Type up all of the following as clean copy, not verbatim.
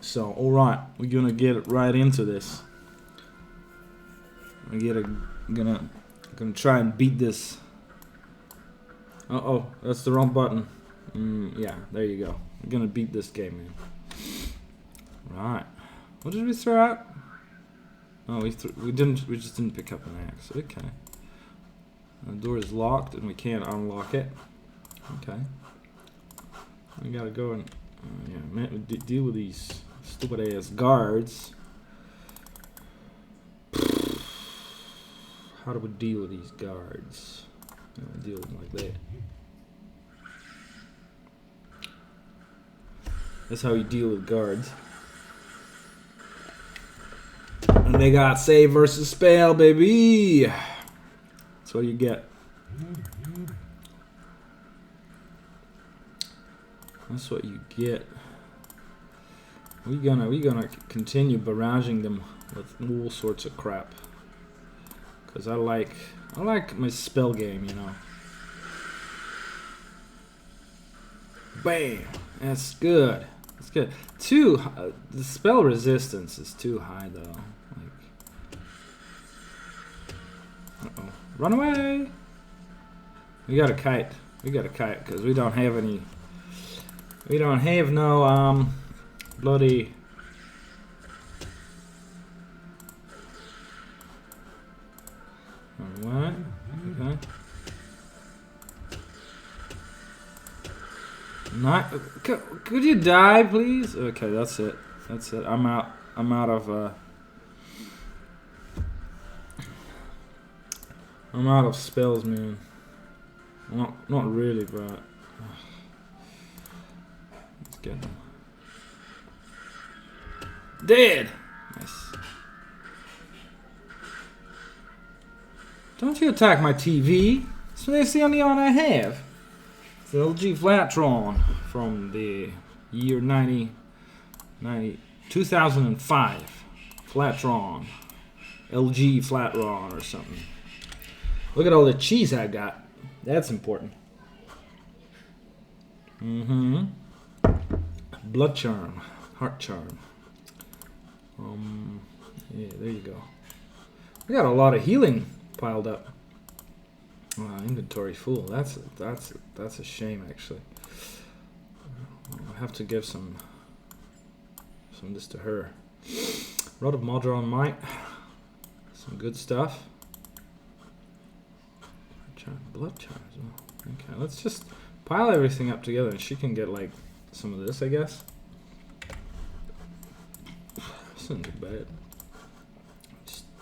So, alright, we're gonna get right into this. We're gonna try and beat this. Uh-oh, that's the wrong button. Yeah, there you go. We're gonna beat this game, man. Right. What did we throw out? Oh, we just didn't pick up an axe. Okay. The door is locked and we can't unlock it. Okay. We gotta go and deal with these stupid ass guards. How do we deal with these guards? Deal with them like that. That's how you deal with guards. And they got save versus spell, baby. That's what you get. That's what you get. We gonna continue barraging them with all sorts of crap. Cause I like my spell game, you know. Bam! That's good. That's good. The spell resistance is too high though. Uh-oh. Run away! We got a kite. We got a kite because we don't have any. We don't have no bloody. What? Okay. Not. Could you die, please? Okay, that's it. That's it. I'm out. I'm out of. I'm out of spells, man. Not really, but let's get them. Dead. Nice. Don't you attack my TV? That's the only one I have. It's the LG Flatron from the year 2005. Flatron. LG Flatron or something. Look at all the cheese I got. That's important. Blood charm. Heart charm. Yeah, there you go. We got a lot of healing piled up. Inventory full. That's a shame, actually. I'll have to give some of this to her. Rod of Modron Might. Some good stuff. Blood charm as well. Okay, let's just pile everything up together and she can get like some of this, I guess. This isn't too bad.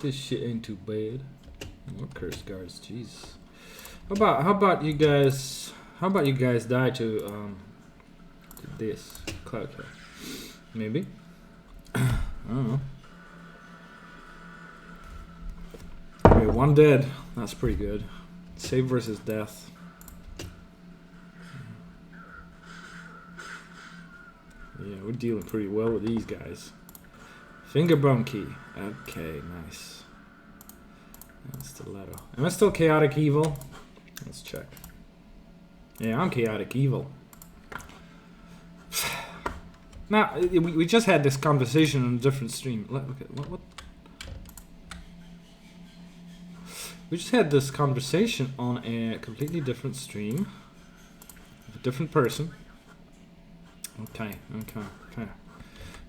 This shit ain't too bad. More cursed guards, jeez. How about you guys die to this cloud kill? Maybe. I don't know. Okay, one dead. That's pretty good. Save versus death. Yeah, we're dealing pretty well with these guys. Finger bone key. Okay, nice. And stiletto. Am I still chaotic evil? Let's check. Yeah, I'm chaotic evil. Now, we just had this conversation on a different stream. Look at what? We just had this conversation on a completely different stream. With a different person. Okay.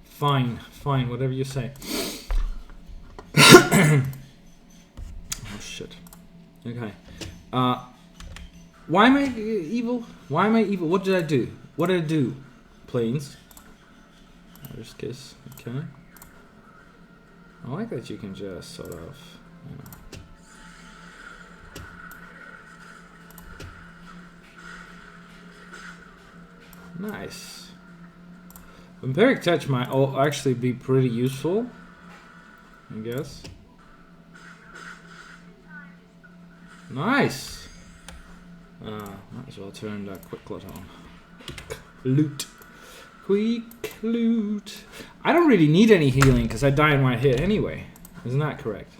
Fine, whatever you say. Oh shit. Okay. Why am I evil? Why am I evil? What did I do? What did I do? Planes. There's kiss. Okay. I like that you can just sort of, you know. Nice. Vampiric Touch might actually be pretty useful, I guess. Nice. Might as well turn that quick loot on. Quick loot. I don't really need any healing because I die in my hit anyway. Isn't that correct?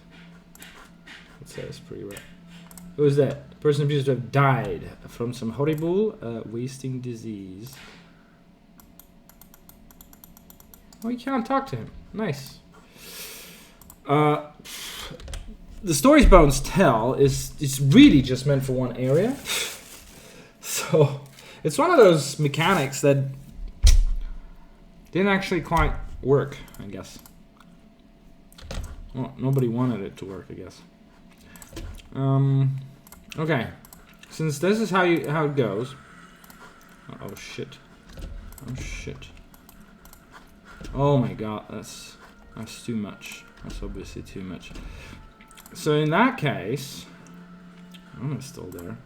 Let's say that's pretty right. Who is that? The person appears to have died from some horrible wasting disease. Oh, you can't talk to him. Nice. The stories bones tell is it's really just meant for one area. So it's one of those mechanics that didn't actually quite work, I guess. Well, nobody wanted it to work, I guess. Okay. Since this is how it goes. Oh shit. Oh shit. Oh my god, that's too much. That's obviously too much. So in that case, I'm still there.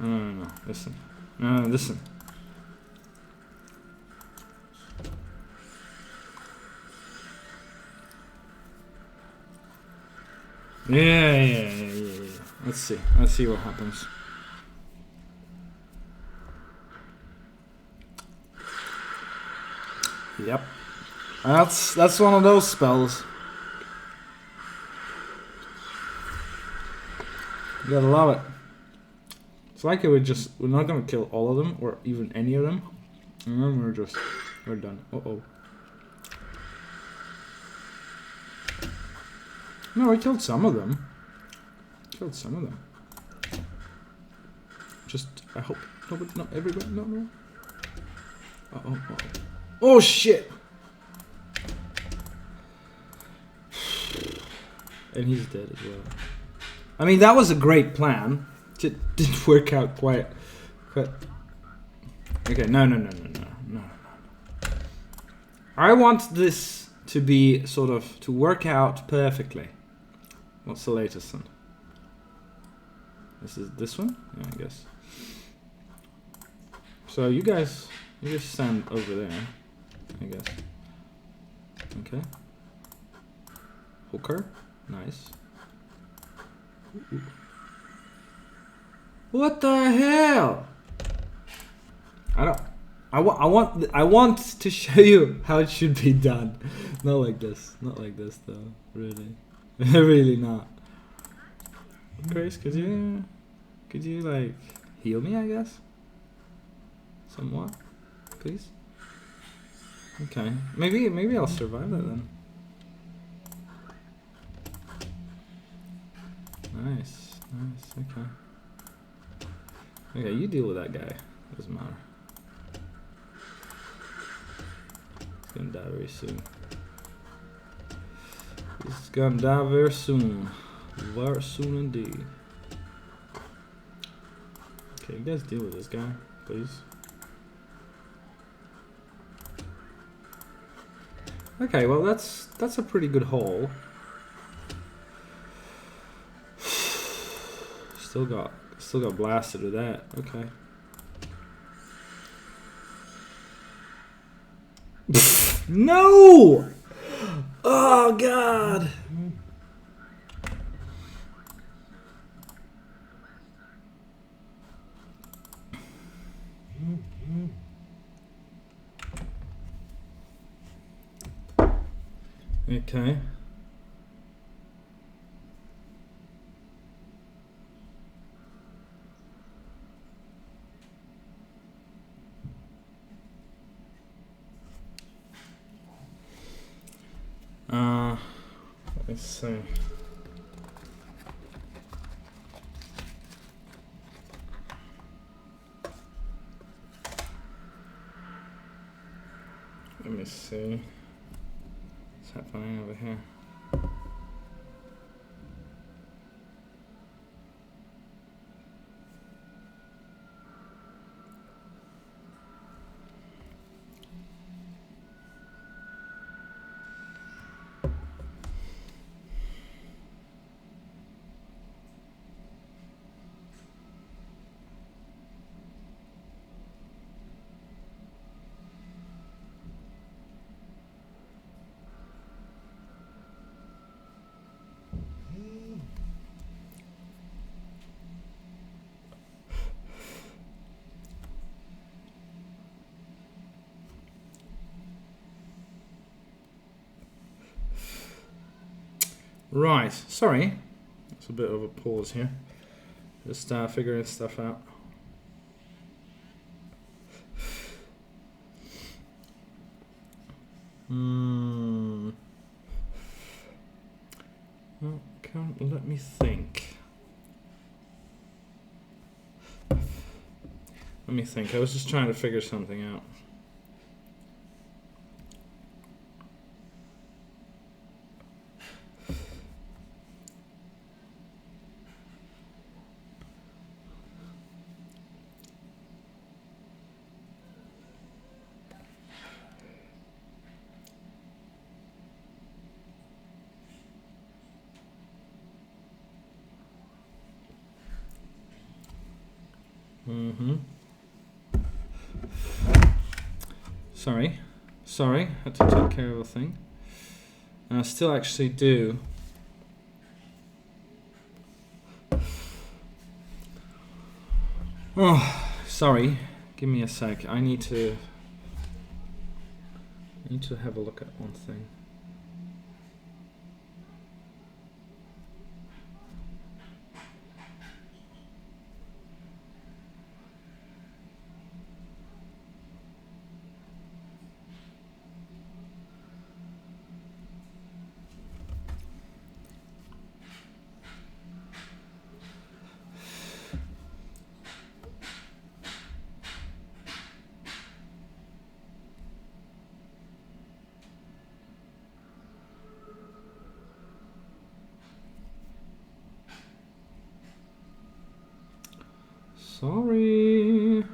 No, listen. No, listen. Yeah. Let's see what happens. Yep. That's one of those spells. You gotta love it. It's like we're not gonna kill all of them or even any of them. And then we're done. Uh-oh. No, I killed some of them. Just, I hope not everybody. No. Uh-oh. Oh shit! And he's dead as well. I mean, that was a great plan. It didn't work out quite. Okay, no. I want this to be to work out perfectly. What's the latest one? This is this one? Yeah, I guess. So you guys stand over there, I guess. Okay. Hooker, nice. Ooh. What the hell? I want to show you how it should be done. Not like this though. Really, really not. Grace, could you like heal me? I guess. Somewhat, please. Okay, maybe I'll survive that then. Nice. Okay, you deal with that guy. Doesn't matter. He's gonna die very soon. He's gonna die very soon. Very soon indeed. Okay, you guys deal with this guy, please. Okay, well that's a pretty good haul. Still got blasted with that. Okay. No! Oh god. Okay. Let's see. Let me see what's happening over here. Right, sorry. It's a bit of a pause here. Just figuring stuff out. Well, can't let me think. Let me think. I was just trying to figure something out. Sorry, had to take care of a thing. And I still actually do. Oh, sorry. Give me a sec. I need to have a look at one thing. Sorry.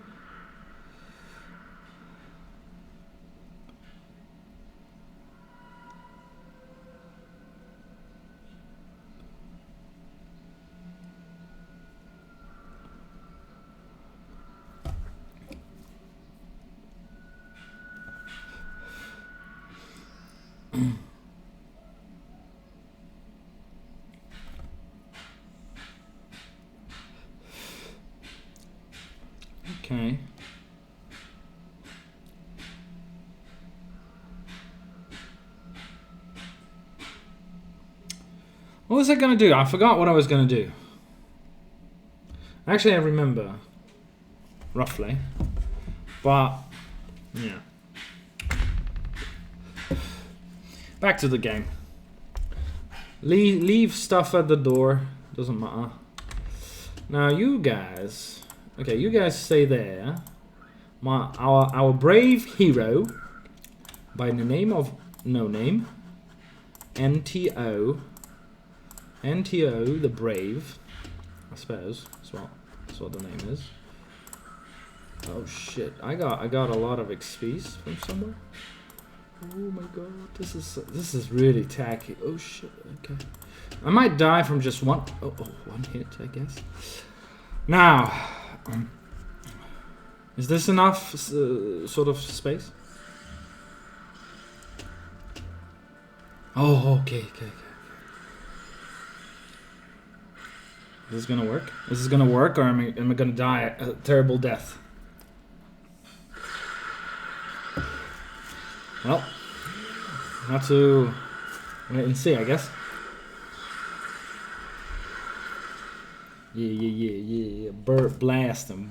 Okay. What was I gonna do? I forgot what I was gonna do. Actually, I remember. Roughly. But, yeah. Back to the game. Leave stuff at the door. Doesn't matter. Now, you guys... Okay, you guys stay there. Our brave hero, by the name of no name, NTO the Brave, I suppose. That's what the name is. Oh shit! I got a lot of XPs from somewhere. Oh my god, this is really tacky. Oh shit. Okay, I might die from just one hit, I guess. Now. Is this enough sort of space? Oh, okay. Is this gonna work? Is this gonna work, or am I gonna die a terrible death? Well, have to wait and see, I guess. Yeah. Blast him.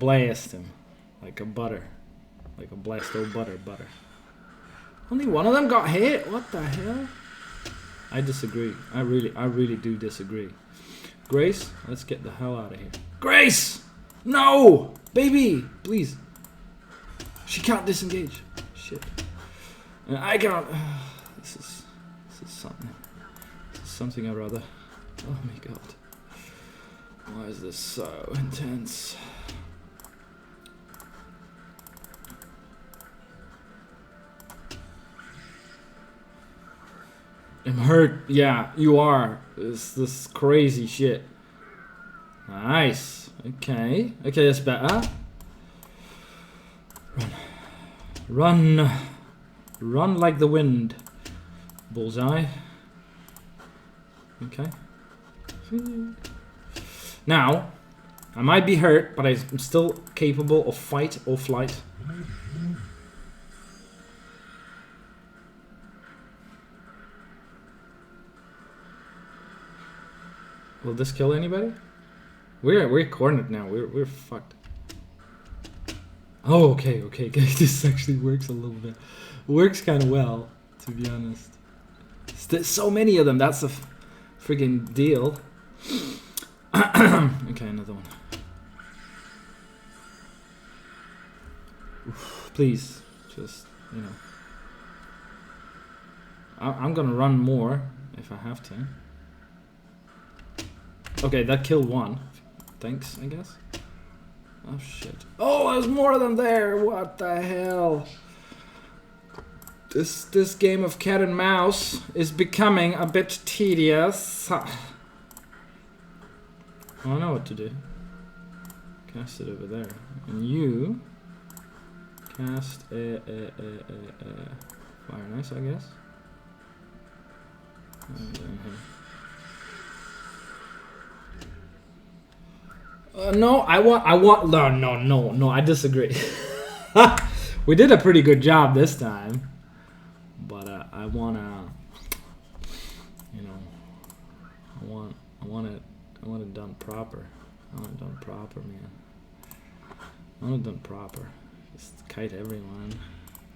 Like a butter. Like a blast old butter. Only one of them got hit? What the hell? I disagree. I really do disagree. Grace, let's get the hell out of here. Grace! No! Baby! Please. She can't disengage. Shit. And I can't... This is something. This is something or other. Oh my god. Why is this so intense? I'm hurt. Yeah, you are. It's this crazy shit. Nice. Okay, that's better. Run like the wind. Bullseye. Okay. Now, I might be hurt, but I'm still capable of fight or flight. Will this kill anybody? We're cornered now. We're fucked. Oh, okay. This actually works a little bit. Works kind of well. To be honest. There's so many of them. That's a friggin' deal. Okay, another one. Oof, please, just, you know. I'm gonna run more if I have to. Okay, that killed one. Thanks, I guess. Oh shit. Oh, there's more of them there. What the hell? This game of cat and mouse is becoming a bit tedious. I know what to do. Cast it over there. And you cast Fire Nice, I guess. No, I want. No, I disagree. We did a pretty good job this time, but I wanna, you know, I want it done proper. I want it done proper, man. I want it done proper. Just kite everyone.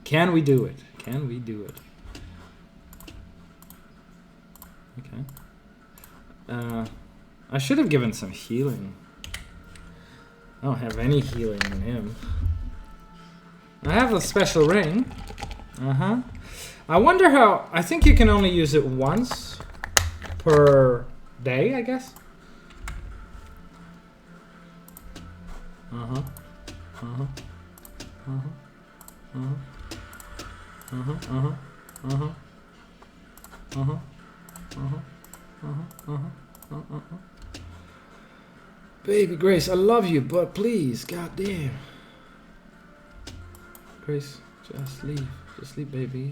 Can we do it? Can we do it? Okay. I should have given some healing. I don't have any healing in him. I have a special ring. I wonder how... I think you can only use it once per day, I guess. Baby Grace, I love you, but please, goddamn. Grace, just leave. Just leave, baby.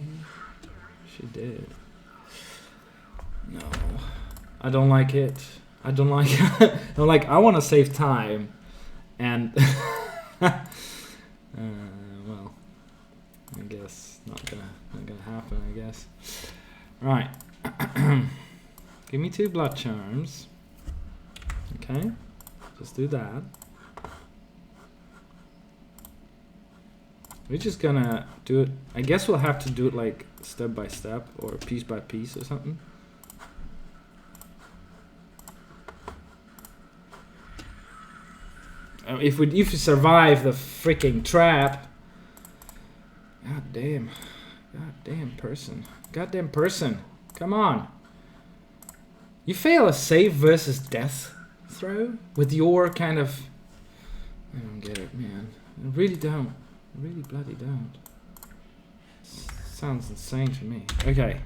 She did. No. I don't like it. I don't like it. I want to save time. And... well, I guess not gonna happen, I guess. Right. Give me 2 blood charms. Okay. Just do that. We're just gonna do it. I guess we'll have to do it like step by step or piece by piece or something. If we survive the freaking trap. God damn person. Goddamn person. Come on. You fail a save versus death throw with your kind of... I don't get it, man. I really don't. I really bloody don't. Sounds insane to me. Okay.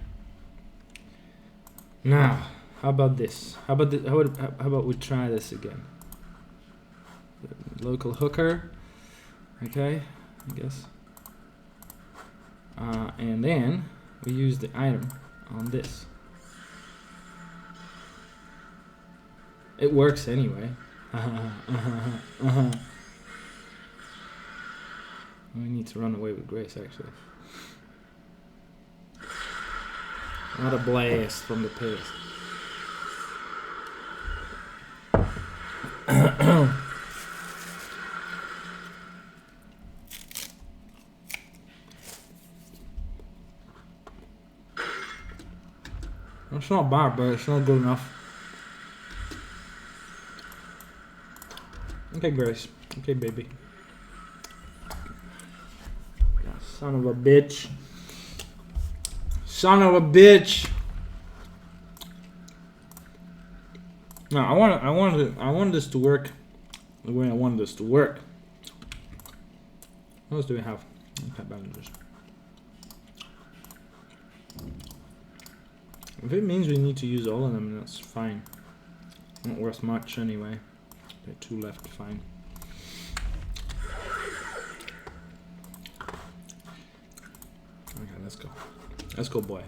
Now, how about this? How about we try this again? Local hooker. Okay, I guess. And then we use the item on this. It works anyway. We need to run away with Grace, actually. Not a blast from the past. It's not bad, but it's not good enough. Okay, Grace. Okay, baby. Yeah, son of a bitch. Son of a bitch. No, I wanted this to work the way I wanted this to work. What else do we have? Okay, bandages. If it means we need to use all of them, that's fine. Not worth much anyway. Okay, 2 left, fine. Okay, let's go. Let's go, boy.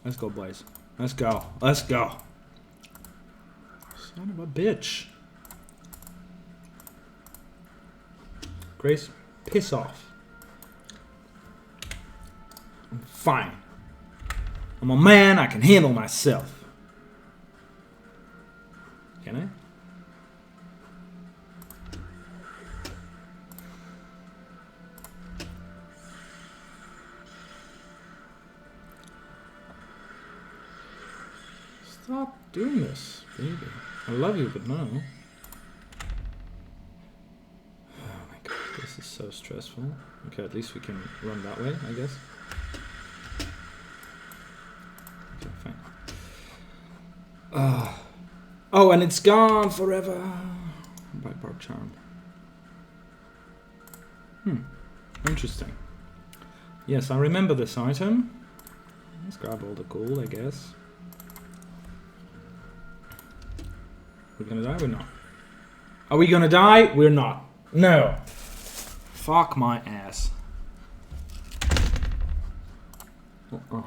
Let's go, boys. Let's go. Let's go. Son of a bitch. Grace, piss off. I'm fine. I'm a man, I can handle myself. Can I? Stop doing this, baby. I love you, but no. Oh my god, this is so stressful. Okay, at least we can run that way, I guess. Okay, fine. Oh, and it's gone forever. Bybark Charm. Interesting. Yes, I remember this item. Let's grab all the gold, I guess. We're gonna die? We're not. Are we gonna die? We're not. No. Fuck my ass. Well,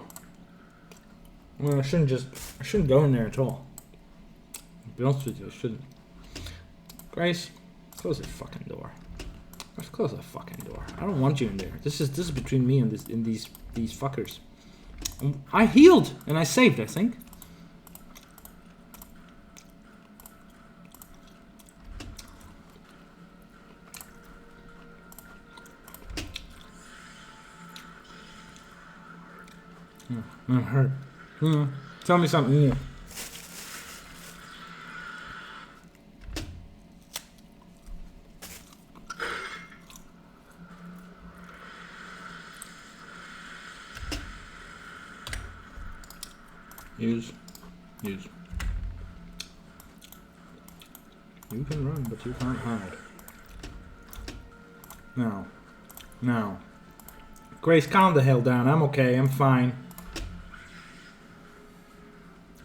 I shouldn't go in there at all. To be honest with you, I shouldn't. Grace, close the fucking door. Let's close the fucking door. I don't want you in there. This is between me and these fuckers. I healed and I saved, I think. I'm hurt. Tell me something new. Use. You can run, but you can't hide. Now. Grace, calm the hell down. I'm okay. I'm fine.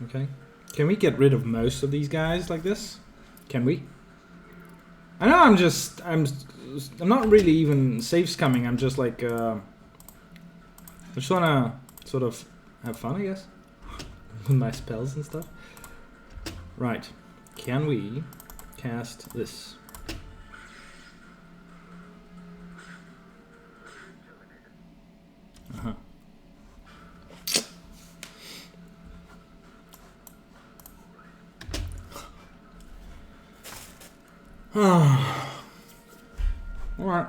Okay. Can we get rid of most of these guys like this? Can we? I know I'm not really even safe scumming. I'm just like, I just wanna sort of have fun, I guess. With my spells and stuff. Right. Can we cast this? Alright.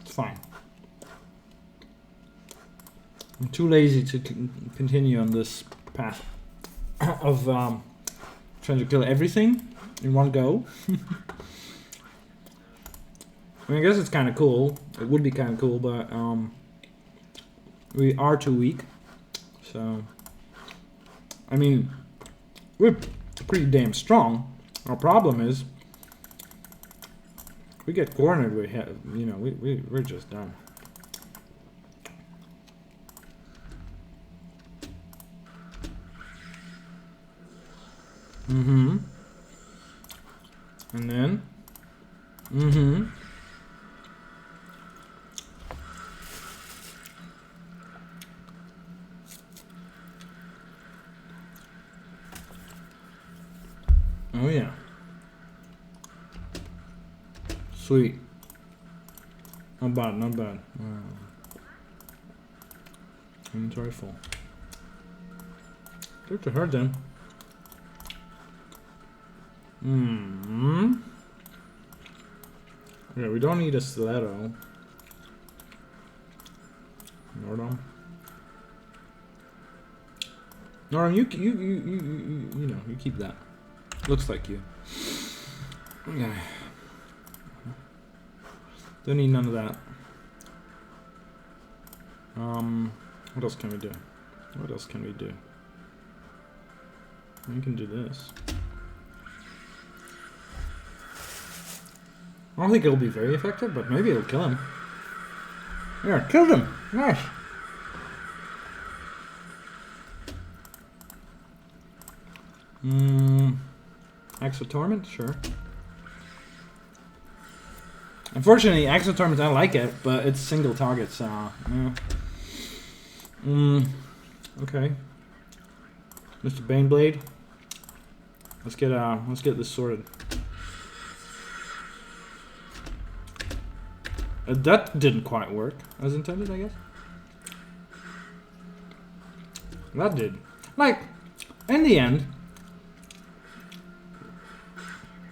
It's fine. I'm too lazy to continue on this path of trying to kill everything in one go. I mean, I guess it's kind of cool. It would be kind of cool, but we are too weak. So, I mean, we're pretty damn strong. Our problem is, if we get cornered, we're just done. And then, oh yeah. Sweet. Not bad, not bad. Inventory full. Good to her then. Yeah, we don't need a stiletto. Nordom, you keep that. Looks like you. Okay. Don't need none of that. What else can we do? What else can we do? We can do this. I don't think it'll be very effective, but maybe it'll kill him. Yeah, killed him. Nice. Axe of Torment? Sure. Unfortunately, Axe of Torment, I like it, but it's single target, so... yeah. Okay. Mr. Baneblade. Let's get this sorted. That didn't quite work as intended, I guess. That did. Like, in the end...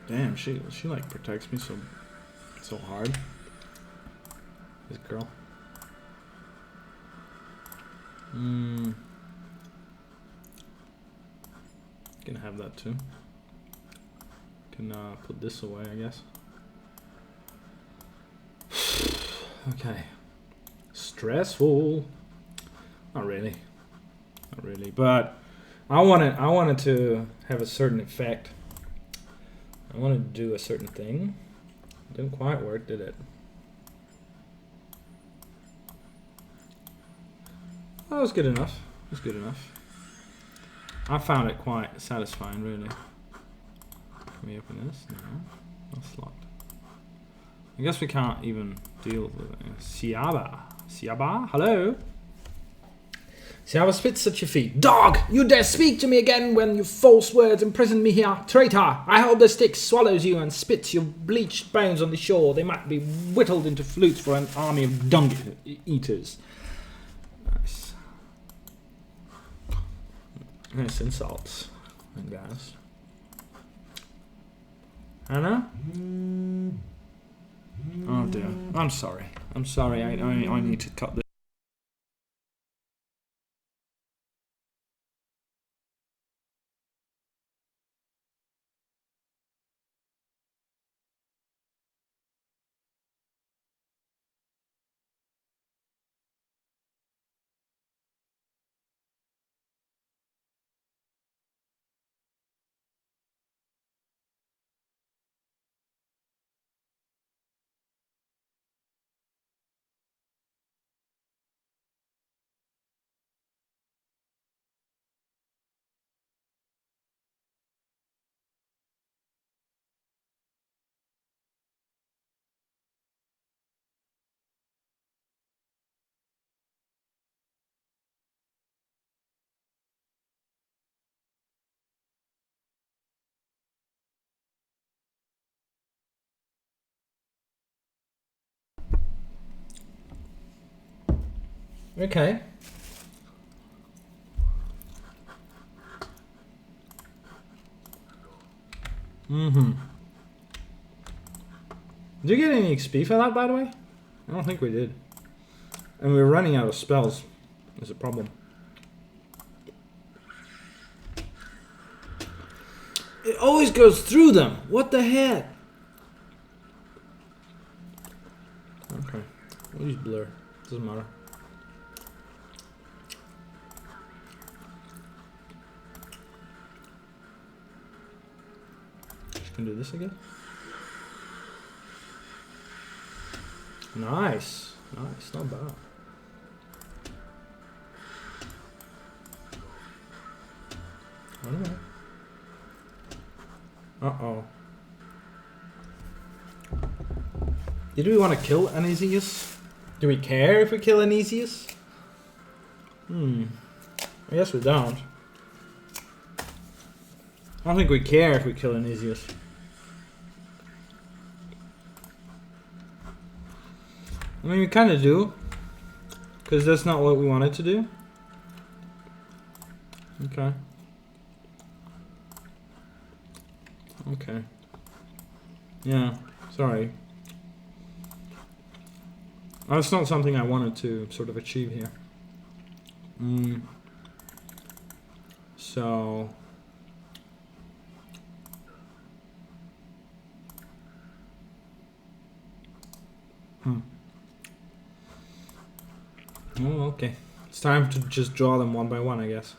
damn, she like protects me so hard. This girl. Can have that too. Can put this away, I guess. Okay. Stressful. Not really. Not really. But I wanted to have a certain effect. I wanted to do a certain thing. It didn't quite work, did it? That was good enough. It was good enough. I found it quite satisfying, really. Can we open this? No. That's locked. I guess we can't even deal with it. Siaba. Siaba? Hello? Siaba spits at your feet. Dog! You dare speak to me again when your false words imprison me here? Traitor! I hold the stick, swallows you, and spits your bleached bones on the shore. They might be whittled into flutes for an army of dung eaters. Nice. Nice insults, guys. Anna? Oh dear. I'm sorry. I'm sorry. I need to cut this. Okay. Did you get any XP for that, by the way? I don't think we did. And we're running out of spells. There's a problem. It always goes through them. What the heck? Okay. We'll use blur. Doesn't matter. Can do this again. Nice, nice, not bad. Alright. Uh-oh. Did we want to kill Anisius? Do we care if we kill Anisius? I guess we don't. I don't think we care if we kill Anisius. I mean, we kind of do, because that's not what we wanted to do. Okay. Okay. Yeah, sorry. That's not something I wanted to sort of achieve here. So... Oh, okay. It's time to just draw them one by one, I guess.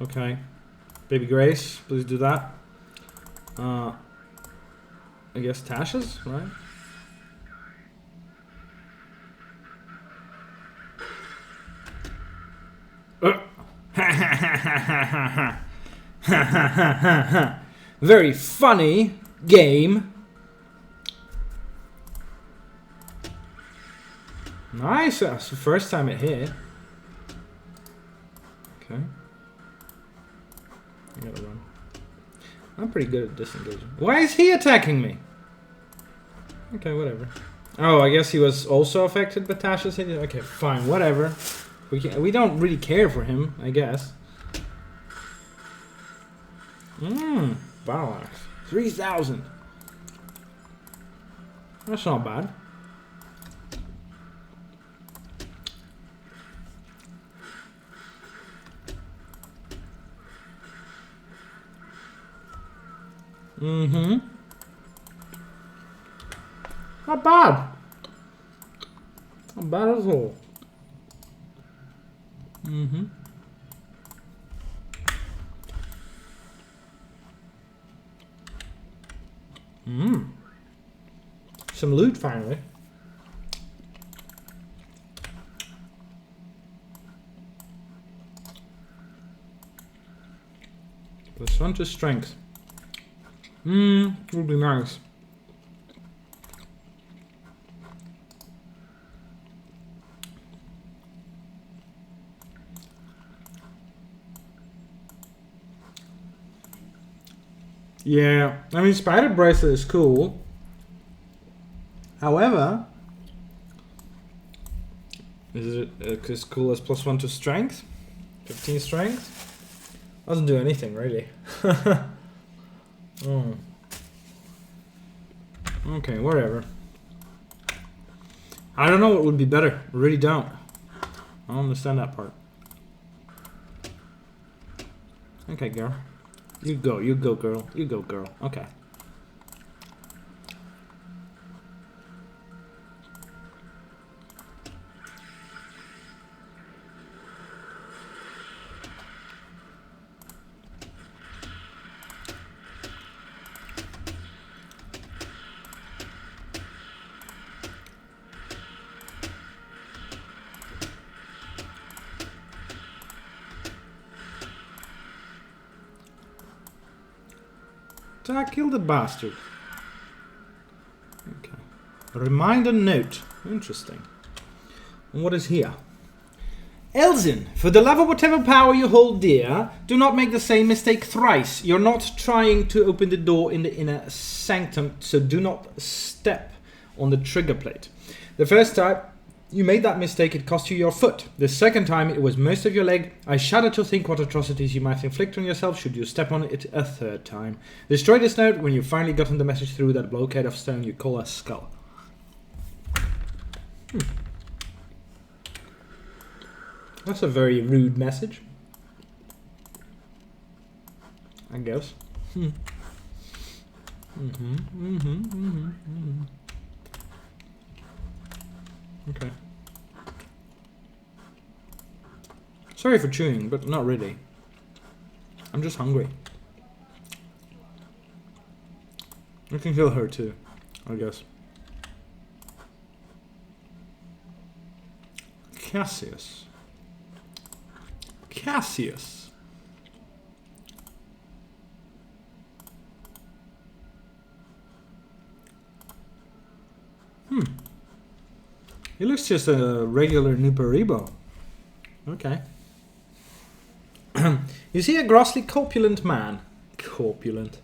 Okay. Baby Grace, please do that. I guess Tasha's, right? Very funny game. Nice. That's the first time it hit. Okay. I gotta run. I'm pretty good at disengaging. Why is he attacking me? Okay, whatever. Oh, I guess he was also affected by Tasha's hit. Okay, fine, whatever. We don't really care for him, I guess. Battle axe. 3,000. That's not bad. Not bad. Not bad at all. Some loot finally. +1 to strength. Would be nice. Yeah, I mean, Spider Bracelet is cool. However, is it as cool as +1 to strength? 15 strength? Doesn't do anything, really. Okay, whatever. I don't know what would be better. I really don't. I don't understand that part. Okay, girl. You go, girl. You go, girl. Okay. I killed the bastard. Okay. A reminder note. Interesting. And what is here? Elzin, for the love of whatever power you hold dear, do not make the same mistake thrice. You're not trying to open the door in the inner sanctum, so do not step on the trigger plate. The first time you made that mistake, it cost you your foot. The second time, it was most of your leg. I shudder to think what atrocities you might inflict on yourself should you step on it a third time. Destroy this note when you've finally gotten the message through that blockade of stone you call a skull. That's a very rude message, I guess. Okay. Sorry for chewing, but not really. I'm just hungry. I can kill her too, I guess. Cassius. Cassius. He looks just a regular Nuparibo. Okay. You see a grossly corpulent man. Corpulent.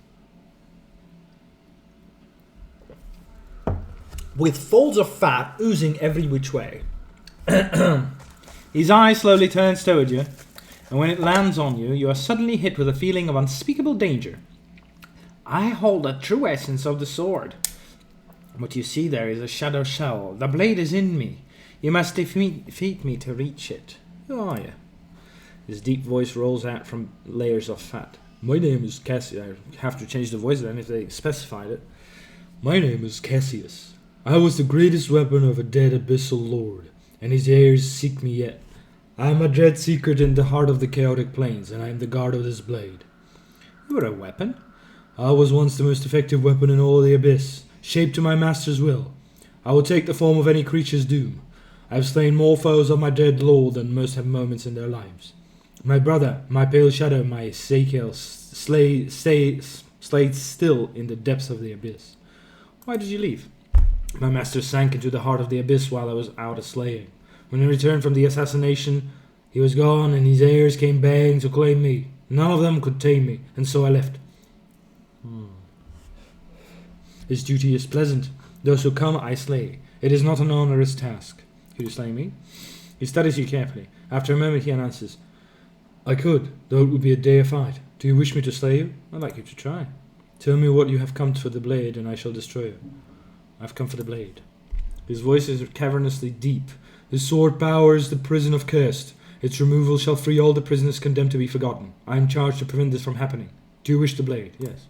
With folds of fat oozing every which way. His eye slowly turns toward you, and when it lands on you, you are suddenly hit with a feeling of unspeakable danger. I hold the true essence of the sword. What you see there is a shadow shell. The blade is in me. You must defeat me to reach it. Who are you? His deep voice rolls out from layers of fat. My name is Cassius. I have to change the voice then if they specified it. My name is Cassius. I was the greatest weapon of a dead abyssal lord, and his heirs seek me yet. I am a dread secret in the heart of the chaotic plains, and I am the guard of this blade. You are a weapon? I was once the most effective weapon in all the abyss, shaped to my master's will. I will take the form of any creature's doom. I have slain more foes of my dead lord than most have moments in their lives. My brother, my pale shadow, my Sakel, slayed still in the depths of the abyss. Why did you leave? My master sank into the heart of the abyss while I was out a slaying. When he returned from the assassination, he was gone, and his heirs came begging to claim me. None of them could tame me, and so I left. His duty is pleasant. Those who come, I slay. It is not an onerous task. Could you slay me? He studies you carefully. After a moment, he announces, I could, though it would be a deified. Do you wish me to slay you? I'd like you to try. Tell me what you have come for the blade, and I shall destroy you. I've come for the blade. His voice is cavernously deep. The sword power is the prison of cursed. Its removal shall free all the prisoners condemned to be forgotten. I am charged to prevent this from happening. Do you wish the blade? Yes.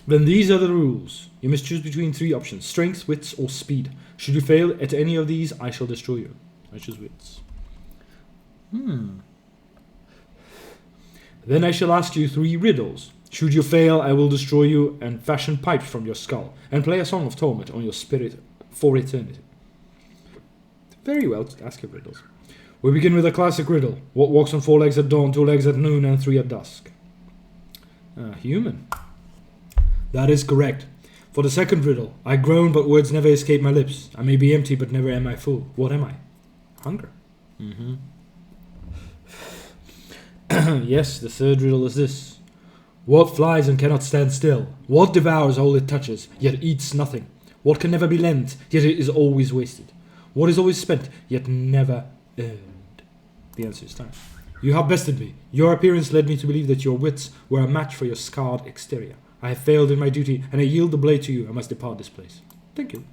Then these are the rules. You must choose between 3 options: strength, wits, or speed. Should you fail at any of these, I shall destroy you. I choose wits. Then I shall ask you 3 riddles. Should you fail, I will destroy you and fashion pipes from your skull, and play a song of torment on your spirit for eternity. Very well, ask your riddles. We begin with a classic riddle. What walks on 4 legs at dawn, 2 legs at noon, and 3 at dusk? Human. That is correct. For the second riddle, I groan but words never escape my lips. I may be empty but never am I full. What am I? Hunger. Yes, the third riddle is this. What flies and cannot stand still? What devours all it touches, yet eats nothing? What can never be lent, yet it is always wasted? What is always spent, yet never earned? The answer is time. You have bested me. Your appearance led me to believe that your wits were a match for your scarred exterior. I have failed in my duty, and I yield the blade to you. I must depart this place. Thank you.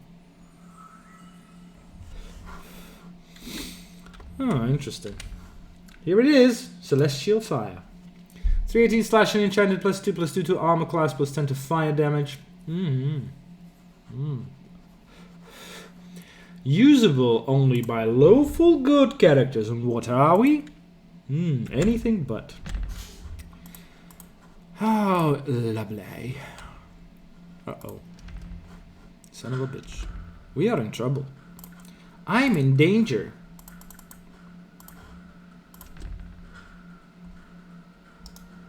Oh, interesting. Here it is. Celestial Fire. 318 slash and enchanted +2/+2 to armor class +10 to fire damage. Usable only by lawful good characters. And what are we? Anything but. Oh, lovely. Uh-oh. Son of a bitch. We are in trouble. I'm in danger.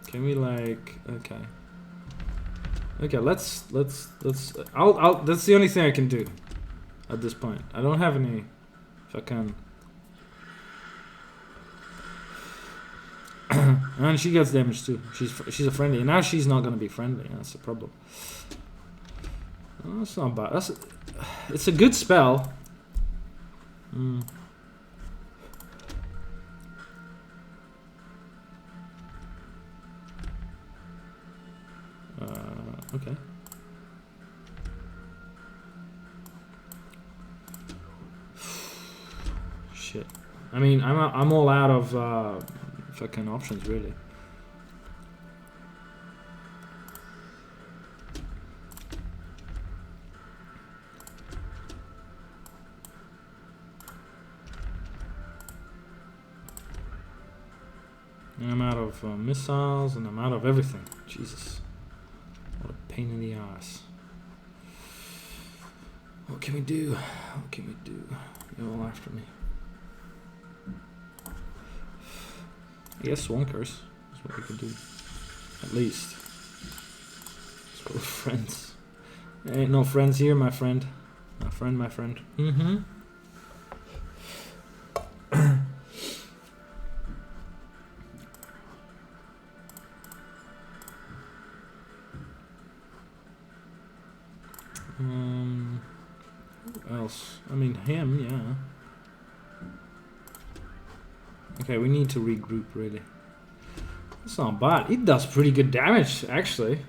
Can we okay. Okay, let's I'll that's the only thing I can do at this point. I don't have any if I can. And she gets damage too. She's a friendly. And now she's not gonna be friendly. That's the problem. Oh, that's not bad. It's a good spell. Okay. Shit. I mean, I'm all out of fucking options, really. And I'm out of missiles, and I'm out of everything. Jesus. What a pain in the ass. What can we do? What can we do? You're all after me. I guess Swan Curse is what we could do. At least. Let's go with friends. There ain't no friends here, my friend. My friend. Who else? I mean, him, yeah. Okay, we need to regroup, really. That's not bad. It does pretty good damage, actually.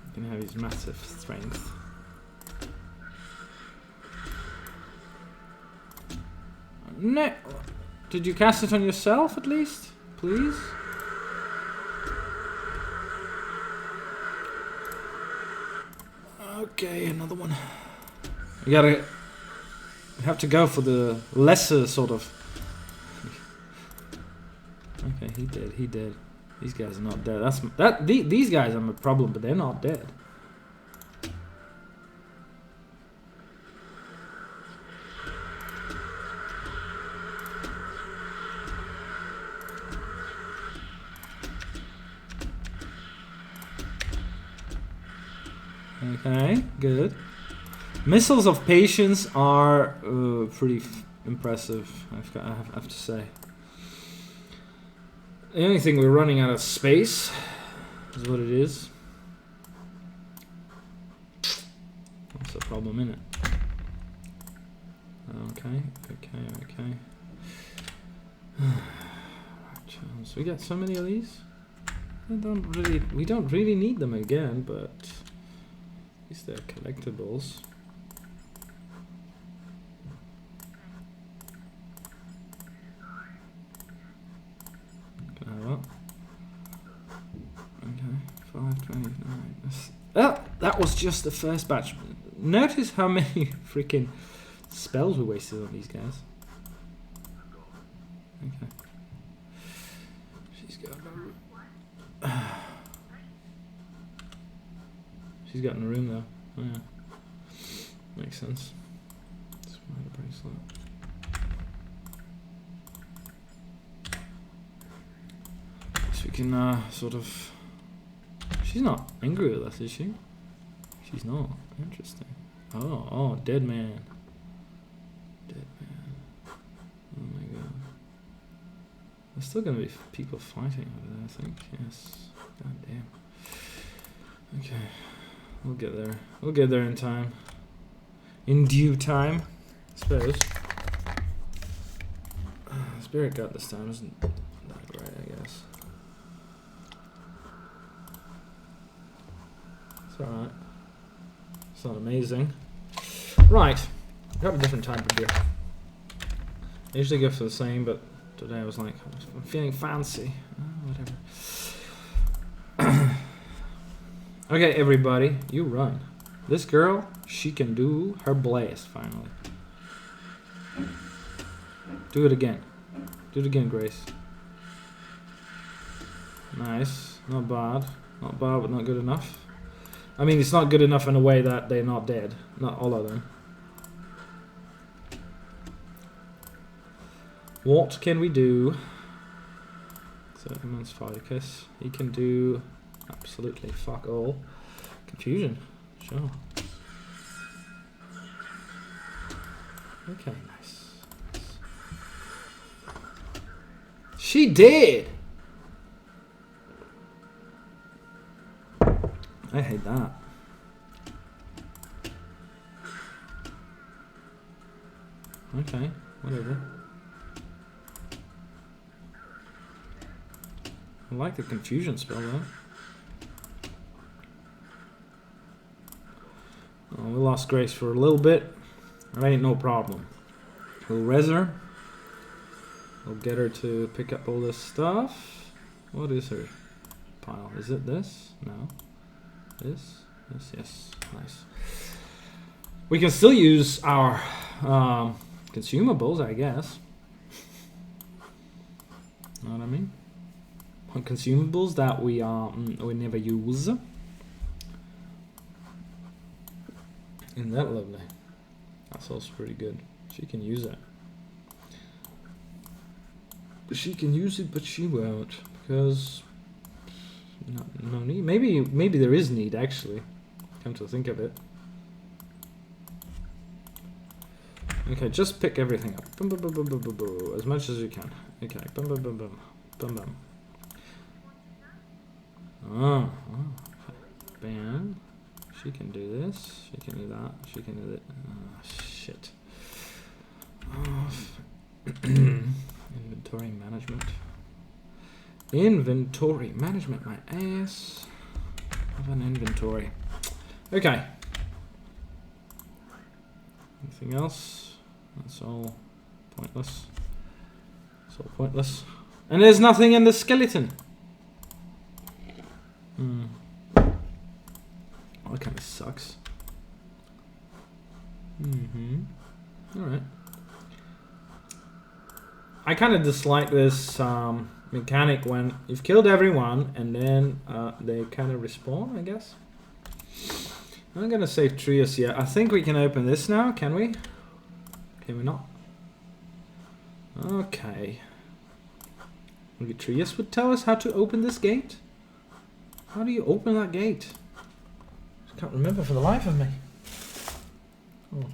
He can have his massive strength. No. Did you cast it on yourself, at least? Please? Okay, another one. You have to go for the lesser sort of. Okay, he dead. These guys are not dead. These guys are a problem, but they're not dead. Okay, good. Missiles of Patience are pretty impressive, I have to say. The only thing, we're running out of space, is what it is. problem, innit? Okay. Right, chance. We got so many of these. We don't really need them again, but at least they're collectibles. Can I have that? Okay, 529. Oh, that was just the first batch. Notice how many freaking spells we wasted on these guys. Okay. She's got in the room though. Oh, yeah. Makes sense. Spider bracelet. So we can sort of. She's not angry with us, is she? She's not. Interesting. Oh, dead man. Dead man. Oh my god. There's still gonna be people fighting over there, I think. Yes. God damn. Okay. We'll get there. We'll get there in time. In due time, I suppose. Spirit gut this time isn't that great, I guess. It's alright. It's not amazing. Right. I got a different type of beer. I usually go for the same, but today I was like, I'm feeling fancy. Oh, whatever. Okay, everybody, you run. This girl, she can do her blast, finally. Do it again. Do it again, Grace. Nice. Not bad. Not bad, but not good enough. I mean, it's not good enough in a way that they're not dead. Not all of them. What can we do? So, Immense Focus. He can do absolutely fuck all. Confusion. Sure. Okay, nice. She did! I hate that. Okay, whatever. I like the confusion spell though. Oh, we lost Grace for a little bit. That ain't no problem. We'll res her. We'll get her to pick up all this stuff. What is her pile? Is it this? No. This? This? Yes. Nice. We can still use our consumables, I guess. Know what I mean? Consumables that we never use. Isn't that lovely? That's also pretty good. She can use it. But she can use it, but she won't because no need. Maybe there is need actually. Come to think of it. Okay, just pick everything up. Boom, boom, boom, boom, boom, boom, boom, as much as you can. Okay, boom, boom, boom, boom, boom, boom. Oh, bam. She can do this. She can do that. She can do it. Oh, shit. Oh. Inventory management. Inventory management, my ass. Have an inventory. Okay. Anything else? That's all pointless. It's all pointless. And there's nothing in the skeleton. Oh, that kind of sucks. Alright. I kind of dislike this mechanic when you've killed everyone and then they kind of respawn, I guess. I'm not going to save Trius yet. I think we can open this now, can we? Can we not? Okay. Maybe Trius would tell us how to open this gate? How do you open that gate? I can't remember for the life of me. Oh.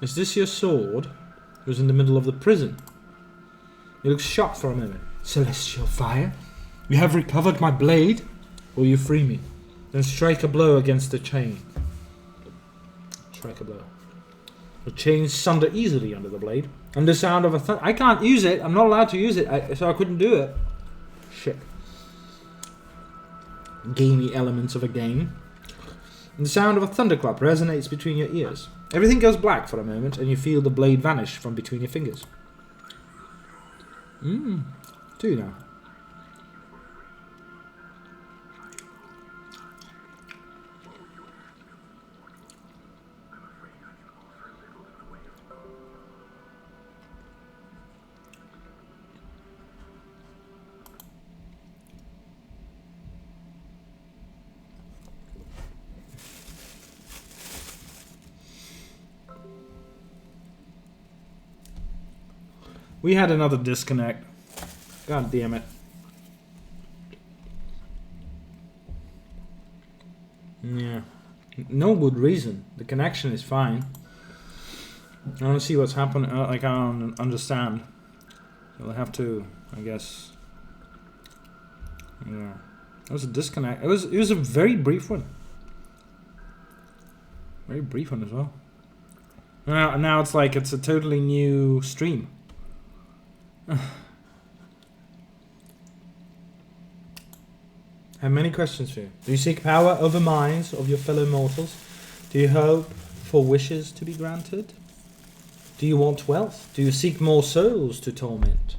Is this your sword? It was in the middle of the prison. He looks shocked for a moment. Celestial fire? You have recovered my blade? Will you free me? Then strike a blow against the chain. Strike a blow. The chains sunder easily under the blade. And the sound of a thunder. I can't use it. I'm not allowed to use it, so I couldn't do it. Shit. Gamey elements of a game. And the sound of a thunderclap resonates between your ears. Everything goes black for a moment, and you feel the blade vanish from between your fingers. 2 now. We had another disconnect. God damn it. Yeah. No good reason. The connection is fine. I don't see what's happening. Like, I don't understand. I'll have to, I guess. Yeah. It was a disconnect. It was a very brief one. Very brief one as well. Now it's like it's a totally new stream. I have many questions for you. Do you seek power over minds of your fellow mortals? Do you hope for wishes to be granted? Do you want wealth? Do you seek more souls to torment?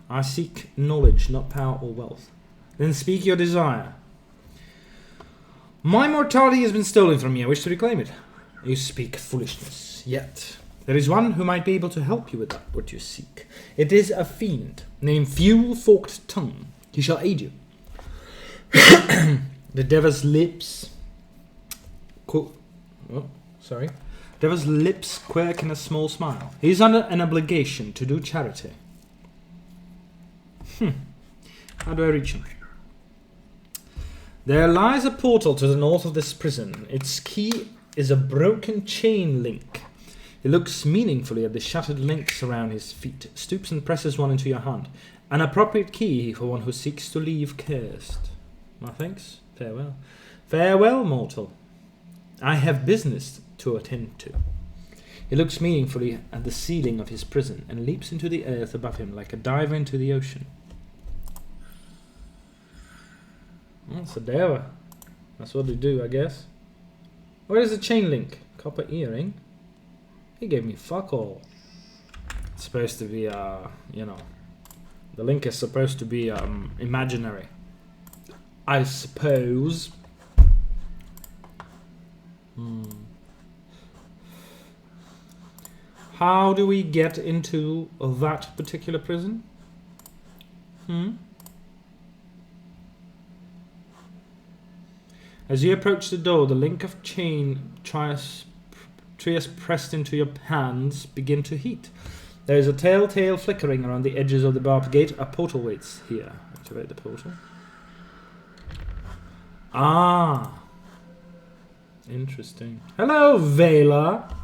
I seek knowledge, not power or wealth. Then speak your desire. My mortality has been stolen from me. I wish to reclaim it. You speak foolishness. Yet there is one who might be able to help you with that, what you seek. It is a fiend named Fuel Forked Tongue. He shall aid you. The Deva's lips... Deva's lips quirk in a small smile. He is under an obligation to do charity. How do I reach him? There lies a portal to the north of this prison. Its key is a broken chain link. He looks meaningfully at the shattered links around his feet, stoops and presses one into your hand. An appropriate key for one who seeks to leave cursed. My thanks. Farewell. Farewell, mortal. I have business to attend to. He looks meaningfully at the ceiling of his prison and leaps into the earth above him like a diver into the ocean. That's a Deva. That's what they do, I guess. Where is the chain link? Copper earring? He gave me fuck all. It's supposed to be, you know, the link is supposed to be imaginary, I suppose. How do we get into that particular prison? As you approach the door, the link of chain trias pressed into your hands begin to heat. There is a telltale flickering around the edges of the barbed gate. A portal waits here. Activate the portal. Ah. Interesting. Hello, Vela.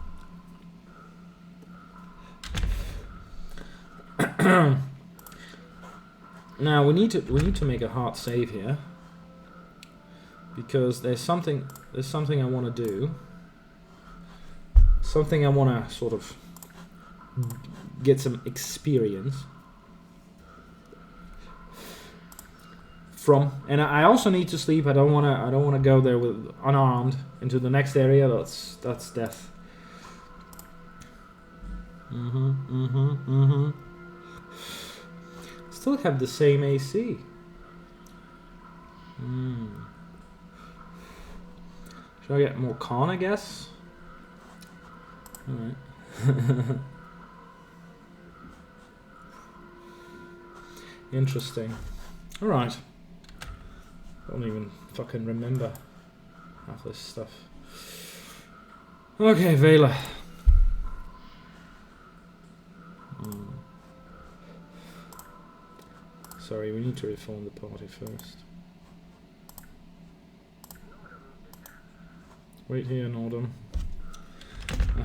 Now we need to make a hard save here, because there's something I want to do. Something I want to sort of get some experience from, and I also need to sleep. I don't want to go there with unarmed into the next area. That's death. Still have the same AC. Should I get more con, I guess? Alright. Interesting. Alright. Don't even fucking remember half this stuff. Okay, Vela. Sorry, we need to reform the party first. Wait here, Nordum.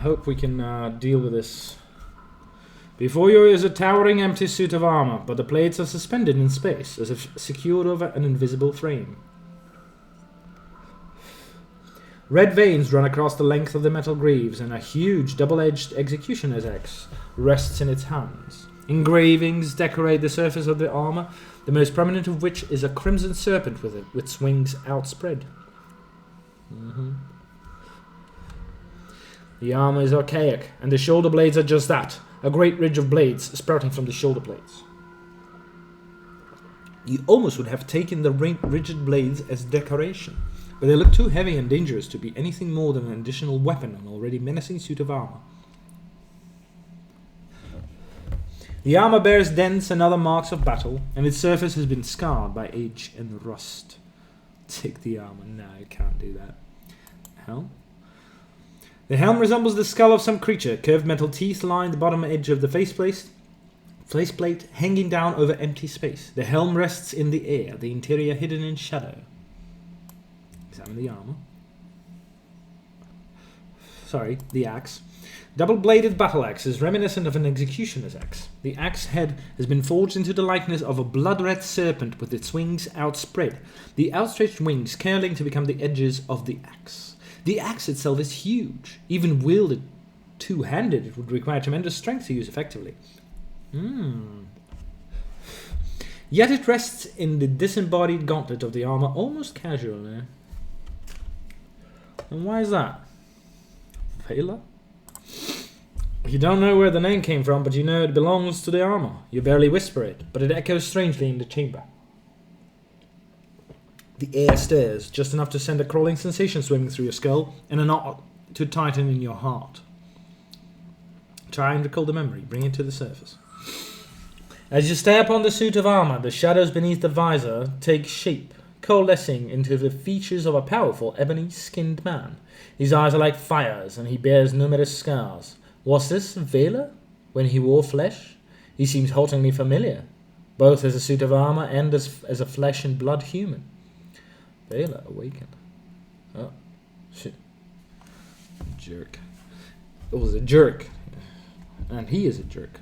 hope we can deal with this. Before you is a towering empty suit of armor, but the plates are suspended in space, as if secured over an invisible frame. Red veins run across the length of the metal greaves, and a huge double-edged executioner's axe rests in its hands. Engravings decorate the surface of the armor, the most prominent of which is a crimson serpent with its wings outspread. The armor is archaic, and the shoulder blades are just that, a great ridge of blades sprouting from the shoulder blades. You almost would have taken the rigid blades as decoration, but they look too heavy and dangerous to be anything more than an additional weapon on an already menacing suit of armor. The armor bears dents and other marks of battle, and its surface has been scarred by age and rust. Take the armor. No, you can't do that. Helm? The helm resembles the skull of some creature. Curved metal teeth line the bottom edge of the faceplate, hanging down over empty space. The helm rests in the air, the interior hidden in shadow. Examine the armor. Sorry, the axe. Double-bladed battle axe is reminiscent of an executioner's axe. The axe head has been forged into the likeness of a blood-red serpent with its wings outspread, the outstretched wings curling to become the edges of the axe. The axe itself is huge. Even wielded two-handed, it would require tremendous strength to use effectively. Yet it rests in the disembodied gauntlet of the armor almost casually. And why is that? Vela? You don't know where the name came from, but you know it belongs to the armor. You barely whisper it, but it echoes strangely in the chamber. The air stirs, just enough to send a crawling sensation swimming through your skull, and a knot to tighten in your heart. Try and recall the memory, bring it to the surface. As you stare upon the suit of armor, the shadows beneath the visor take shape, coalescing into the features of a powerful, ebony-skinned man. His eyes are like fires, and he bears numerous scars. Was this Vela when he wore flesh? He seems hauntingly familiar, both as a suit of armor and as a flesh and blood human. Vela awakened. Oh, shit. Jerk. It was a jerk. And he is a jerk.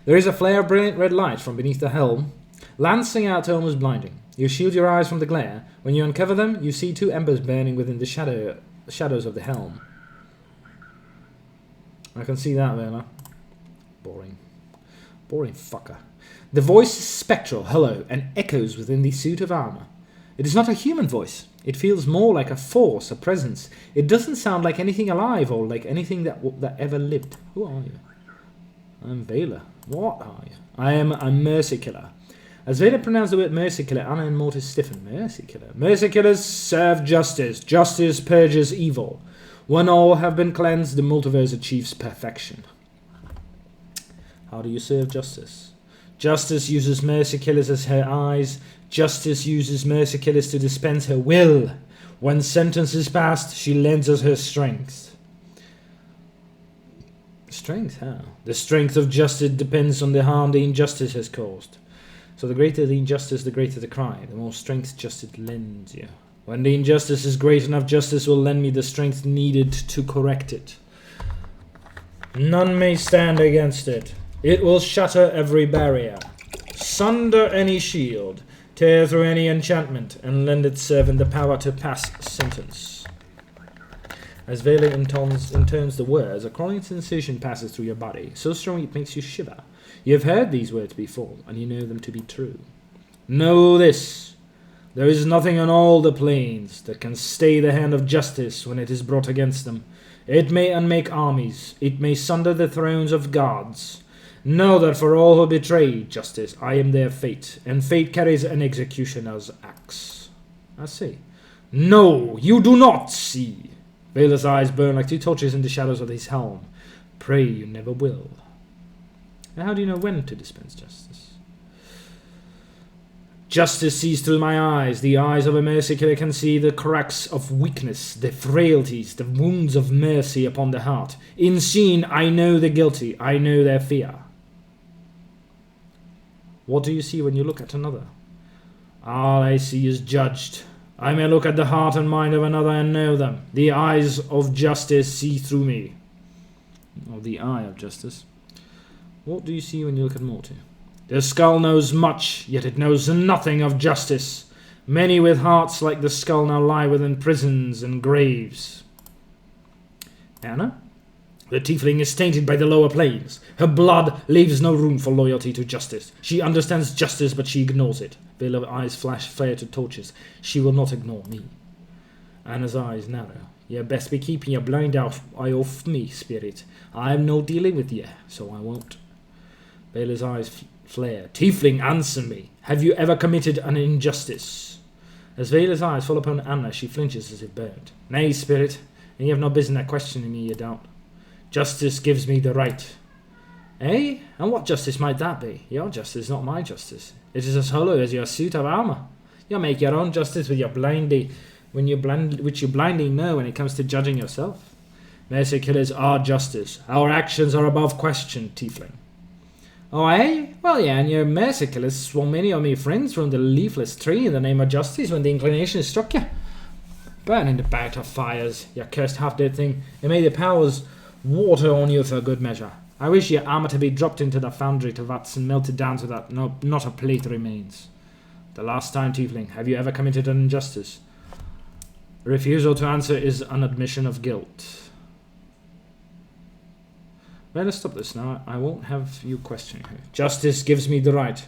There is a flare of brilliant red light from beneath the helm, lancing out to almost blinding. You shield your eyes from the glare. When you uncover them, you see two embers burning within the shadows of the helm. I can see that there now. Boring. Boring fucker. The voice is spectral, hollow, and echoes within the suit of armor. It is not a human voice. It feels more like a force, a presence. It doesn't sound like anything alive or like anything that ever lived. Who are you? I'm Vela. What are you? I am a mercy killer. As Vela pronounced the word mercy killer, Anna and Mortis stiffened. Mercy killer. Mercy killers serve justice. Justice purges evil. When all have been cleansed, the multiverse achieves perfection. How do you serve justice? Justice uses mercy killers as her eyes. Justice uses mercy killers to dispense her will. When sentence is passed, she lends us her strength. Strength? How? The strength of justice depends on the harm the injustice has caused. So the greater the injustice, the greater the cry. The more strength justice lends you. When the injustice is great enough, justice will lend me the strength needed to correct it. None may stand against it. It will shatter every barrier, sunder any shield, tear through any enchantment, and lend its servant the power to pass sentence. As Vela intones the words, a crawling sensation passes through your body, so strong it makes you shiver. You have heard these words before, and you know them to be true. Know this. There is nothing on all the planes that can stay the hand of justice when it is brought against them. It may unmake armies. It may sunder the thrones of gods. Know that for all who betray justice, I am their fate, and fate carries an executioner's axe. I see. No, you do not see. Vela's eyes burn like two torches in the shadows of his helm. Pray you never will. And how do you know when to dispense justice? Justice sees through my eyes. The eyes of a mercy killer can see the cracks of weakness, the frailties, the wounds of mercy upon the heart. In seeing, I know the guilty. I know their fear. What do you see when you look at another? All I see is judged. I may look at the heart and mind of another and know them. The eyes of justice see through me. or the eye of justice. What do you see when you look at Morty? The skull knows much, yet it knows nothing of justice. Many with hearts like the skull now lie within prisons and graves. Anna? The tiefling is tainted by the lower planes. Her blood leaves no room for loyalty to justice. She understands justice, but she ignores it. Veil of eyes flash fire to torches. She will not ignore me. Anna's eyes narrow. You best be keeping your blind eye off me, spirit. I have no dealing with you, so I won't. Vela's eyes flare. Tiefling, answer me. Have you ever committed an injustice? As Vela's eyes fall upon Anna, she flinches as if burned. Nay, spirit, and you have no business questioning me, you don't. Justice gives me the right. Eh? And what justice might that be? Your justice, not my justice. It is as hollow as your suit of armour. You make your own justice with your which you blindly know when it comes to judging yourself. Mercy killers are justice. Our actions are above question, tiefling. Oh, eh? Well, yeah, and your mercy killers swung many of me friends from the leafless tree in the name of justice when the inclination struck you. Burn in the bout of fires, you cursed half-dead thing, and may the powers water on you for good measure. I wish your armour to be dropped into the foundry to vats and melted down so that not a plate remains. The last time, tiefling, have you ever committed an injustice? Refusal to answer is an admission of guilt. Well, let's stop this now. I won't have you questioning her. Justice gives me the right.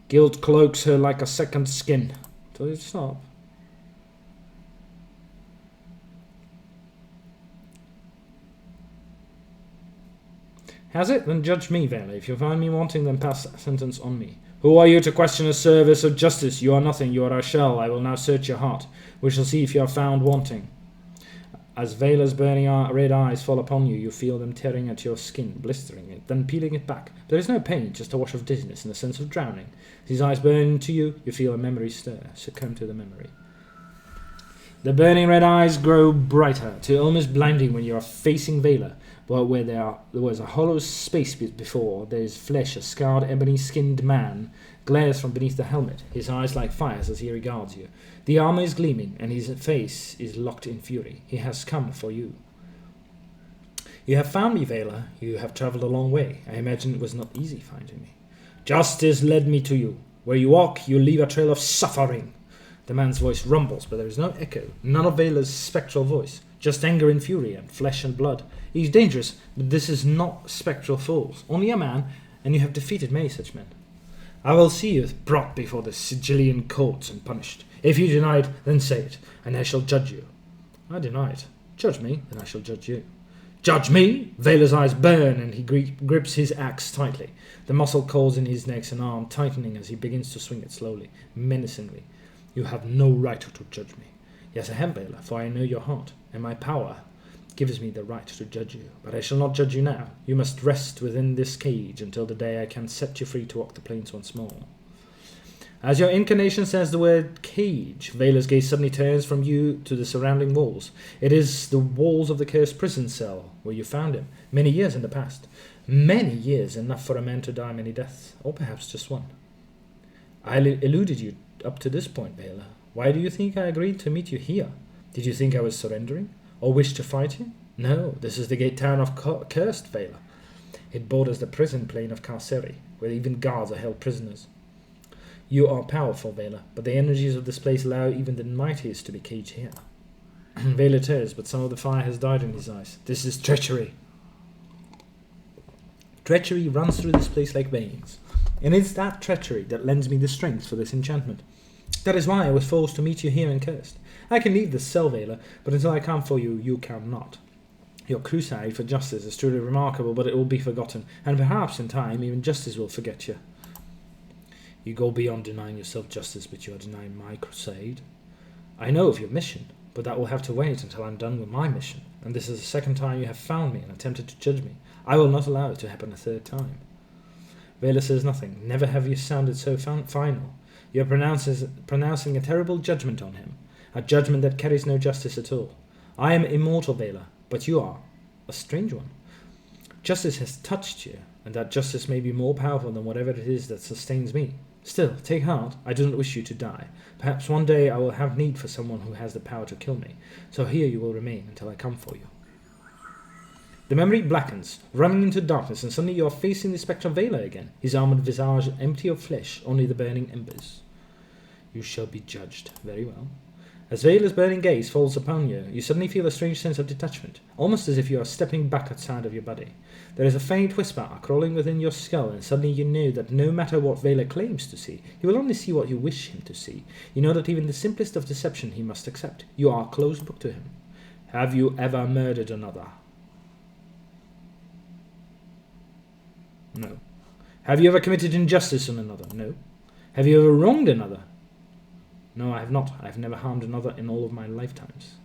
Guilt cloaks her like a second skin. Till you stop. Has it? Then judge me, Vela. If you find me wanting, then pass sentence on me. Who are you to question a service of justice? You are nothing. You are a shell. I will now search your heart. We shall see if you are found wanting. As Vela's burning red eyes fall upon you, you feel them tearing at your skin, blistering it, then peeling it back. There is no pain, just a wash of dizziness and a sense of drowning. As his eyes burn into you, you feel a memory stir. Succumb to the memory. The burning red eyes grow brighter, to almost blinding when you are facing Vela. But where there was a hollow space before, there is flesh. A scarred, ebony-skinned man glares from beneath the helmet, his eyes like fires as he regards you. The armor is gleaming, and his face is locked in fury. He has come for you. You have found me, Vela. You have travelled a long way. I imagine it was not easy finding me. Justice led me to you. Where you walk, you leave a trail of suffering. The man's voice rumbles, but there is no echo, none of Vela's spectral voice. Just anger and fury and flesh and blood. He's dangerous, but this is not spectral fools. Only a man, and you have defeated many such men. I will see you brought before the Sigillian courts and punished. If you deny it, then say it, and I shall judge you. I deny it. Judge me, and I shall judge you. Judge me? Vela's eyes burn, and he grips his axe tightly. The muscle coils in his neck and arm tightening as he begins to swing it slowly, menacingly. You have no right to judge me. Yes, I have, Vela, for I know your heart, and my power gives me the right to judge you. But I shall not judge you now. You must rest within this cage until the day I can set you free to walk the plains once more. As your incarnation says the word cage, Vela's gaze suddenly turns from you to the surrounding walls. It is the walls of the cursed prison cell where you found him, many years in the past. Many years, enough for a man to die many deaths, or perhaps just one. I eluded you up to this point, Vela. Why do you think I agreed to meet you here? Did you think I was surrendering? Or wished to fight you? No, this is the gate town of Cursed Vela. It borders the prison plain of Carceri, where even guards are held prisoners. You are powerful, Vela, but the energies of this place allow even the mightiest to be caged here. Vela tears, but some of the fire has died in his eyes. This is treachery. Treachery runs through this place like veins, and it's that treachery that lends me the strength for this enchantment. That is why I was forced to meet you here in Cursed. I can leave this cell, Vela, but until I come for you, you cannot. Your crusade for justice is truly remarkable, but it will be forgotten, and perhaps in time even justice will forget you. You go beyond denying yourself justice, but you are denying my crusade. I know of your mission, but that will have to wait until I'm done with my mission, and this is the second time you have found me and attempted to judge me. I will not allow it to happen a third time. Vela says nothing. Never have you sounded so final. You are pronouncing a terrible judgment on him, a judgment that carries no justice at all. I am immortal, Vela, but you are a strange one. Justice has touched you, and that justice may be more powerful than whatever it is that sustains me. Still, take heart, I do not wish you to die. Perhaps one day I will have need for someone who has the power to kill me, so here you will remain until I come for you. The memory blackens, running into darkness, and suddenly you are facing the spectre of Vela again, his armored visage empty of flesh, only the burning embers. You shall be judged. Very well. As Vela's burning gaze falls upon you, you suddenly feel a strange sense of detachment, almost as if you are stepping back outside of your body. There is a faint whisper crawling within your skull, and suddenly you know that no matter what Vela claims to see, he will only see what you wish him to see. You know that even the simplest of deception he must accept. You are a closed book to him. Have you ever murdered another? No. Have you ever committed injustice on another? No. Have you ever wronged another? No, I have not. I have never harmed another in all of my lifetimes.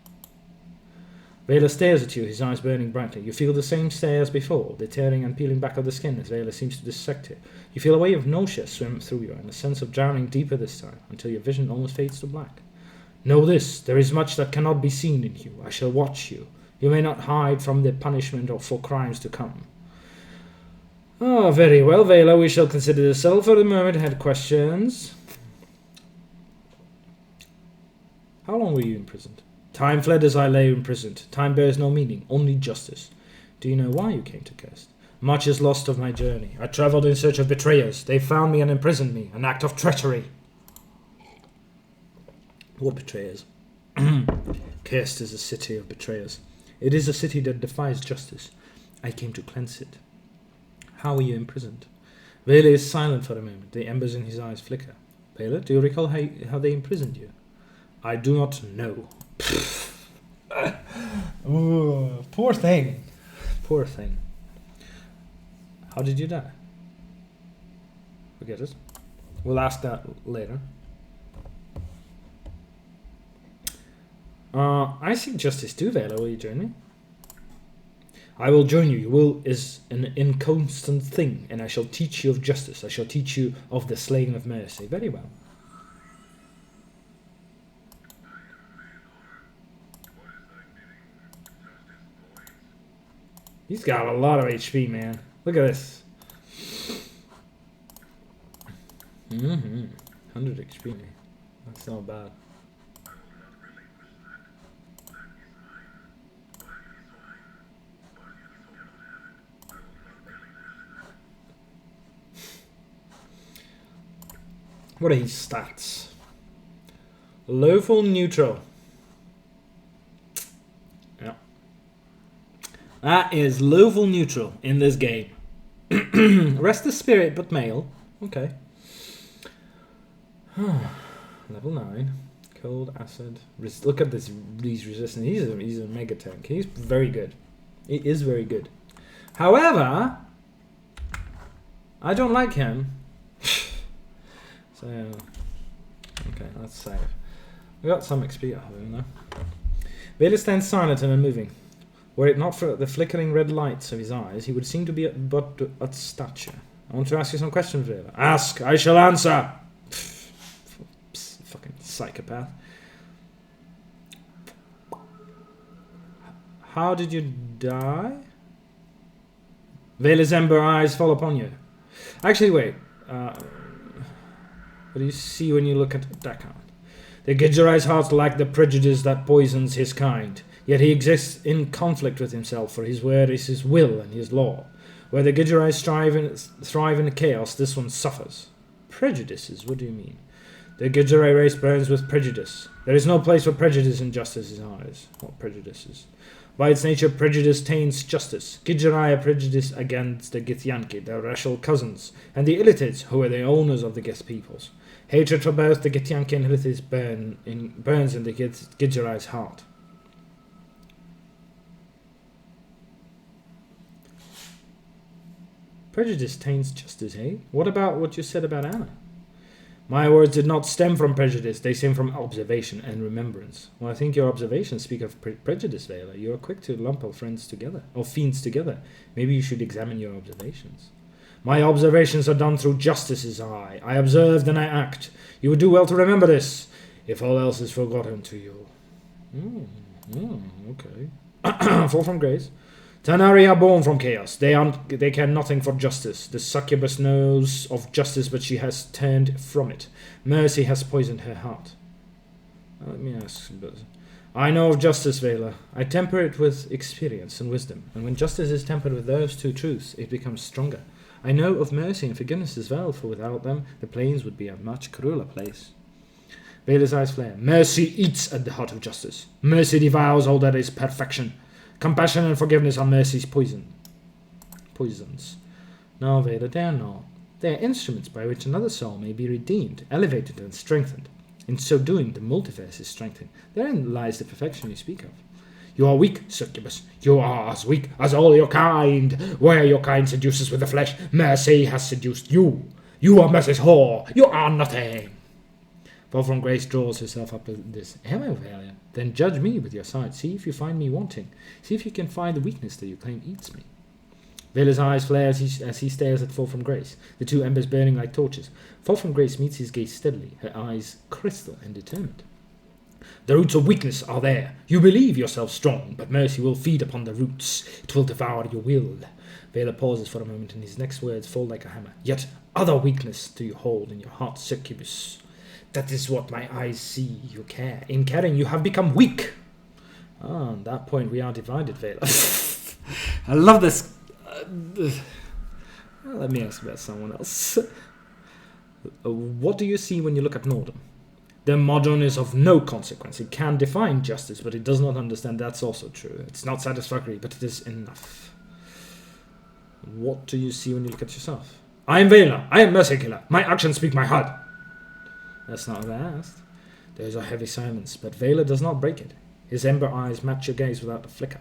Vela stares at you, his eyes burning brightly. You feel the same stare as before, the tearing and peeling back of the skin as Vela seems to dissect you. You feel a wave of nausea swim through you, and a sense of drowning deeper this time, until your vision almost fades to black. Know this, there is much that cannot be seen in you. I shall watch you. You may not hide from the punishment or for crimes to come. Oh, very well, Vela, we shall consider this settled for the moment. Had questions? How long were you imprisoned? Time fled as I lay imprisoned. Time bears no meaning, only justice. Do you know why you came to Cursed? Much is lost of my journey. I travelled in search of betrayers. They found me and imprisoned me. An act of treachery. What betrayers? Cursed is a city of betrayers. It is a city that defies justice. I came to cleanse it. How were you imprisoned? Vela is silent for a moment. The embers in his eyes flicker. Vela, do you recall how they imprisoned you? I do not know. Ooh, poor thing. Poor thing. How did you die? Forget it. We'll ask that later. I seek justice too, Vela. Will you join me? I will join you. Your will is an inconstant thing, and I shall teach you of justice. I shall teach you of the slaying of mercy. Very well. He's got a lot of HP, man. Look at this. 100 HP. That's not bad. What are his stats? Lawful neutral. Yeah. That is lawful neutral in this game. Restless spirit, but male. Okay. Level 9. Cold, acid. Look at this. These resistance. He's a mega tank. He's very good. He is very good. However, I don't like him. So, okay, let's save. We got some XP out of him though. Vela stands silent and unmoving. Were it not for the flickering red lights of his eyes, he would seem to be but at stature. I want to ask you some questions, Vela. Ask, I shall answer. Fucking psychopath. How did you die? Vela's ember eyes fall upon you. Actually, wait. What do you see when you look at that count? The Gidgerai's heart lacked the prejudice that poisons his kind, yet he exists in conflict with himself, for his word is his will and his law. Where the Gidgerai's thrive in chaos, this one suffers. Prejudices? What do you mean? The Gidgerai race burns with prejudice. There is no place for prejudice in justice's eyes. What prejudices? By its nature, prejudice taints justice. Gidgerai are prejudiced against the Githyanki, their racial cousins, and the Illitids, who are the owners of the Gith peoples. Hatred for both the Githyanki and Illitids burns in the Gidgerai's heart. Prejudice taints justice, eh? What about what you said about Anna? My words did not stem from prejudice, they stem from observation and remembrance. Well, I think your observations speak of prejudice, Vela. You are quick to lump our friends together, or fiends together. Maybe you should examine your observations. My observations are done through justice's eye. I observe, then I act. You would do well to remember this, if all else is forgotten to you. Okay. Fall from grace. Tanari are born from chaos. They care nothing for justice. The succubus knows of justice, but she has turned from it. Mercy has poisoned her heart. Let me ask. I know of justice, Vela. I temper it with experience and wisdom, and when justice is tempered with those two truths, it becomes stronger. I know of mercy and forgiveness as well, for without them, the plains would be a much crueler place. Vela's eyes flare. Mercy eats at the heart of justice. Mercy devours all that is perfection. Compassion and forgiveness are mercy's poisons. No, Vela, they are not. They are instruments by which another soul may be redeemed, elevated, and strengthened. In so doing, the multiverse is strengthened. Therein lies the perfection you speak of. You are weak, succubus. You are as weak as all your kind. Where your kind seduces with the flesh, mercy has seduced you. You are mercy's whore. You are nothing. Fall from Grace draws herself up at this. Am I Vela? Then judge me with your sight. See if you find me wanting. See if you can find the weakness that you claim eats me. Vela's eyes flare as he stares at Fall from Grace, the two embers burning like torches. Fall from Grace meets his gaze steadily, her eyes crystal and determined. The roots of weakness are there. You believe yourself strong, but mercy will feed upon the roots. It will devour your will. Vela pauses for a moment, and his next words fall like a hammer. Yet other weakness do you hold in your heart, succubus. That is what my eyes see. You care. In caring, you have become weak. Ah, on that point we are divided, Vela. I love this. Let me ask about someone else. What do you see when you look at Norden? The modern is of no consequence. It can define justice, but it does not understand. That's also true. It's not satisfactory, but it is enough. What do you see when you look at yourself? I am Vela. I am Mercy Killer. My actions speak my heart. That's not what I asked. There is a heavy silence, but Vela does not break it. His ember eyes match your gaze without a flicker.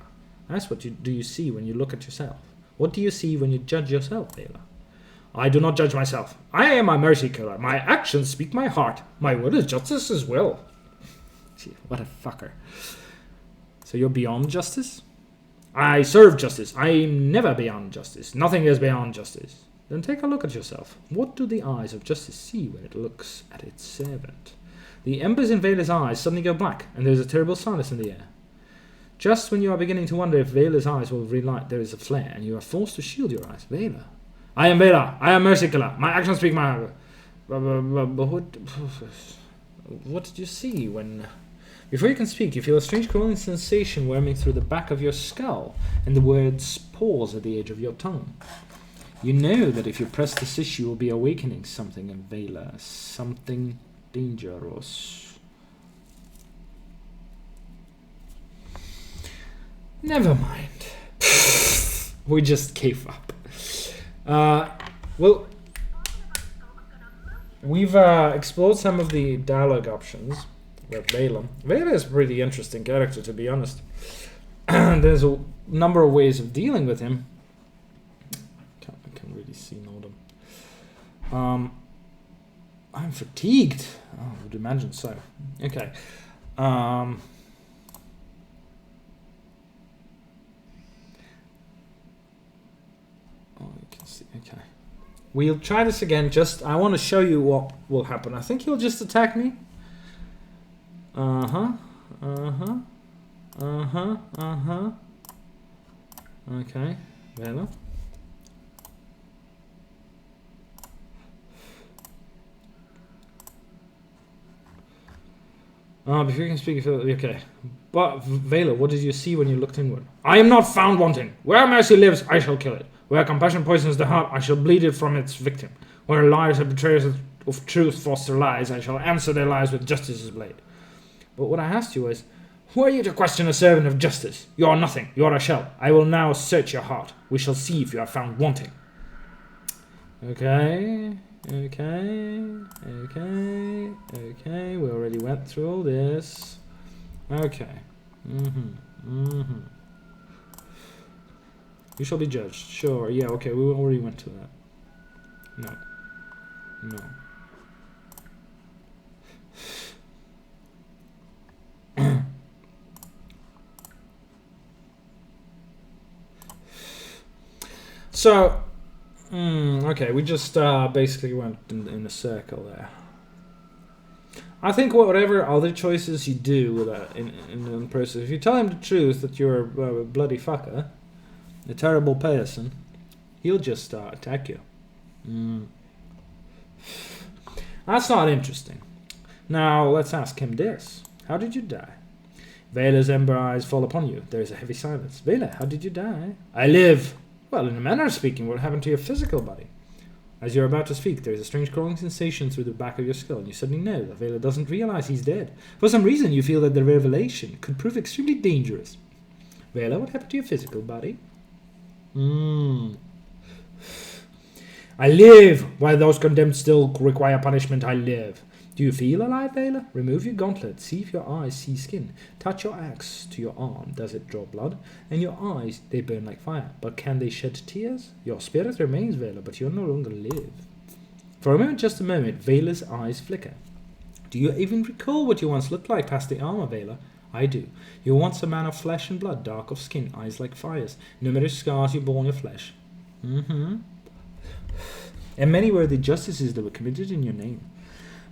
That's what do you see when you look at yourself. What do you see when you judge yourself, Vela? I do not judge myself. I am a mercy killer. My actions speak my heart. My will is justice as well. Gee, what a fucker. So you're beyond justice? I serve justice. I am never beyond justice. Nothing is beyond justice. Then take a look at yourself. What do the eyes of justice see when it looks at its servant? The embers in Vela's eyes suddenly go black, and there is a terrible silence in the air. Just when you are beginning to wonder if Vela's eyes will relight, there is a flare, and you are forced to shield your eyes. Vela. I am Vela. I am Mercy Killer. My actions speak my... What did you see when... Before you can speak, you feel a strange crawling sensation worming through the back of your skull, and the words pause at the edge of your tongue. You know that if you press this issue, you will be awakening something in Vela. Something dangerous. Never mind. We just gave up. Well, we've explored some of the dialogue options with Vela. Vela is a pretty interesting character, to be honest. There's a number of ways of dealing with him. I can't really see Norden. I'm fatigued. Oh, I would imagine so. Okay. Oh, you can see. Okay. We'll try this again. I want to show you what will happen. I think he'll just attack me. Okay. Vela. Before you can speak, okay. But, Vela, what did you see when you looked inward? I am not found wanting. Where mercy lives, I shall kill it. Where compassion poisons the heart, I shall bleed it from its victim. Where liars and betrayers of truth foster lies, I shall answer their lies with justice's blade. But what I asked you was, who are you to question a servant of justice? You are nothing. You are a shell. I will now search your heart. We shall see if you are found wanting. Okay. We already went through all this. Okay. You shall be judged. Sure. Yeah, okay. We already went to that. No. So, okay, we just basically went in a circle there. I think whatever other choices you do with in the process, if you tell him the truth that you're a bloody fucker, a terrible person, he'll just attack you. That's not interesting. Now, let's ask him this. How did you die? Vela's ember eyes fall upon you. There is a heavy silence. Vela, how did you die? I live. Well, in a manner of speaking, what happened to your physical body? As you're about to speak, there is a strange crawling sensation through the back of your skull, and you suddenly know that Vela doesn't realize he's dead. For some reason, you feel that the revelation could prove extremely dangerous. Vela, what happened to your physical body? I live! While those condemned still require punishment, I live. Do you feel alive, Vela? Remove your gauntlet. See if your eyes see skin. Touch your axe to your arm. Does it draw blood? And your eyes, they burn like fire. But can they shed tears? Your spirit remains, Vela, but you no longer live. For a moment, just a moment, Vela's eyes flicker. Do you even recall what you once looked like past the armor, Vela? I do. You were once a man of flesh and blood, dark of skin, eyes like fires. Numerous scars you bore on your flesh. And many were the justices that were committed in your name.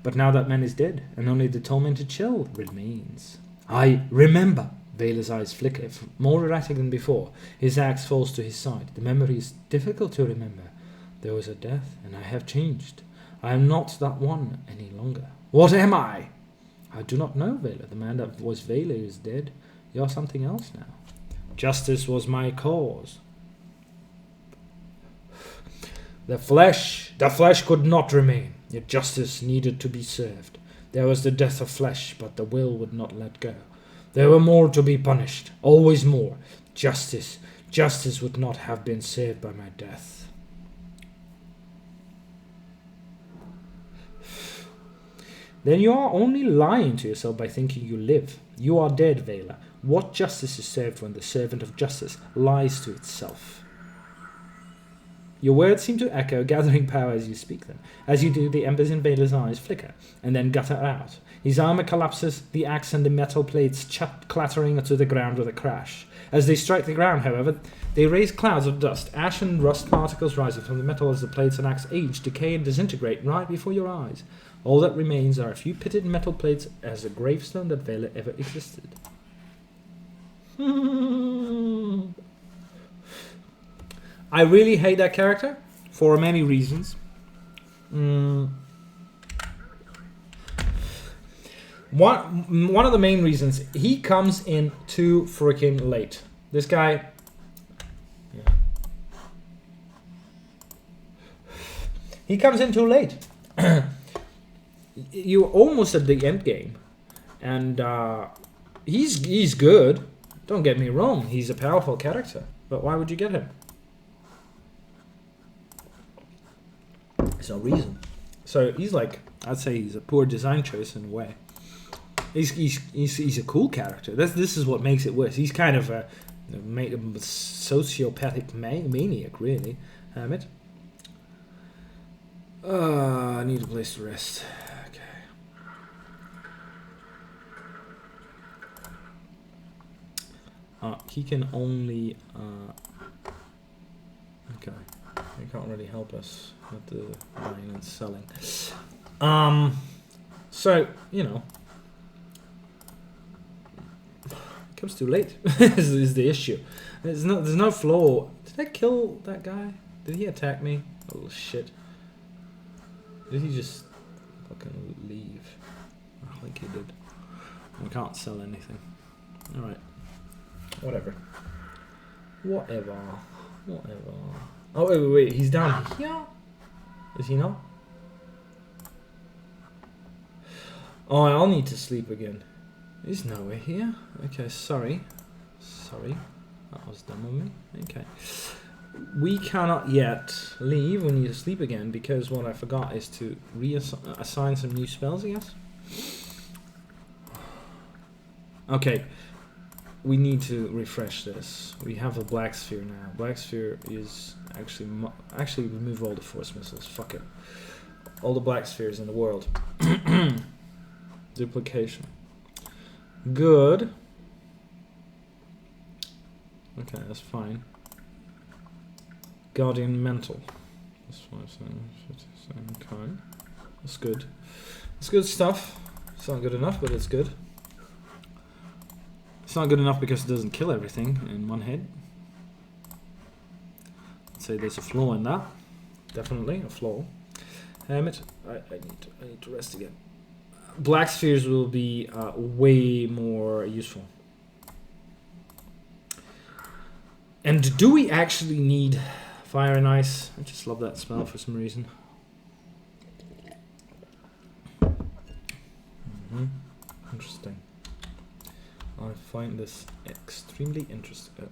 But now that man is dead, and only the tormented shell remains. I remember. Vela's eyes flicker, more erratic than before. His axe falls to his side. The memory is difficult to remember. There was a death, and I have changed. I am not that one any longer. What am I? I do not know, Vela. The man that was Vela is dead. You are something else now. Justice was my cause. The flesh could not remain. Yet justice needed to be served. There was the death of flesh, but the will would not let go. There were more to be punished, always more. Justice would not have been served by my death. Then you are only lying to yourself by thinking you live. You are dead, Vela. What justice is served when the servant of justice lies to itself? Your words seem to echo, gathering power as you speak them. As you do, the embers in Vela's eyes flicker, and then gutter out. His armor collapses, the axe and the metal plates clattering to the ground with a crash. As they strike the ground, however, they raise clouds of dust, ash and rust particles rising from the metal as the plates and axe age, decay and disintegrate right before your eyes. All that remains are a few pitted metal plates as a gravestone that Vela ever existed. I really hate that character for many reasons. One of the main reasons, he comes in too freaking late. This guy, he comes in too late. You're almost at the end game, and he's good. Don't get me wrong, he's a powerful character, but why would you get him? There's no reason. So he's like, I'd say he's a poor design choice in a way. He's a cool character. This is what makes it worse. He's kind of a sociopathic maniac, really. Damn it. I need a place to rest. Okay. He can only. Okay. He can't really help us with the buying and selling. So, you know. It comes too late is the issue. There's no flaw. Did I kill that guy? Did he attack me? Oh shit. Did he just fucking leave? I think he did. I can't sell anything. Alright. Whatever. Oh, wait. He's down here? Is he not? Oh, I'll need to sleep again. He's nowhere here. Okay, sorry. That was dumb of me. Okay. We cannot yet leave. We need to sleep again because what I forgot is to assign some new spells, I guess. Okay. We need to refresh this. We have a black sphere now. Black sphere is actually remove all the force missiles. Fuck it. All the black spheres in the world. Duplication. Good. Okay, that's fine. Guardian Mental. That's 5, 7, 57. Okay. That's good. That's good stuff. It's not good enough, but it's good. It's not good enough because it doesn't kill everything in one hit. I'd say there's a flaw in that. Definitely a flaw. Damn it. I need to rest again. Black spheres will be way more useful. And do we actually need Fire and Ice? I just love that spell for some reason. Interesting. I find this extremely interesting.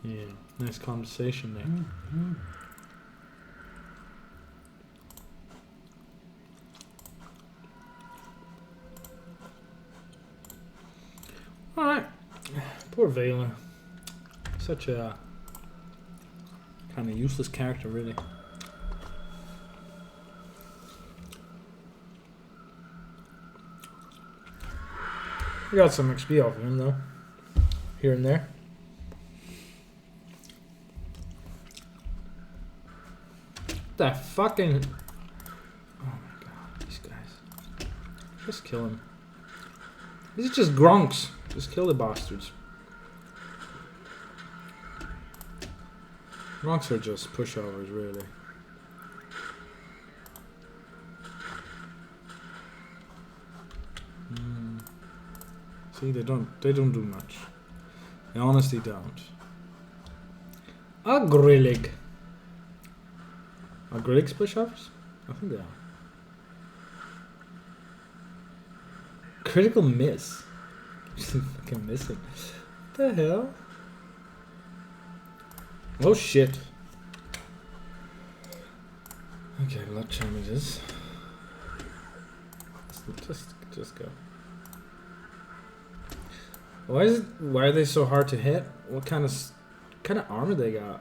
Yeah, nice conversation there. Alright. Poor Vela. Such a kind of useless character, really. We got some XP off of him, though. Here and there. The fucking... Oh my god, these guys. Just kill him. These are just grunks. Just kill the bastards. Grunks are just pushovers, really. See, they don't do much. They honestly don't. A Grillig. Are Grilligs pushovers? I think they are. Critical miss. Fucking missing. What the hell? Oh shit. Okay, blood challenges. Just go. Why are they so hard to hit? What kind of armor they got?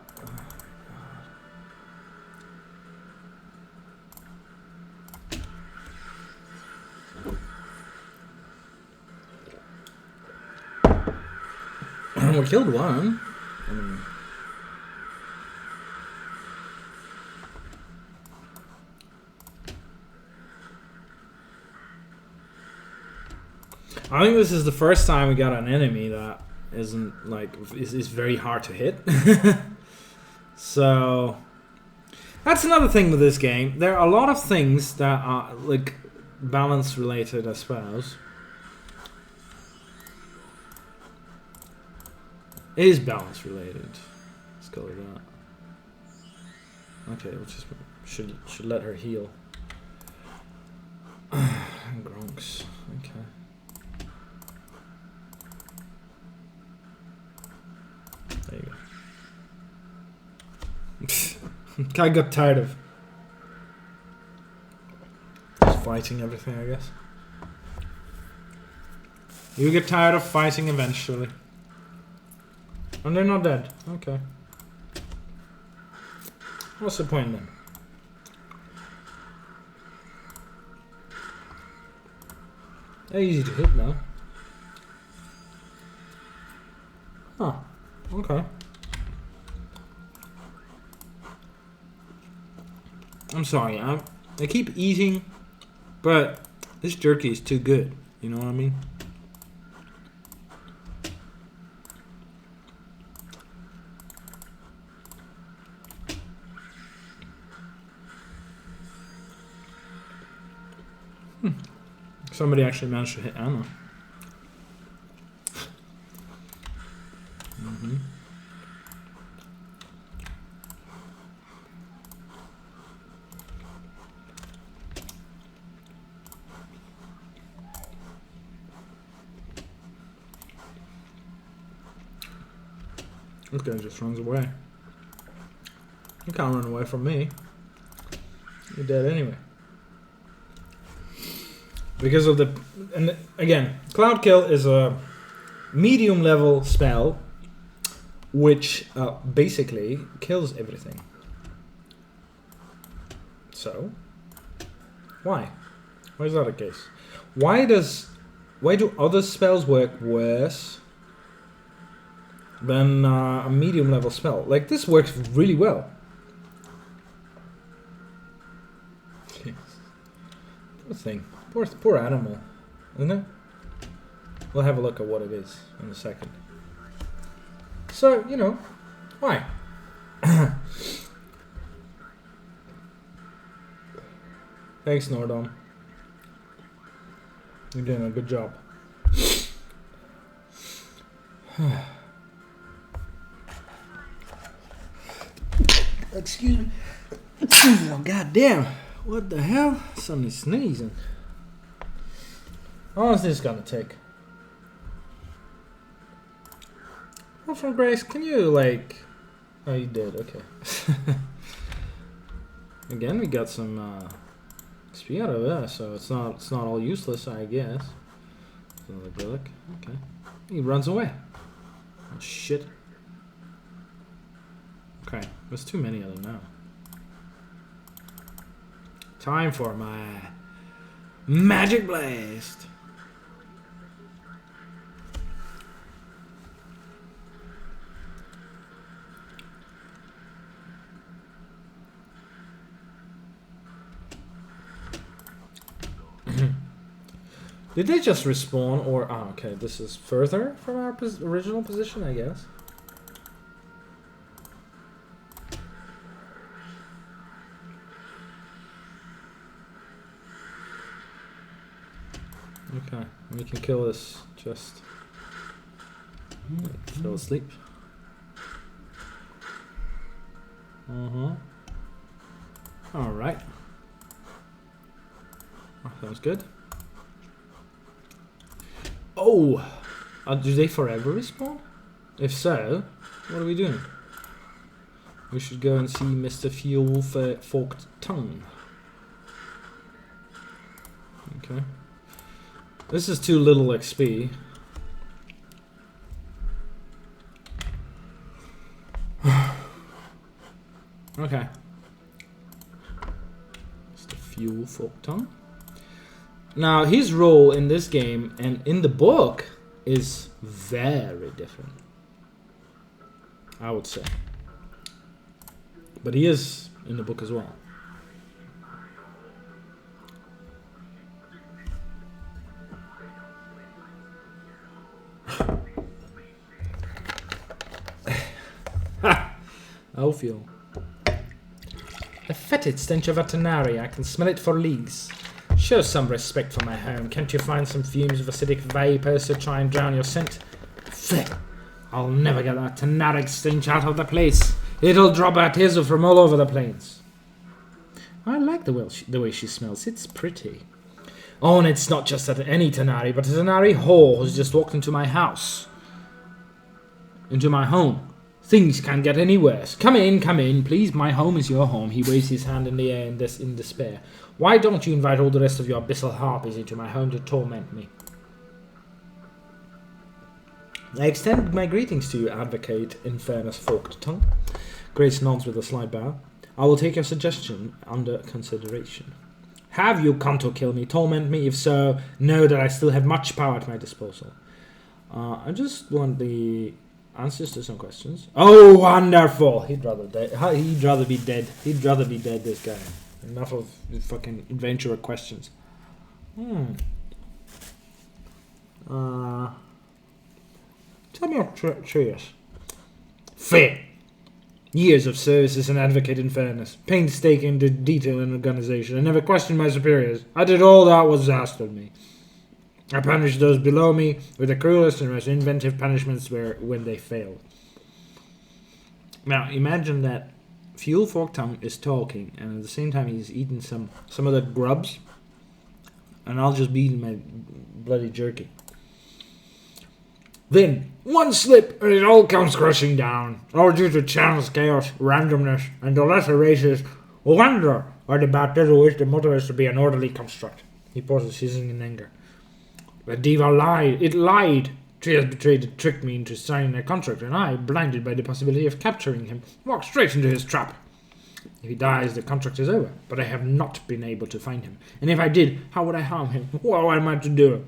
We killed one. I think this is the first time we got an enemy that isn't like is very hard to hit. So that's another thing with this game. There are a lot of things that are like balance related, I suppose. It is balance related. Let's go with that. Okay, we'll just should let her heal. Grunks. Okay. There you go. I got tired of just fighting everything, I guess. You get tired of fighting eventually. And they're not dead. Okay. What's the point then? They're easy to hit now. Huh. Okay. I'm sorry. I keep eating, but this jerky is too good. You know what I mean? Somebody actually managed to hit Anna. This guy just runs away. You can't run away from me. You're dead anyway. Because of the... And again, Cloud Kill is a medium level spell which basically kills everything. So, why? Why is that the case? Why do other spells work worse than a medium level spell? Like, this works really well. Poor thing. Poor animal, isn't it? We'll have a look at what it is in a second. So, you know, Why? Thanks, Nordom. You're doing a good job. Excuse me. Oh, goddamn. What the hell? Somebody's sneezing. How long is this gonna take? Oh, from Grace, can you, like... Oh, you did. Okay. Again, we got some XP out of that, so it's not all useless, I guess. Another Grillic. Okay. He runs away. Oh, shit. Okay, there's too many of them now. Time for my Magic Blast. Did they just respawn or... Oh, okay, this is further from our original position, I guess. Okay, we can kill this just... Fell asleep. Alright. Oh, that was good. Oh! Do they forever respawn? If so, what are we doing? We should go and see Mr. Forked Tongue. Okay. This is too little XP. Okay. Mr. Forked Tongue. Now, his role in this game and in the book is very different, I would say. But he is in the book as well. Ophiel. The fetid stench of a Tanari. I can smell it for leagues. Show some respect for my home. Can't you find some fumes of acidic vapors to try and drown your scent? Flip! I'll never get that Tanaric stench out of the place. It'll drop out Tizu from all over the plains. I like the way she smells. It's pretty. Oh, and it's not just any Tanari, but a Tanari whore who's just walked into my house. Into my home. Things can't get any worse. Come in, please. My home is your home. He waves his hand in the air in despair. Why don't you invite all the rest of your abyssal harpies into my home to torment me? I extend my greetings to you, Advocate Infernus Forked Tongue. Grace nods with a slight bow. I will take your suggestion under consideration. Have you come to kill me, torment me? If so, know that I still have much power at my disposal. I just want the answers to some questions. Oh, wonderful! He'd rather be dead. He'd rather be dead, this guy. Enough of fucking adventurer questions. Tell me your choice. Fair. Years of service as an advocate in fairness. Painstaking to detail and organization. I never questioned my superiors. I did all that was asked of me. I punished those below me with the cruelest and most inventive punishments when they failed. Now, imagine that Fuel Forked Tongue is talking, and at the same time he's eating some of the grubs, and I'll just be eating my bloody jerky. Then, one slip, and it all comes crashing down, all due to chance, chaos, randomness, and the lesser races wonder or debate who wish the mother is to be an orderly construct. He pauses, hissing in anger. The Deva lied. It lied. She has betrayed and tricked me into signing a contract, and I, blinded by the possibility of capturing him, walked straight into his trap. If he dies, the contract is over, but I have not been able to find him. And if I did, how would I harm him? What am I to do?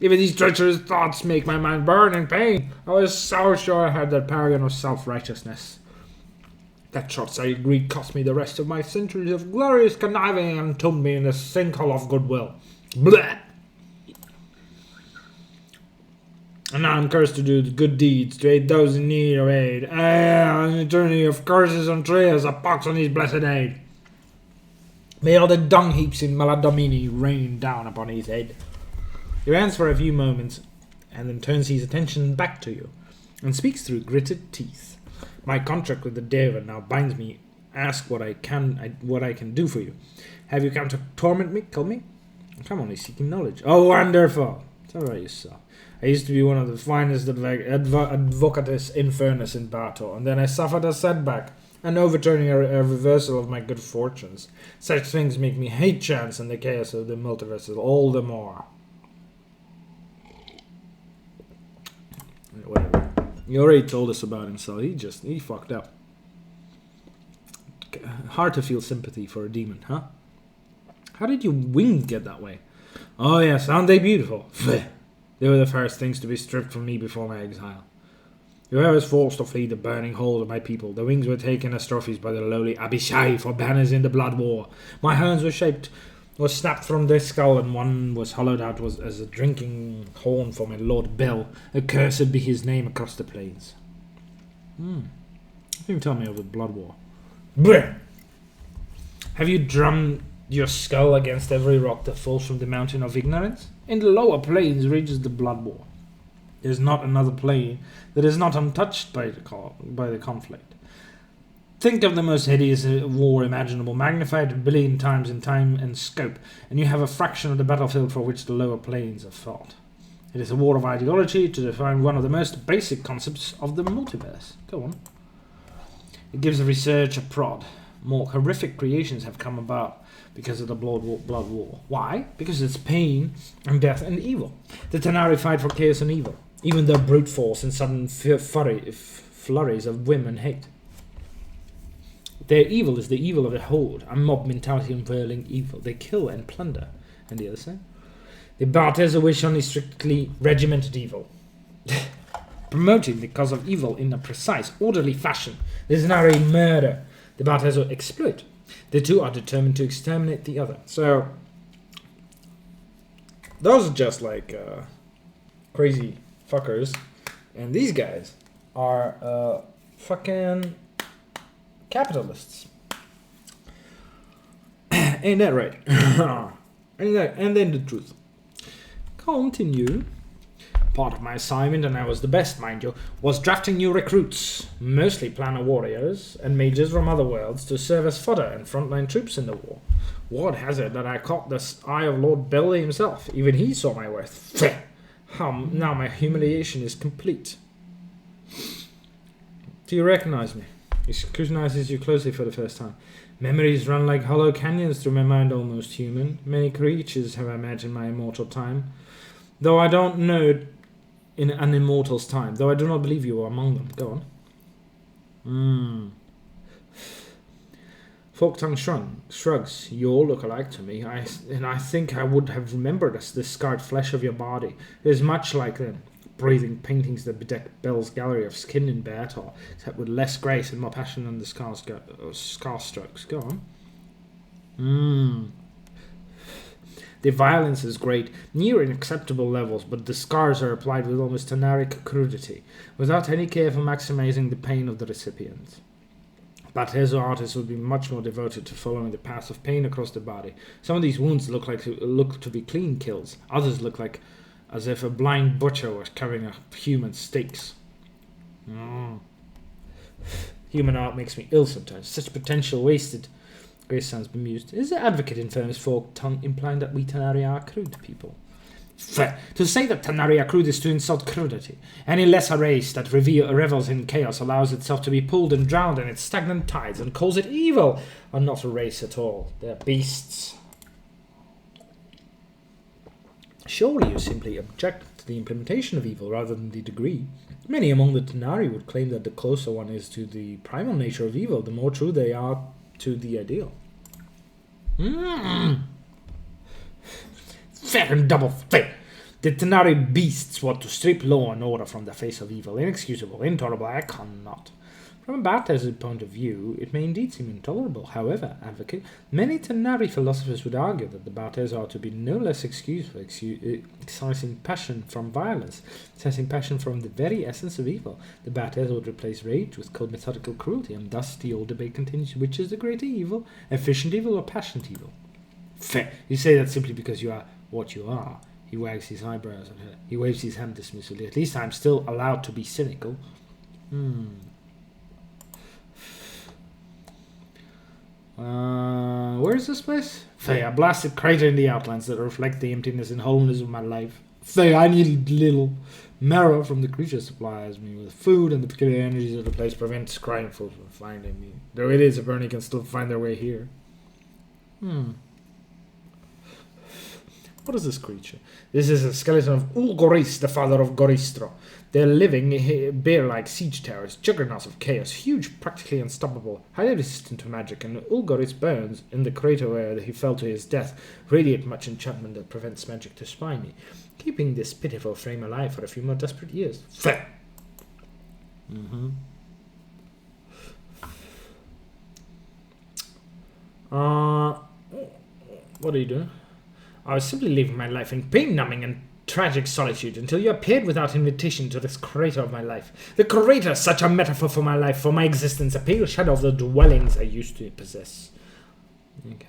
Even these treacherous thoughts make my mind burn in pain. I was so sure I had that paragon of self-righteousness. That shots I agreed cost me the rest of my centuries of glorious conniving and entombed me in the sinkhole of goodwill. Bleh! And now I'm cursed to do good deeds, to aid those in need of aid. An eternity of curses and trails, a pox on his blessed aid. May all the dung heaps in Maladomini rain down upon his head. He rants for a few moments, and then turns his attention back to you, and speaks through gritted teeth. My contract with the Deva now binds me. Ask what I can do for you. Have you come to torment me? Kill me? I'm only seeking knowledge. Oh, wonderful! Tell me about yourself. I used to be one of the finest advocatus infernus in battle, and then I suffered a setback, an overturning a reversal of my good fortunes. Such things make me hate chance and the chaos of the multiverse all the more. Whatever. He already told us about himself. He fucked up. Hard to feel sympathy for a demon, huh? How did your wings get that way? Oh yes, aren't they beautiful? They were the first things to be stripped from me before my exile. Whoever was forced to flee the burning hold of my people, the wings were taken as trophies by the lowly Abishai for banners in the blood war. My horns was snapped from their skull, and one was hollowed out as a drinking horn for my Lord Bel. Accursed be his name across the plains. You tell me of the blood war. Bleh! Have you drummed your skull against every rock that falls from the mountain of ignorance? In the lower plains rages the blood war. There is not another plane that is not untouched by the conflict. Think of the most hideous war imaginable, magnified a billion times in time and scope, and you have a fraction of the battlefield for which the lower planes have fought. It is a war of ideology to define one of the most basic concepts of the multiverse. Go on. It gives the research a prod. More horrific creations have come about because of the blood war. Why? Because it's pain and death and evil. The Tanari fight for chaos and evil, even their brute force and sudden flurries of whim and hate. Their evil is the evil of the horde, a mob mentality unveiling evil. They kill and plunder. And the other side? The Barthes wish only strictly regimented evil. Promoting the cause of evil in a precise, orderly fashion. This is not a murder. The Barthes exploit. The two are determined to exterminate the other. So, those are just like crazy fuckers. And these guys are fucking capitalists. Ain't that right? And then the truth. Continue. Part of my assignment, and I was the best, mind you, was drafting new recruits, mostly planar warriors and mages from other worlds, to serve as fodder and frontline troops in the war. Word has it that I caught the eye of Lord Belly himself. Even he saw my worth. Now my humiliation is complete. Do you recognize me? He scrutinizes you closely for the first time. Memories run like hollow canyons through my mind, almost human. Many creatures have I met in my immortal time, though I don't know it in an immortal's time, though I do not believe you are among them. Go on. Forktongue shrugs. You all look alike to me, and I think I would have remembered as the scarred flesh of your body. It is much like them, breathing paintings that bedeck Bell's gallery of skin in battle, except with less grace and more passion than the scar strokes. Go on. The violence is great, near unacceptable levels, but the scars are applied with almost Tanaric crudity, without any care for maximizing the pain of the recipient. Barthes artists would be much more devoted to following the path of pain across the body. Some of these wounds look to be clean kills. Others look like as if a blind butcher was covering a human steaks. Human art makes me ill sometimes. Such potential wasted. Grace sounds bemused. Is the advocate in Firm's forked tongue implying that we Tanari are crude people? To say that Tanari are crude is to insult crudity. Any lesser race that revels in chaos allows itself to be pulled and drowned in its stagnant tides and calls it evil are not a race at all. They're beasts. Surely you simply object to the implementation of evil rather than the degree. Many among the Tanari would claim that the closer one is to the primal nature of evil, the more true they are to the ideal. Fair and double fair. The Tanari beasts want to strip law and order from the face of evil. Inexcusable, intolerable, I cannot. From a Bartez's point of view, it may indeed seem intolerable. However, advocate, many Tenari philosophers would argue that the Bartez are to be no less excused for excising passion from violence, excising passion from the very essence of evil. The Bartez would replace rage with cold methodical cruelty, and thus the old debate continues: which is the greater evil, efficient evil or passionate evil? Fair. You say that simply because you are what you are. He wags his eyebrows at her. He waves his hand dismissively. At least I'm still allowed to be cynical. Where is this place? Faye, a blasted crater in the outlines that reflect the emptiness and hollowness of my life. Faye, I need little marrow from the creature supplies me with food, and the peculiar energies of the place prevents crying fools from finding me. Though it is a burning can still find their way here. What is this creature? This is a skeleton of Ulgoris, the father of Goristro. They're living, bear-like siege towers, juggernauts of chaos, huge, practically unstoppable, highly resistant to magic, and Ulgoris' bones, in the crater where he fell to his death, radiate much enchantment that prevents magic to spy me, keeping this pitiful frame alive for a few more desperate years. Fair! What are you doing? I was simply living my life in pain-numbing and tragic solitude until you appeared without invitation to this crater of my life. The crater, such a metaphor for my life, for my existence, a pale shadow of the dwellings I used to possess. Okay.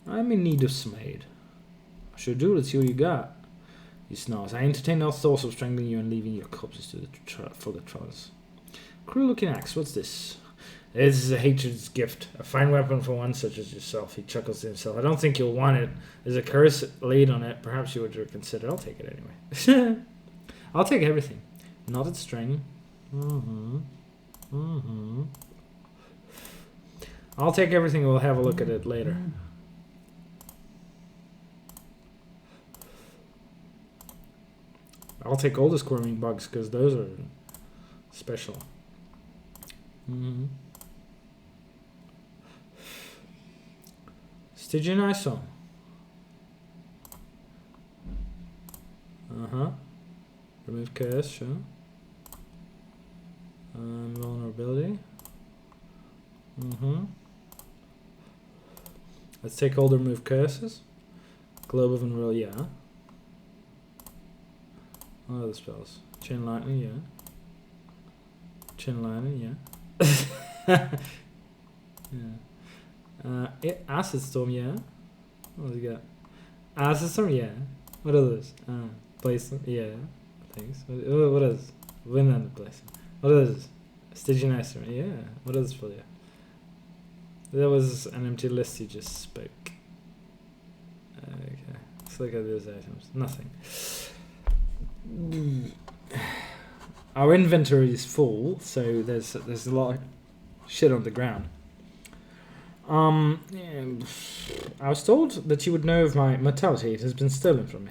I'm in need of some aid. I should do. Let's see what you got. He snarls. I entertain no thoughts of strangling you and leaving your corpses to for the trolls. Cruel-looking axe. What's this? This is a hatred's gift, a fine weapon for one such as yourself. He chuckles to himself. I don't think you'll want it. There's a curse laid on it. Perhaps you would reconsider. I'll take it anyway. I'll take everything. Knotted string. I'll take everything. We'll have a look at it later. I'll take all the squirming bugs because those are special. Stygian ISO. Remove curse, sure. Vulnerability. Let's take all the remove curses. Globe of Unreal, yeah. What other spells? Chain Lightning, yeah. Chain Lightning, yeah. Acid Storm, yeah. What do we got? Acid Storm, yeah. What are those? Place, yeah. Thanks. What is? Wind and Place. What is? Stygian Ice Storm, yeah. What is for you? That was an empty list you just spoke. Okay. Let's look at those items. Nothing. Our inventory is full, so there's a lot of shit on the ground. I was told that you would know of my mortality. It has been stolen from me.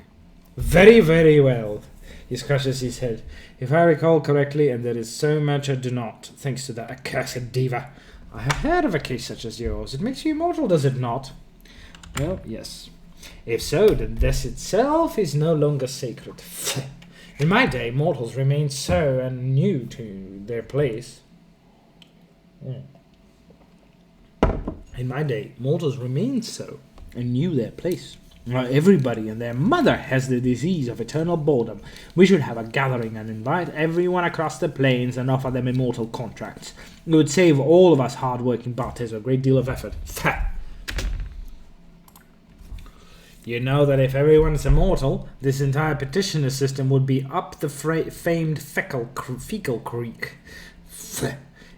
Very, very well. He scratches his head. If I recall correctly, and there is so much I do not, thanks to that accursed Deva. I have heard of a case such as yours. It makes you immortal, does it not? Well, yes. If so, then this itself is no longer sacred. In my day, mortals remained so and new to their place. In my day, mortals remained so and knew their place. Everybody and their mother has the disease of eternal boredom. We should have a gathering and invite everyone across the plains and offer them immortal contracts. It would save all of us hard-working Bartes a great deal of effort. You know that if everyone is immortal, this entire petitioner system would be up the famed fecal creek.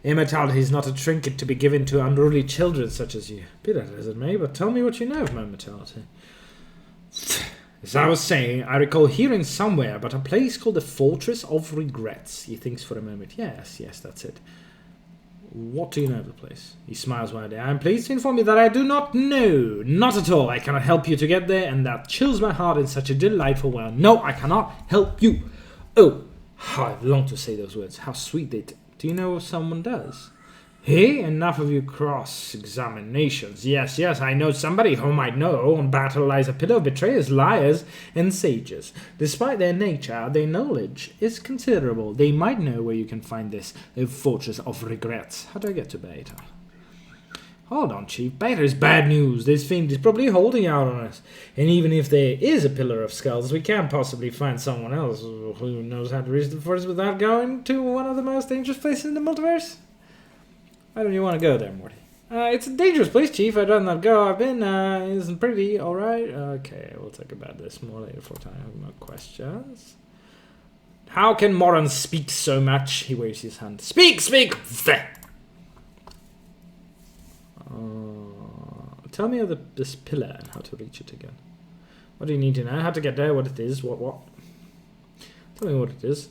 Immortality is not a trinket to be given to unruly children such as you. Be that as it may, but tell me what you know of my mortality. As I was saying, I recall hearing somewhere about a place called the Fortress of Regrets. He thinks for a moment. Yes, that's it. What do you know of the place? He smiles widely. I am pleased to inform you that I do not know. Not at all. I cannot help you to get there, and that chills my heart in such a delightful way. No, I cannot help you. Oh, how I long to say those words. How sweet they... Do you know if someone does? Hey, enough of your cross-examinations. Yes, I know somebody who might know. On battle lies a pillar of betrayers, liars, and sages. Despite their nature, their knowledge is considerable. They might know where you can find this fortress of regrets. How do I get to Beta? Hold on, Chief. Beta is bad news. This fiend is probably holding out on us. And even if there is a pillar of skulls, we can't possibly find someone else who knows how to reach the fortress without going to one of the most dangerous places in the multiverse. Why don't you want to go there, Morty? It's a dangerous place, Chief. I'd rather not go. I've been. Isn't pretty. All right. Okay, we'll talk about this more later for time. I have no questions. How can Moran speak so much? He waves his hand. Speak! Tell me of this pillar and how to reach it again. What do you need to know? How to get there? What it is? What? Tell me what it is.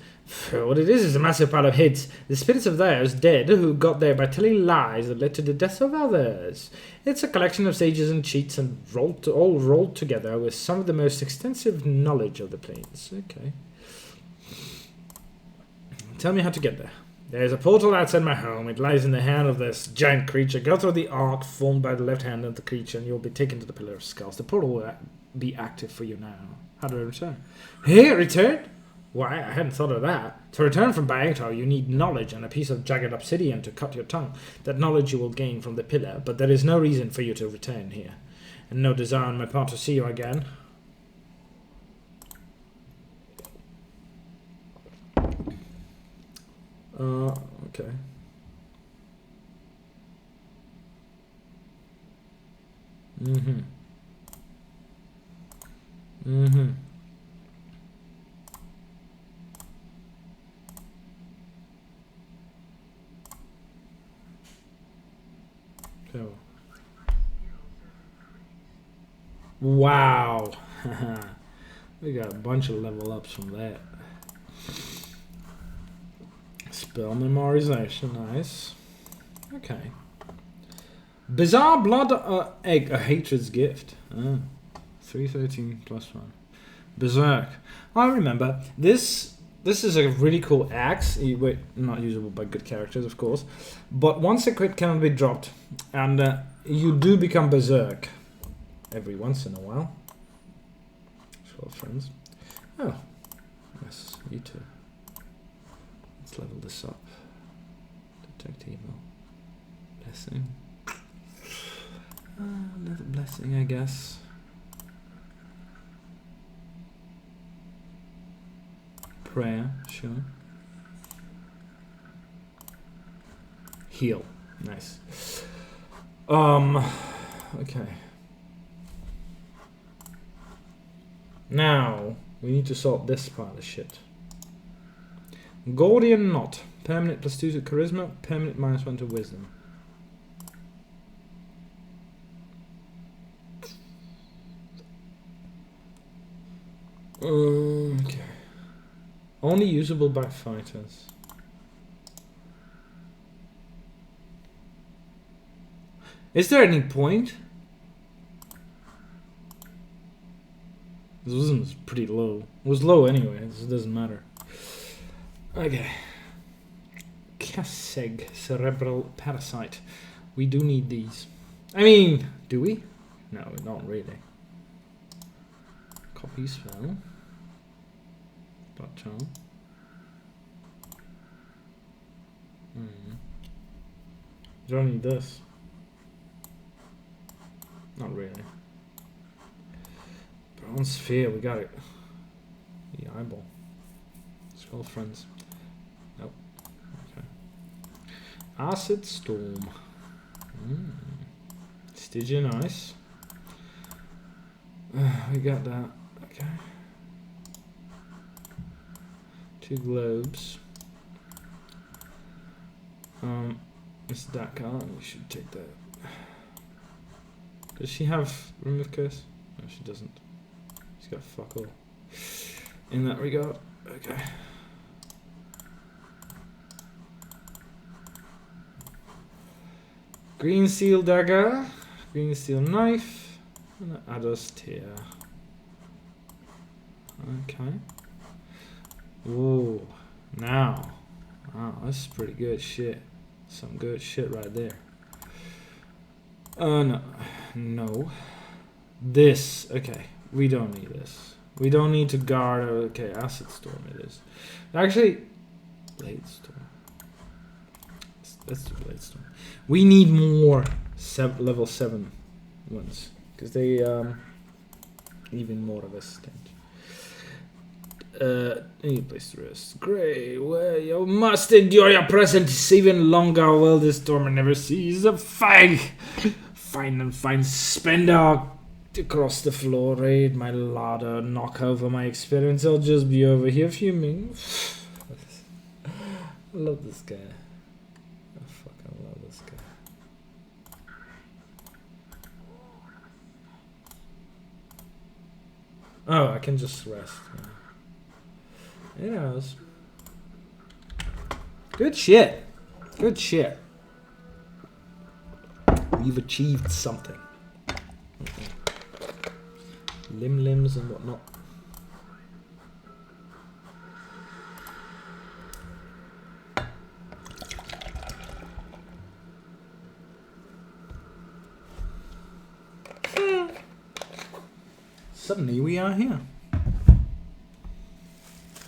What it is a massive pile of heads. The spirits of those dead who got there by telling lies that led to the deaths of others. It's a collection of sages and cheats and all rolled together with some of the most extensive knowledge of the planes. Okay. Tell me how to get there. There's a portal outside my home. It lies in the hand of this giant creature. Go through the arc formed by the left hand of the creature and you'll be taken to the Pillar of Skulls. The portal will be active for you now. How do I return? Hey, return? Why, I hadn't thought of that. To return from Baitar, you need knowledge and a piece of jagged obsidian to cut your tongue. That knowledge you will gain from the pillar, but there is no reason for you to return here. And no desire on my part to see you again. Okay. So. Wow. We got a bunch of level ups from that. Spell memorization, nice. Okay. Bizarre blood egg, a hatred's gift. 313 plus 1. Berserk. I remember this. This is a really cool axe. Wait, not usable by good characters, of course. But once a crit cannot be dropped, and you do become berserk every once in a while. Show friends. Oh, yes, you too. Let's level this up. Detect evil. Blessing. Another blessing, I guess. Prayer, sure. Heal. Nice. Okay. Now, we need to sort this pile of shit. Gordian Knot. Permanent +2 to Charisma, permanent -1 to Wisdom. Okay. Only usable by fighters. Is there any point? This was pretty low. It was low anyway, so it doesn't matter. Okay. Kaseg, cerebral parasite. We do need these. I mean, do we? No, not really. Copy spell. Blood charm. Don't need this. Not really. Bronze sphere, we got it. The eyeball. Skull friends. Nope. Okay. Acid storm. Stygian ice. We got that. Okay. 2 globes. It's that card. We should take that. Does she have remove curse? No, she doesn't. She's got fuck all. In that regard. Okay. Green steel dagger. Green steel knife. And an Ados tear. Okay. Whoa. Now. Wow, this is pretty good shit. Some good shit right there. No. No. This. Okay. We don't need this. We don't need to guard. Okay, Acid Storm it is. Actually, Blade Storm. Let's do Blade Storm. We need more level 7 ones. Because they even more resistant. Any place to rest. Grey, well, you must endure your presence even longer while this Torment never sees a fag. Find and find spender across the floor, raid my ladder, knock over my experience. I'll just be over here fuming. I love this guy. I fucking love this guy. Oh, I can just rest. Yeah. It knows. Good shit. Good shit. We've achieved something. Limbs and whatnot. Suddenly we are here.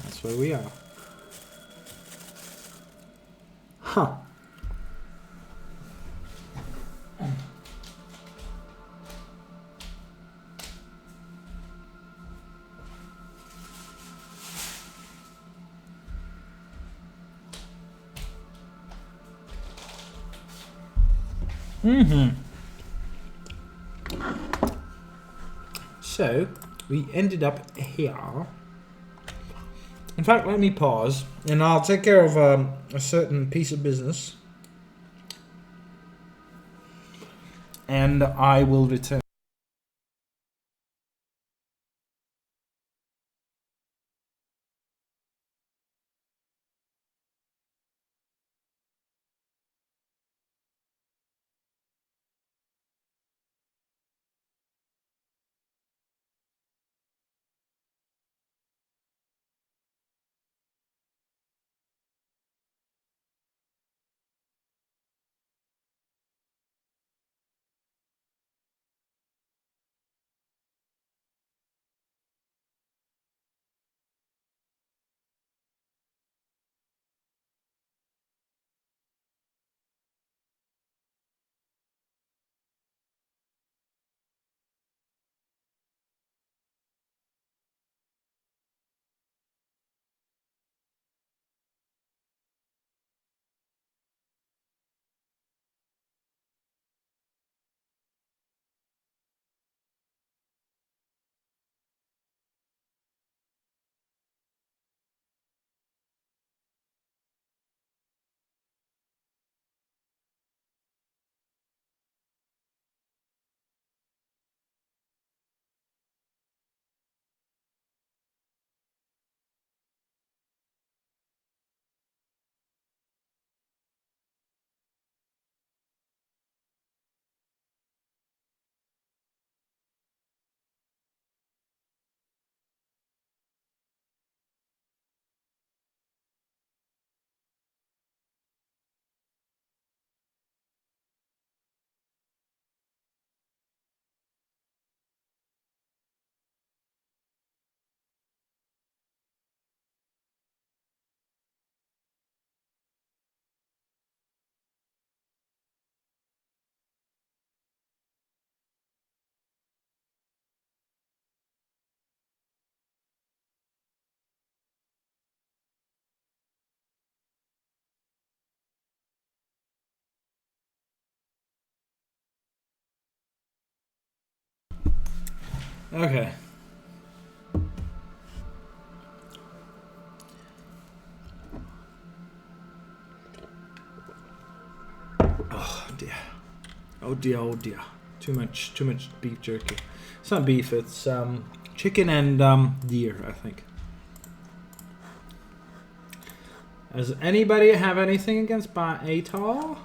That's where we are. Huh. So, we ended up here. In fact, let me pause, and I'll take care of a certain piece of business. And I will return. Okay. Oh dear. Oh dear, oh dear. Too much beef jerky. It's not beef, it's chicken and deer, I think. Does anybody have anything against Baatar?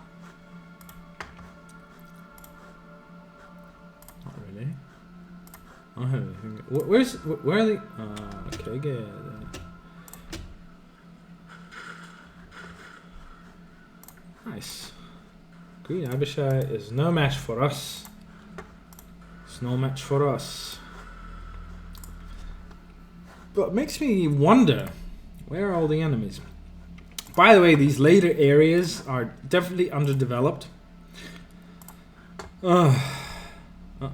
Not really. I don't have anything. Where are they? Okay, good. Nice. Queen Abishai is no match for us. It's no match for us. But it makes me wonder, where are all the enemies? By the way, these later areas are definitely underdeveloped. Uh-oh.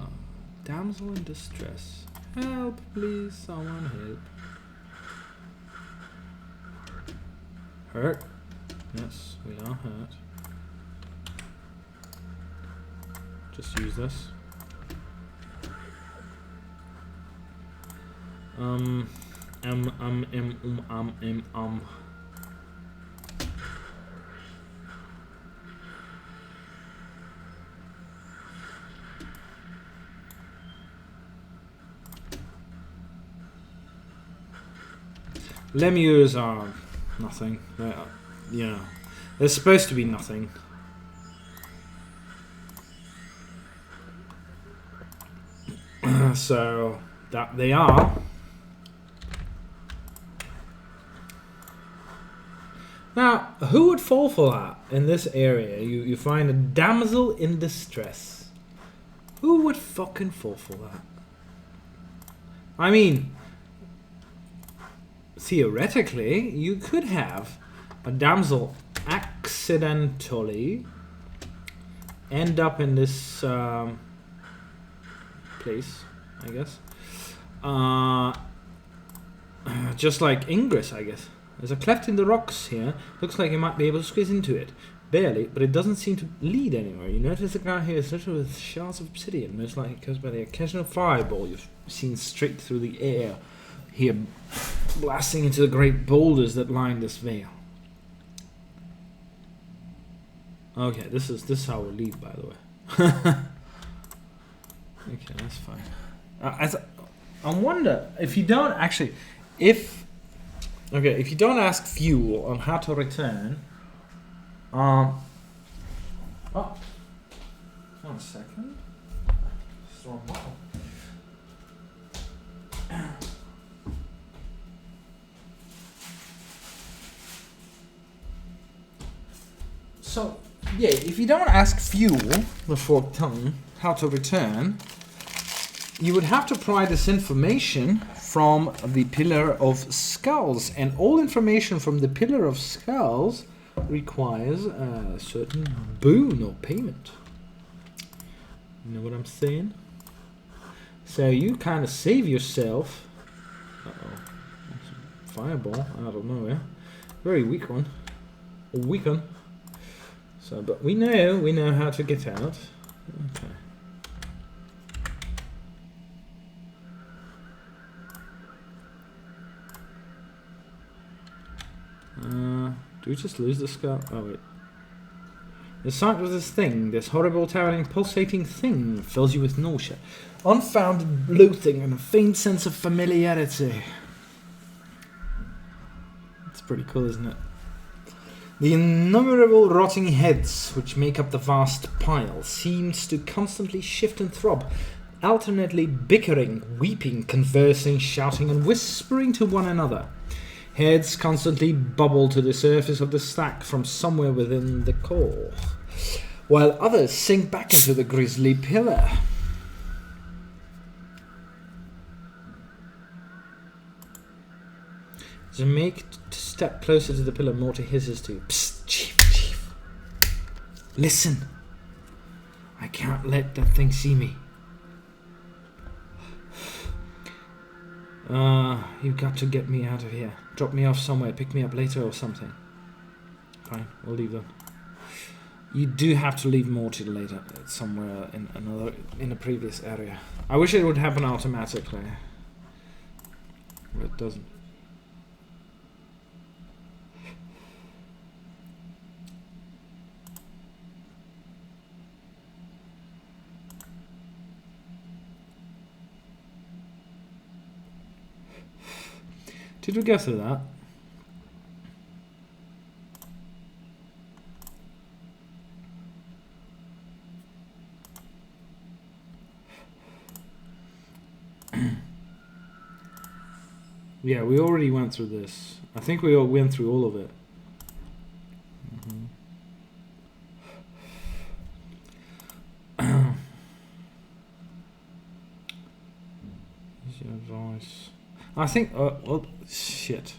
Damsel in distress. Help, please, someone help. Hurt? Yes, we are hurt. Just use this. Lemures are nothing. They are, you know, they're supposed to be nothing. So that they are. Now, who would fall for that in this area? You find a damsel in distress. Who would fucking fall for that? I mean, theoretically, you could have a damsel accidentally end up in this place, I guess. Just like Ingress, I guess. There's a cleft in the rocks here. Looks like you might be able to squeeze into it. Barely, but it doesn't seem to lead anywhere. You notice the ground here is littered with shards of obsidian, most likely caused by the occasional fireball you've seen straight through the air here, blasting into the great boulders that line this vale. Okay, this is how we'll leave, by the way. Okay, that's fine. I wonder if you don't actually, if you don't ask fuel on how to return. Oh, 1 second. Storm bottle. So, yeah, if you don't ask fuel, the forked tongue, how to return, you would have to pry this information from the Pillar of Skulls. And all information from the Pillar of Skulls requires a certain boon or payment. You know what I'm saying? So you kind of save yourself. Uh-oh. Fireball out of nowhere. Very weak one. A weak one. So, but we know how to get out. Okay. Do we just lose the skull? Oh wait. The sight of this thing, this horrible, towering, pulsating thing, fills you with nausea, unfounded loathing, and a faint sense of familiarity. It's pretty cool, isn't it? The innumerable rotting heads which make up the vast pile seems to constantly shift and throb, alternately bickering, weeping, conversing, shouting, and whispering to one another. Heads constantly bubble to the surface of the stack from somewhere within the core, while others sink back into the grisly pillar. As you make to step closer to the pillar, Morty hisses to you. Psst, Chief. Listen. I can't let that thing see me. You've got to get me out of here. Drop me off somewhere, pick me up later or something. Fine, we'll leave them. You do have to leave Morty later, somewhere in a previous area. I wish it would happen automatically, but it doesn't. Did we go through that? Yeah, we already went through this. I think we all went through all of it. your advice? I think. Well, shit.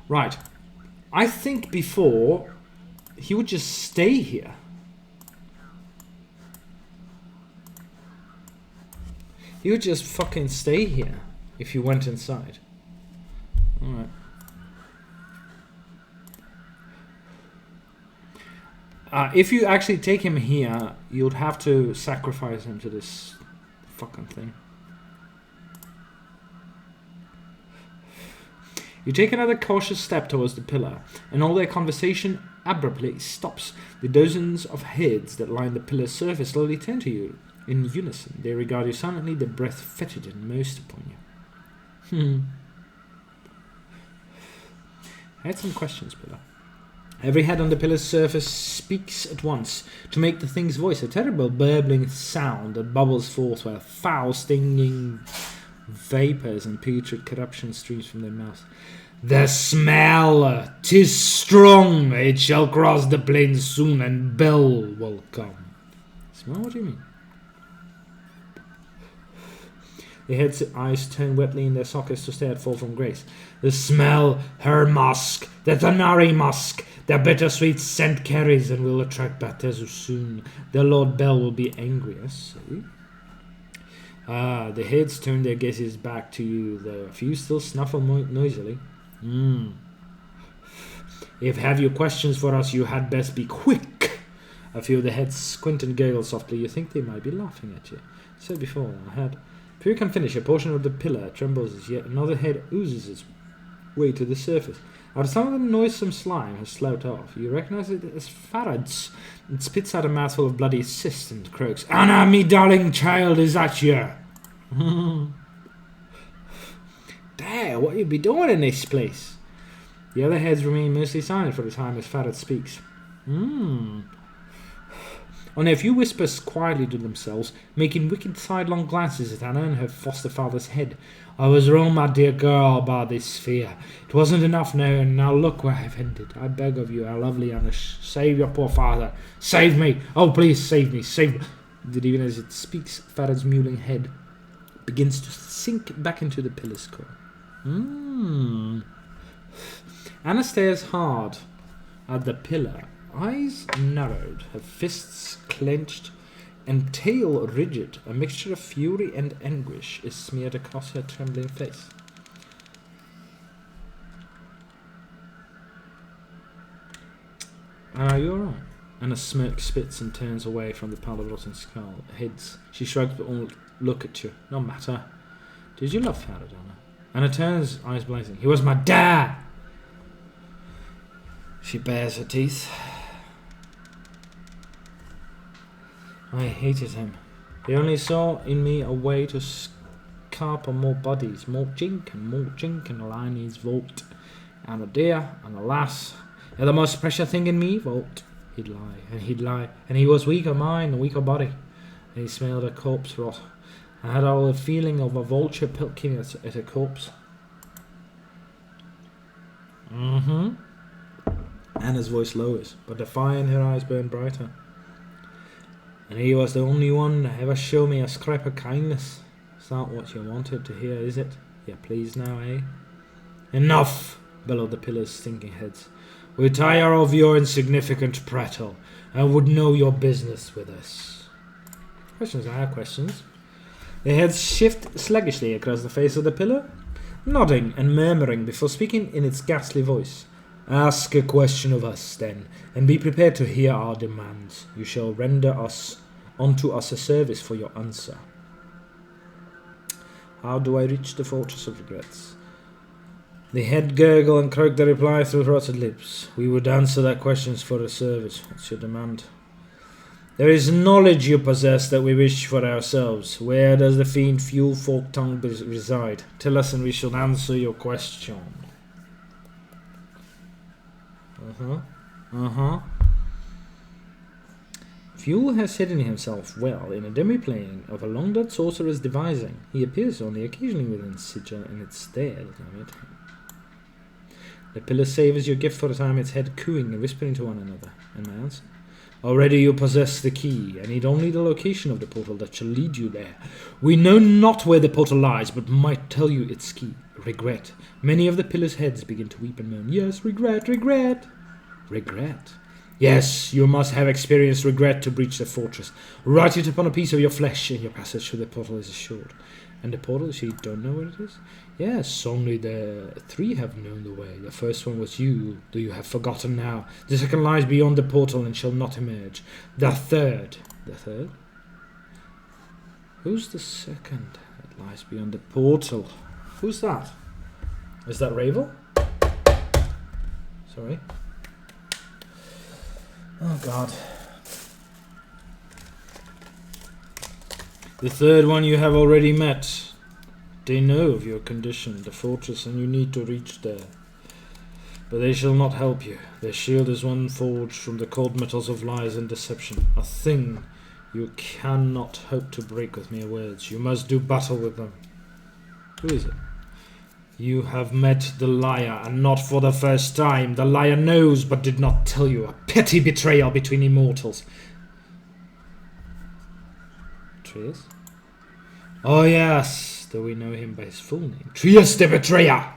Right. I think before he would just stay here. He would just fucking stay here if you went inside. Alright. If you actually take him here, you'd have to sacrifice him to this fucking thing. You take another cautious step towards the pillar, and all their conversation abruptly stops. The dozens of heads that line the pillar's surface slowly turn to you. In unison, they regard you silently, their breath fetid and moist upon you. I had some questions, Pillar. Every head on the pillar's surface speaks at once to make the thing's voice a terrible burbling sound that bubbles forth while foul stinging vapours and putrid corruption streams from their mouths. The smell, 'tis strong, it shall cross the plains soon and Bel will come. Smell? What do you mean? The head's eyes turn wetly in their sockets to stare at Fall from Grace. The smell, her musk, the Tanari musk, the bittersweet scent carries and will attract Batezu soon. The Lord Bel will be angry, I see. The heads turn their gazes back to you, though a few still snuffle noisily. If have you questions for us, you had best be quick. A few of the heads squint and gurgle softly. You think they might be laughing at you. I said before, I had. Before you can finish, a portion of the pillar trembles as yet another head oozes its way to the surface. Out of some of the noisome slime has sloughed off. You recognize it as Farad's. It spits out a mouthful of bloody cyst and croaks. Anna, me darling child, is that you? Dare, what you be doing in this place? The other heads remain mostly silent for the time as Farad speaks. Only a few whispers quietly to themselves, making wicked sidelong glances at Anna and her foster father's head. I was wrong, my dear girl, about this fear. It wasn't enough now, and now look where I've ended. I beg of you, our lovely Anna, save your poor father. Save me! Oh, please, save me, save me! That even as it speaks, Farad's mewling head begins to sink back into the pillar's core. Anna stares hard at the pillar, eyes narrowed, her fists clenched, and tail rigid. A mixture of fury and anguish is smeared across her trembling face. Are you alright? Anna smirk spits and turns away from the pile of rotten skull heads. She shrugs but won't look at you. No matter. Did you love Farad, Anna? Anna turns, eyes blazing. He was my dad! She bares her teeth. I hated him. He only saw in me a way to carp on more bodies, more jink and line his vault. And a dear and a lass, you're the most precious thing in me, vault. He'd lie, and he was weak of mind and weak of body, and he smelled a corpse rot. I had all the feeling of a vulture pilking at a corpse. Anna's voice lowers, but the fire in her eyes burned brighter. And he was the only one that ever showed me a scrap of kindness. It's not what you wanted to hear, is it? You're pleased now, eh? Enough! Bellowed the pillar's stinking heads. We tire of your insignificant prattle, and would know your business with us. Questions? I have questions. The heads shift sluggishly across the face of the pillar, nodding and murmuring before speaking in its ghastly voice. Ask a question of us, then, and be prepared to hear our demands. You shall render unto us a service for your answer. How do I reach the Fortress of Regrets? The head gurgle and croak the reply through rotted lips. We would answer their questions for a service. What's your demand? There is knowledge you possess that we wish for ourselves. Where does the fiend Fuel Fork Tongue reside? Tell us and we shall answer your question. Fuel has hidden himself well in a demi-plane of a long-dead sorcerer's devising. He appears only occasionally within sigil, and it's there that I met him. The pillar savours your gift for a time, its head cooing and whispering to one another. And my answer? Already you possess the key. I need only the location of the portal that shall lead you there. We know not where the portal lies, but might tell you its key. Regret. Many of the pillars' heads begin to weep and moan. Yes, regret, regret. Regret. Yes, you must have experienced regret to breach the fortress. Write it upon a piece of your flesh, and your passage through the portal is assured. And the portal, so you don't know what it is? Yes, only the 3 have known the way. The first one was you, though you have forgotten now. The second lies beyond the portal and shall not emerge. The third... The third? Who's the second that lies beyond the portal? Who's that? Is that Ravel? Sorry. Oh, God. The third one you have already met. They know of your condition, the fortress, and you need to reach there. But they shall not help you. Their shield is one forged from the cold metals of lies and deception. A thing you cannot hope to break with mere words. You must do battle with them. Who is it? You have met the liar, and not for the first time. The liar knows, but did not tell you. A petty betrayal between immortals. Trius? Oh yes, though we know him by his full name. Trius the Betrayer!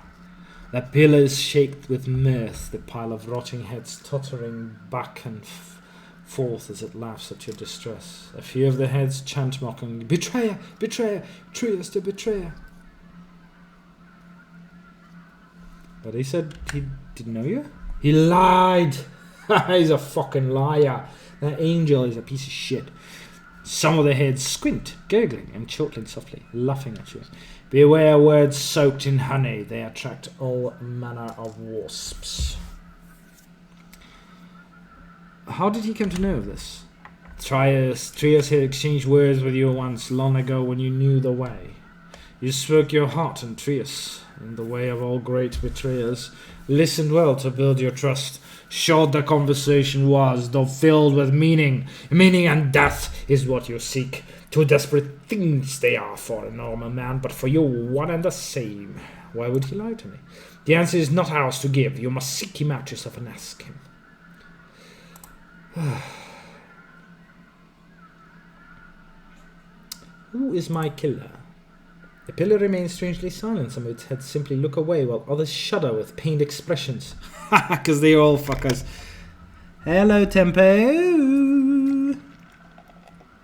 The pillar is shaked with mirth, the pile of rotting heads tottering back and forth as it laughs at your distress. A few of the heads chant mockingly, Betrayer! Betrayer! Trius the Betrayer! But he said he didn't know you? He lied! He's a fucking liar. That angel is a piece of shit. Some of the heads squint, gurgling and chortling softly, laughing at you. Beware words soaked in honey. They attract all manner of wasps. How did he come to know of this? Trius had exchanged words with you once, long ago, when you knew the way. You spoke your heart, and Trius, in the way of all great betrayers, listened well to build your trust. Short the conversation was, though filled with meaning. Meaning and death is what you seek. Two desperate things they are for a normal man, but for you, one and the same. Why would he lie to me? The answer is not ours to give. You must seek him out yourself and ask him. Who is my killer? The pillar remains strangely silent. Some of its heads simply look away, while others shudder with pained expressions. Because they all fuckers. Hello, Tempo.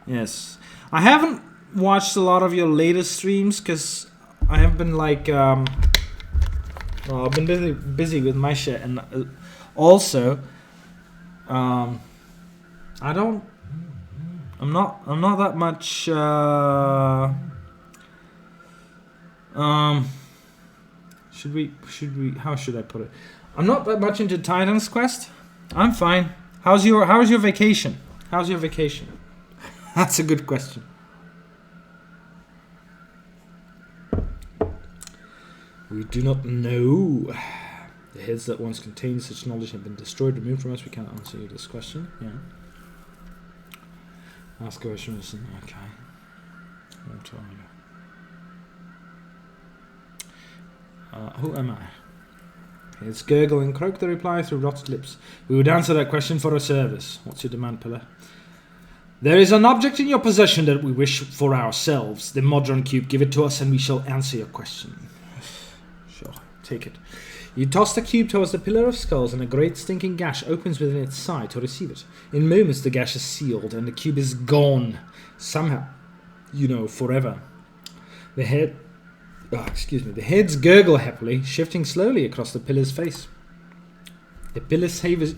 Yes. I haven't watched a lot of your latest streams, because I have been like... well, I've been busy with my shit, and also... I'm not that much... should we, how should I put it? I'm not that much into Titan's Quest. I'm fine. How's your vacation? How's your vacation? That's a good question. We do not know. The heads that once contained such knowledge have been destroyed, removed from us. We cannot answer you this question. Yeah. Ask a question, listen. Okay. What are you? Who am I? It's gurgle and croak the reply through rotted lips. We would answer that question for a service. What's your demand, Pillar? There is an object in your possession that we wish for ourselves. The Modron Cube. Give it to us and we shall answer your question. Sure, take it. You toss the cube towards the Pillar of Skulls and a great stinking gash opens within its side to receive it. In moments the gash is sealed and the cube is gone. Somehow. Forever. The heads gurgle happily, shifting slowly across the Pillar's face. The Pillar savors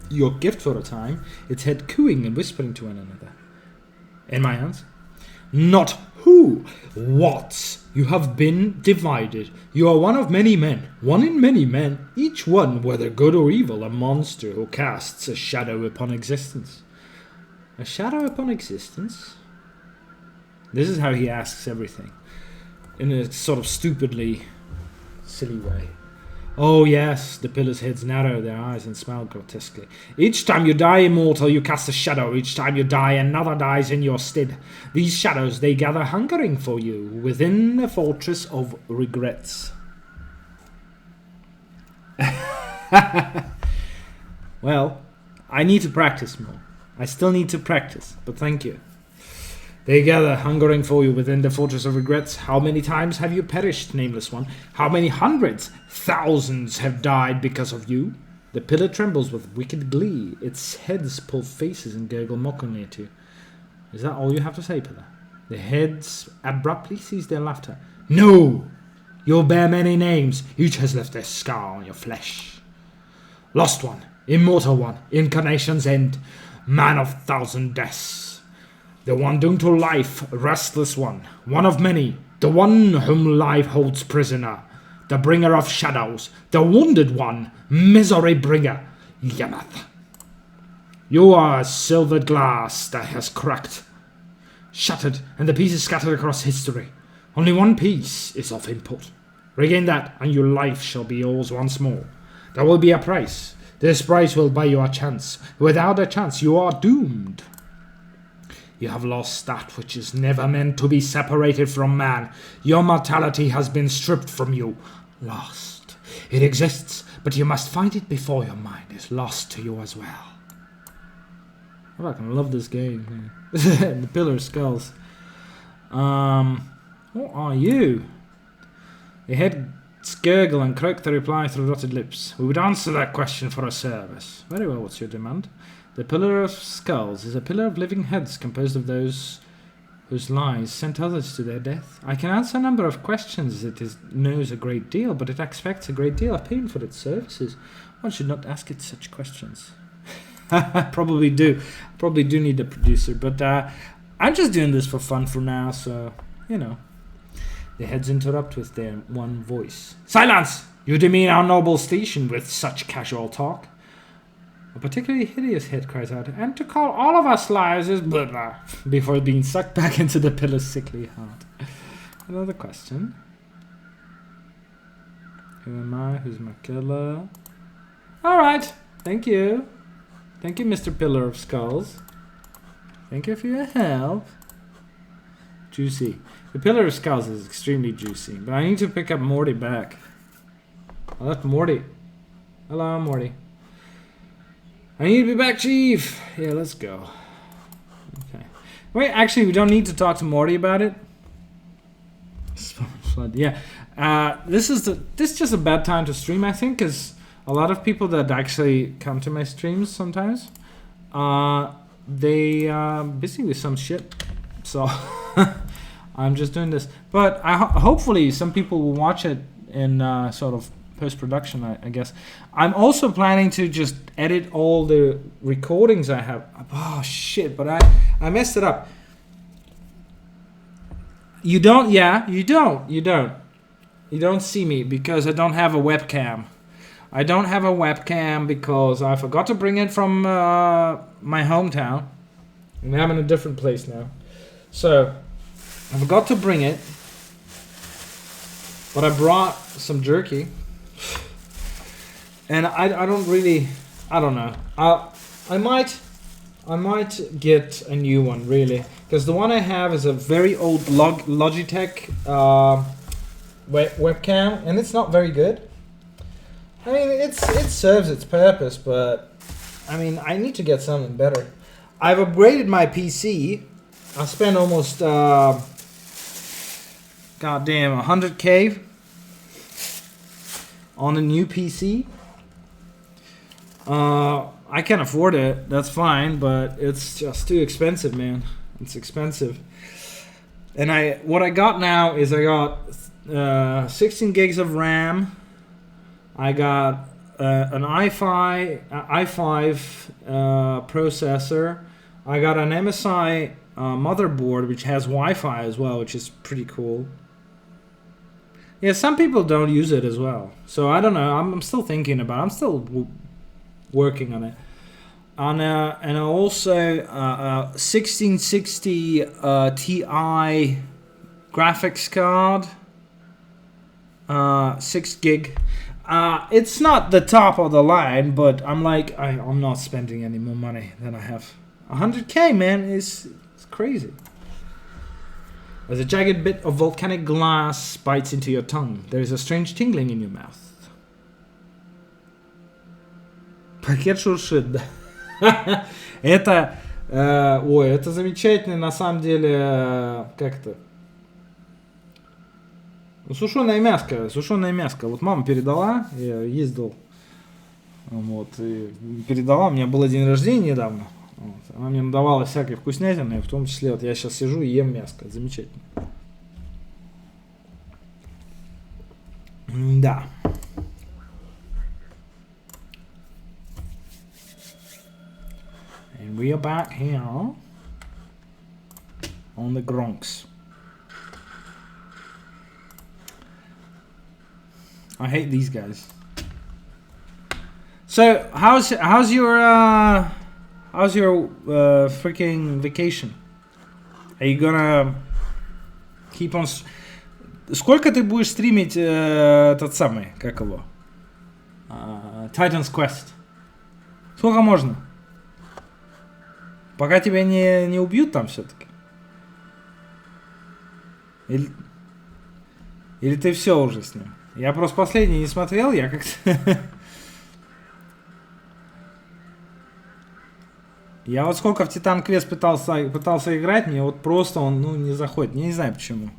your gift for a time, its head cooing and whispering to one another. And my answer? Not who, what. You have been divided. You are one of many men, one in many men, each one, whether good or evil, a monster who casts a shadow upon existence. A shadow upon existence? This is how he asks everything. In a sort of stupidly silly way. Oh yes, the Pillar's heads narrow their eyes and smile grotesquely. Each time you die immortal, you cast a shadow. Each time you die, another dies in your stead. These shadows, they gather hungering for you within a fortress of regrets. Well, I need to practice more. I still need to practice, but thank you. They gather, hungering for you within the fortress of regrets. How many times have you perished, nameless one? How many hundreds, thousands have died because of you? The pillar trembles with wicked glee. Its heads pull faces and gurgle mockingly at you. Is that all you have to say, Pillar? The heads abruptly cease their laughter. No! You'll bear many names. Each has left their scar on your flesh. Lost one, immortal one, incarnation's end, man of thousand deaths. The one doomed to life, restless one of many, the one whom life holds prisoner, the bringer of shadows, the wounded one, misery bringer, Yamath. You are a silvered glass that has cracked, shattered, and the pieces scattered across history. Only one piece is of import. Regain that, and your life shall be yours once more. There will be a price. This price will buy you a chance. Without a chance, you are doomed. You have lost that which is never meant to be separated from man. Your mortality has been stripped from you. Lost. It exists, but you must find it before your mind is lost to you as well. I fucking love this game, man. The Pillar of Skulls. What are you? The heads gurgle and croak the reply through rotted lips. We would answer that question for a service. Very well, what's your demand? The Pillar of Skulls is a pillar of living heads composed of those whose lies sent others to their death. I can answer a number of questions. It knows a great deal, but it expects a great deal of payment for its services. One should not ask it such questions. Probably do need a producer, but I'm just doing this for fun for now, so, you know. The heads interrupt with their one voice. Silence! You demean our noble station with such casual talk. A particularly hideous head cries out, and to call all of us liars is blah blah, before being sucked back into the pillar's sickly heart. Another question. Who am I? Who's my killer? Alright, thank you. Thank you, Mr. Pillar of Skulls. Thank you for your help. Juicy. The Pillar of Skulls is extremely juicy, but I need to pick up Morty back. I left Morty. Hello, Morty. I need to be back, Chief. Yeah, let's go. Okay. Wait, actually, we don't need to talk to Morty about it. Yeah. This is just a bad time to stream, I think, because a lot of people that actually come to my streams sometimes, they are busy with some shit. So I'm just doing this. But hopefully some people will watch it in sort of post-production, I guess. I'm also planning to just edit all the recordings I have. Oh shit, but I messed it up. You don't see me because I don't have a webcam. I don't have a webcam because I forgot to bring it from my hometown. And I'm in a different place now. So I forgot to bring it, but I brought some jerky. And I don't know. I might get a new one, really, because the one I have is a very old Logitech webcam, and it's not very good. I mean, it serves its purpose, but I mean, I need to get something better. I've upgraded my PC. I spent almost goddamn 100K on a new PC. I can afford it, that's fine, but it's just too expensive, man. It's expensive. And what I got now is I got 16 gigs of RAM. I got an i5 processor. I got an MSI motherboard, which has Wi-Fi as well, which is pretty cool. Yeah, some people don't use it as well. So I don't know. I'm still thinking about it. I'm still working on it. And also 1660 Ti graphics card. 6 gig. It's not the top of the line, but I'm not spending any more money than I have. 100K, man, is crazy. As a jagged bit of volcanic glass bites into your tongue, there is a strange tingling in your mouth. Пакет шуршит, да. Это Ой, это замечательный, на самом деле, как-то... Ну, сушеное мяско. Вот мама передала, я ездил, вот, и передала, у меня был день рождения недавно. Вот, она мне надавала всякой вкуснятины, в том числе, вот я сейчас сижу и ем мяско, замечательно. Да. And we are back here on the Gronks. I hate these guys. So how's your freaking vacation? Are you gonna keep on? Сколько ты будешь стримить этот самый, как его? Titan's Quest. Сколько можно? Пока тебя не убьют там все-таки? Или ты все уже с ним? Я просто последний не смотрел, я как-то... Я вот сколько в Titan Quest пытался играть, мне вот просто он, не заходит. Я не знаю почему.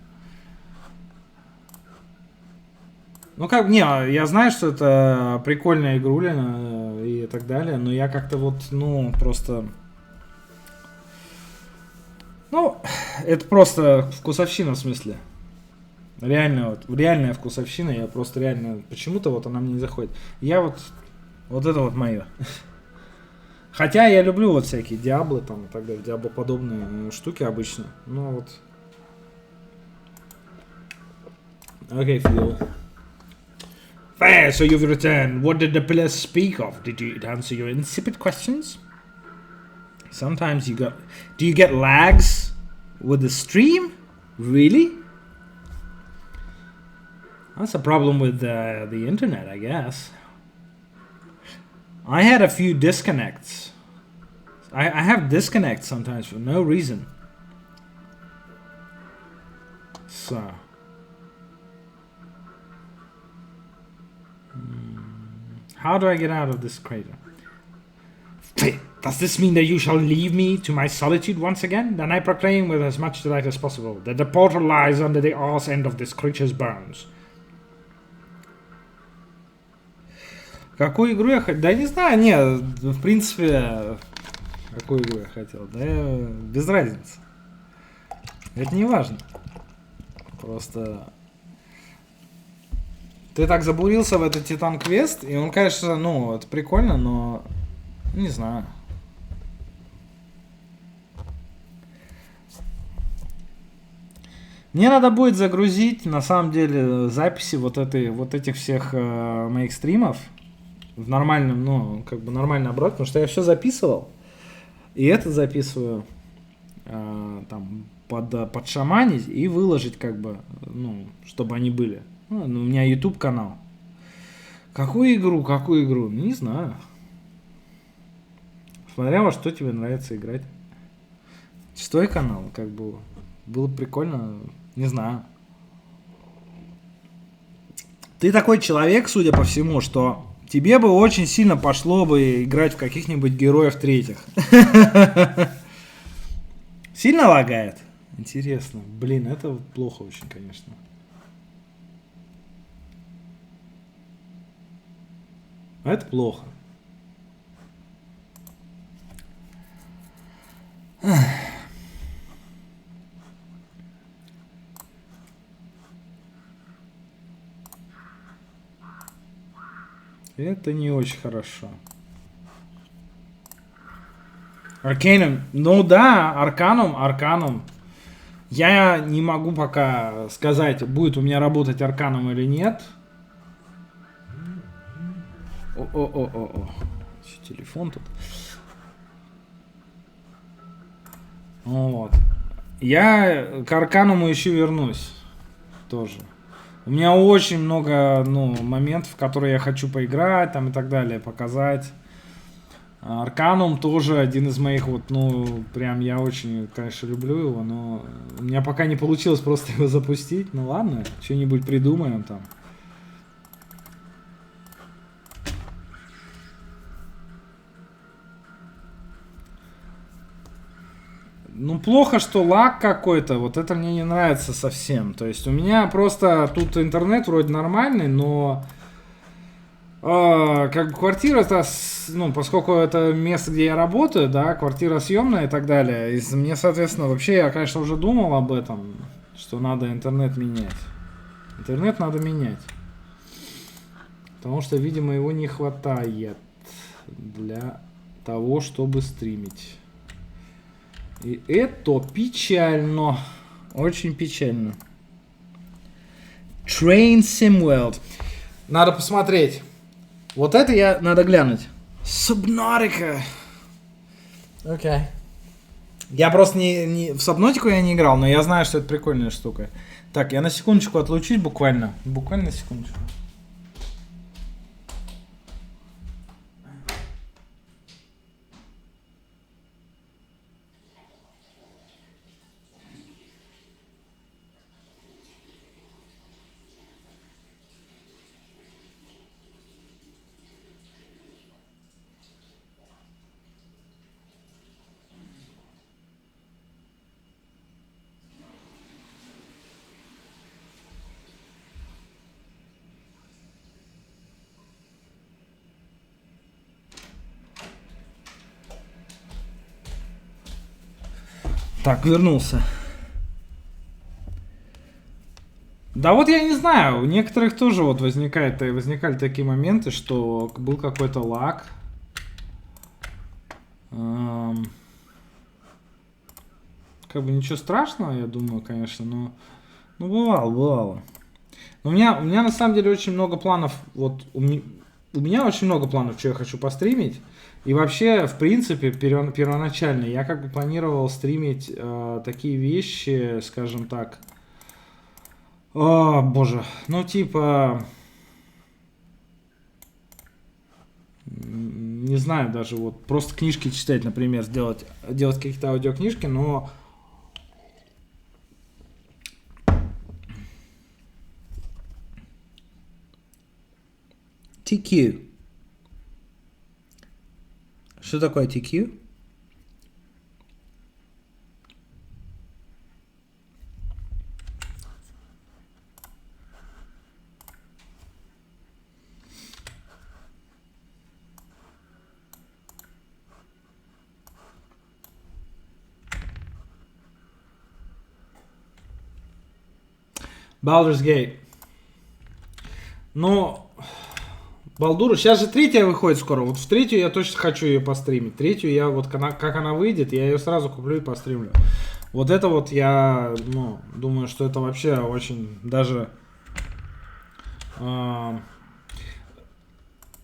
Ну как, я знаю, что это прикольная игруля и так далее, но я как-то вот, просто... это просто вкусовщина в смысле. Реальная вкусовщина, я просто реально... Почему-то вот она мне не заходит. Я вот это вот мое. Хотя я люблю вот всякие Диаблы там и так далее, Диабло-подобные штуки обычно. Но вот... Okay, Phil. Fair, so you've returned. What did the pillars speak of? Did it answer your insipid questions? Sometimes do you get lags with the stream? Really? That's a problem with the internet, I guess. I had a few disconnects. I have disconnects sometimes for no reason. So. How do I get out of this crater? Does this mean that you shall leave me to my solitude once again? Then I proclaim with as much delight as possible that the portal lies under the arse end of this creature's bones. Какую игру я хотел? Да не знаю, в принципе, какую игру я хотел? Да без разницы. Это не важно. Просто ты так забурился в этот Titan Quest, и он, конечно, это прикольно, но не знаю. Мне надо будет загрузить, на самом деле, записи вот этих всех моих стримов в нормальном, нормальный оборот, потому что я все записывал, и это записываю там подшаманить и выложить, чтобы они были. У меня YouTube канал. Какую игру? Не знаю. Смотря во что тебе нравится играть. Шестой канал, было прикольно, не знаю. Ты такой человек, судя по всему, что тебе бы очень сильно пошло бы играть в каких-нибудь героев третьих. Сильно лагает? Интересно. Блин, это плохо очень, конечно. А это плохо. Это не очень хорошо. Аркейном. Арканум. Я не могу пока сказать, будет у меня работать Арканум или нет. О. Телефон тут. Вот. Я к Аркануму еще вернусь. Тоже. У меня очень много, моментов, в которые я хочу поиграть, там и так далее, показать. Арканум тоже один из моих, прям я очень, конечно, люблю его, но у меня пока не получилось просто его запустить. Ну ладно, что-нибудь придумаем там. Ну, плохо, что лаг какой-то, вот это мне не нравится совсем. То есть у меня просто тут интернет вроде нормальный, но как бы квартира-то, ну, поскольку это место, где я работаю, да, квартира съемная и так далее. И мне, соответственно, вообще, я, конечно, уже думал об этом, что надо интернет менять. Интернет надо менять. Потому что, видимо, его не хватает для того, чтобы стримить. И это печально. Очень печально. Train Sim World. Надо посмотреть. Вот это надо глянуть. Subnautica. Окей. Я просто в Subnautica я не играл, но я знаю, что это прикольная штука. Так, я на секундочку отлучусь буквально. Буквально на секундочку. Так, вернулся. Да вот я не знаю, у некоторых тоже вот возникали такие моменты, что был какой-то лаг. Как бы ничего страшного, я думаю, конечно, но бывало. Но у меня на самом деле очень много планов, вот у меня очень много планов, что я хочу постримить. И вообще, в принципе, первоначально я как бы планировал стримить такие вещи, скажем так. О, боже, ну типа, не знаю, даже вот просто книжки читать, например, делать какие-то аудиокнижки, но TQ. Что такое TQ? Baldur's Gate. Но Балдуру, сейчас же третья выходит скоро. Вот в третью я точно хочу ее постримить. Третью я вот, как она выйдет, я ее сразу куплю и постримлю. Вот это вот я, ну, думаю, что это вообще очень даже...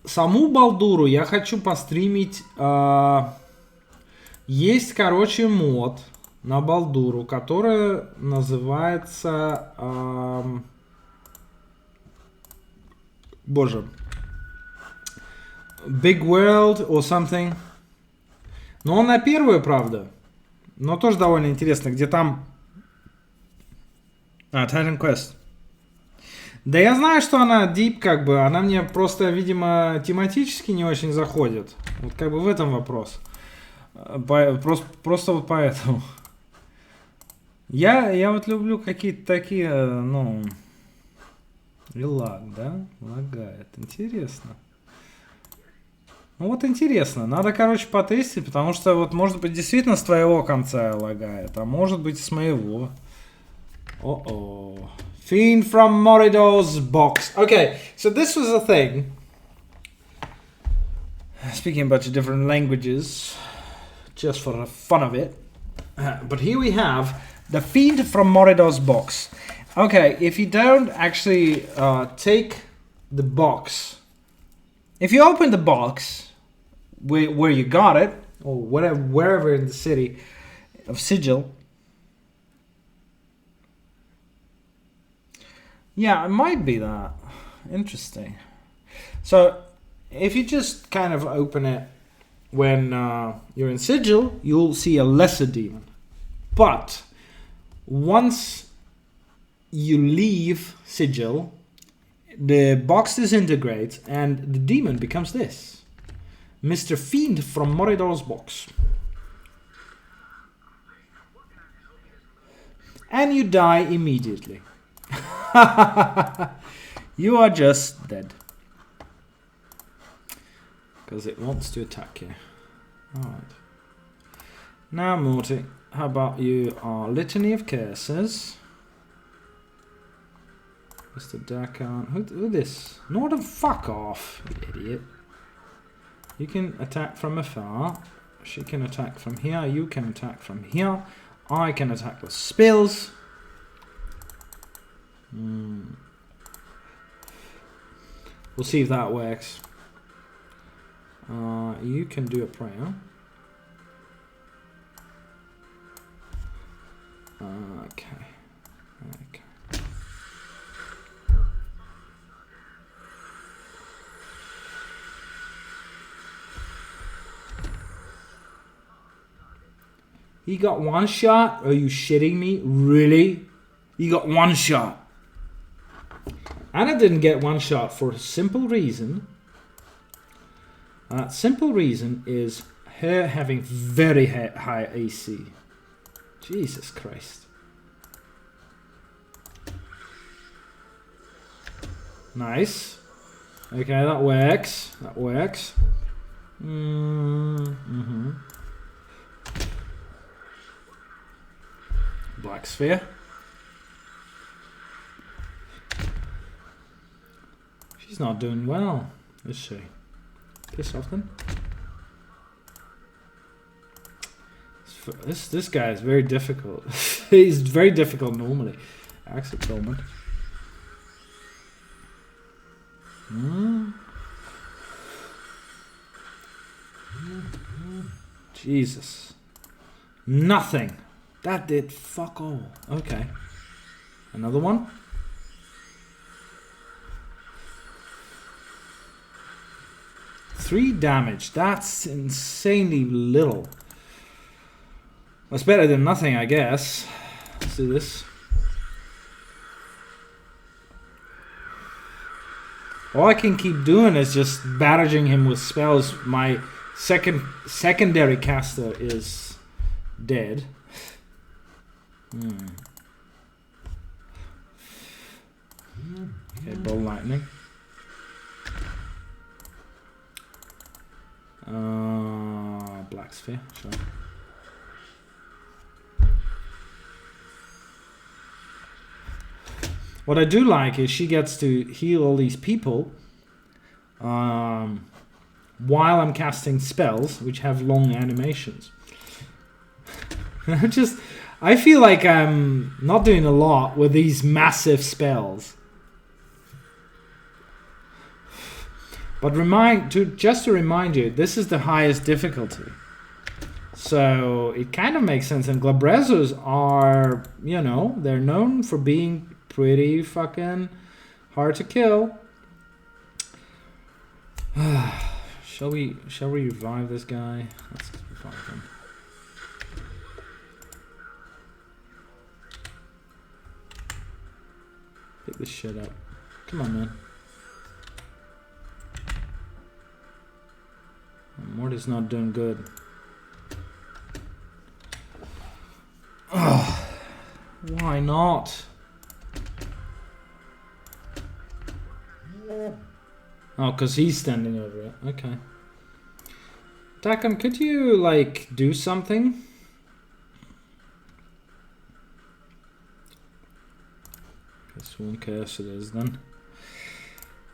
саму Балдуру я хочу постримить. Есть, короче, мод на Балдуру, который называется... боже... Big World or something. Но он на первую, правда. Но тоже довольно интересно, где там... Titan Quest. Да я знаю, что она deep, как бы. Она мне просто, видимо, тематически не очень заходит. Вот как бы в этом вопрос. Просто вот поэтому. Я вот люблю какие-то такие, ну... И лаг, да? Лагает. Интересно. Ну вот интересно, надо, короче, потестить, потому что вот может быть действительно с твоего конца лагает, а может быть с моего. О-о. Fiend from Morido's box. Okay, so this was a thing. Speaking a bunch of different languages, just for the fun of it. But here we have the Fiend from Morido's box. Okay, if you don't actually take the box, if you open the box where you got it, or wherever in the city of Sigil, yeah, it might be that. Interesting. So, if you just kind of open it when you're in Sigil, you'll see a lesser demon. But once you leave Sigil, the box disintegrates and the demon becomes this. Mr. Fiend from Moridor's box. and you die immediately. You are just dead. Because it wants to attack you. Alright. Now, Morty, how about you are Litany of Curses? Mr. Dakan. Who this? Northern, fuck off, you idiot. You can attack from afar. She can attack from here. You can attack from here. I can attack with spells. We'll see if that works. You can do a prayer. Okay. Okay. He got one shot? Are you shitting me? Really? He got one shot. Anna didn't get one shot for a simple reason. That simple reason is her having very high AC. Jesus Christ. Nice. Okay, that works. That works. Black Sphere. She's not doing well, is she? Piss off then. This guy is very difficult. He's very difficult normally. Exit Torment. Jesus. Nothing. That did fuck all. Okay. Another one. Three damage. That's insanely little. That's better than nothing, I guess. Let's do this. All I can keep doing is just barraging him with spells. My secondary caster is dead. Okay, Ball Lightning. Black Sphere, sure. What I do like is she gets to heal all these people while I'm casting spells, which have long animations. I feel like I'm not doing a lot with these massive spells. But just to remind you, this is the highest difficulty. So it kind of makes sense. And Glabrezos are, you know, they're known for being pretty fucking hard to kill. Shall we revive this guy? Let's revive him. Pick this shit up. Come on, man. Morty's not doing good. Ugh. Why not? Oh, because he's standing over it. Okay. Takam, could you, like, do something? This one curse it is, then.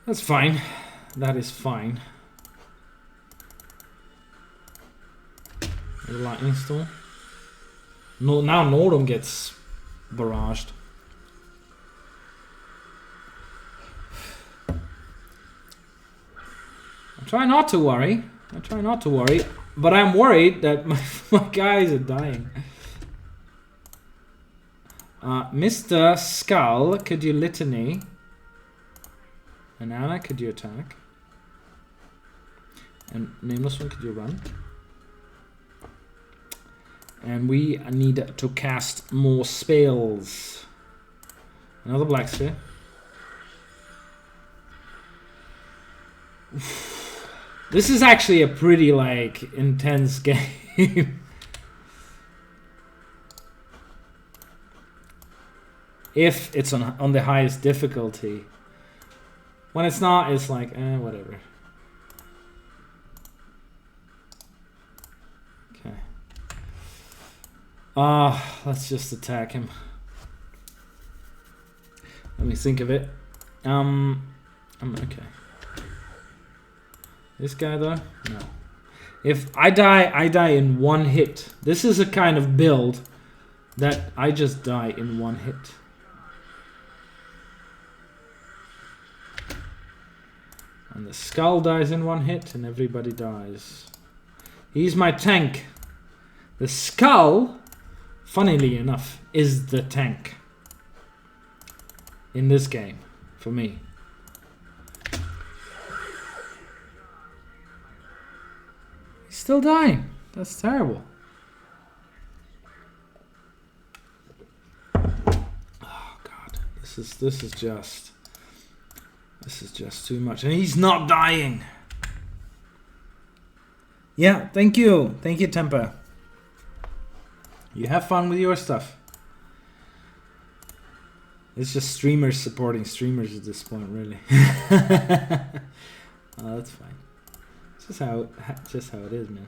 That's fine. That is fine. A lightning storm. No, now Nordum gets barraged. I try not to worry. But I'm worried that my guys are dying. Mr. Skull, could you litany? And Anna, could you attack? And Nameless One, could you run? And we need to cast more spells. Another Black Sphere. This is actually a pretty, like, intense game. if it's on the highest difficulty. When it's not, it's like, whatever. Okay. Let's just attack him. Let me think of it. Okay. This guy though? No. If I die in one hit. This is a kind of build that I just die in one hit. And the skull dies in one hit and everybody dies. He's my tank. The skull, funnily enough, is the tank. In this game, for me. He's still dying. That's terrible. Oh god, this is just too much, and he's not dying. Yeah, thank you, Temper. You have fun with your stuff. It's just streamers supporting streamers at this point, really. Oh, that's fine. It's just how it is, man.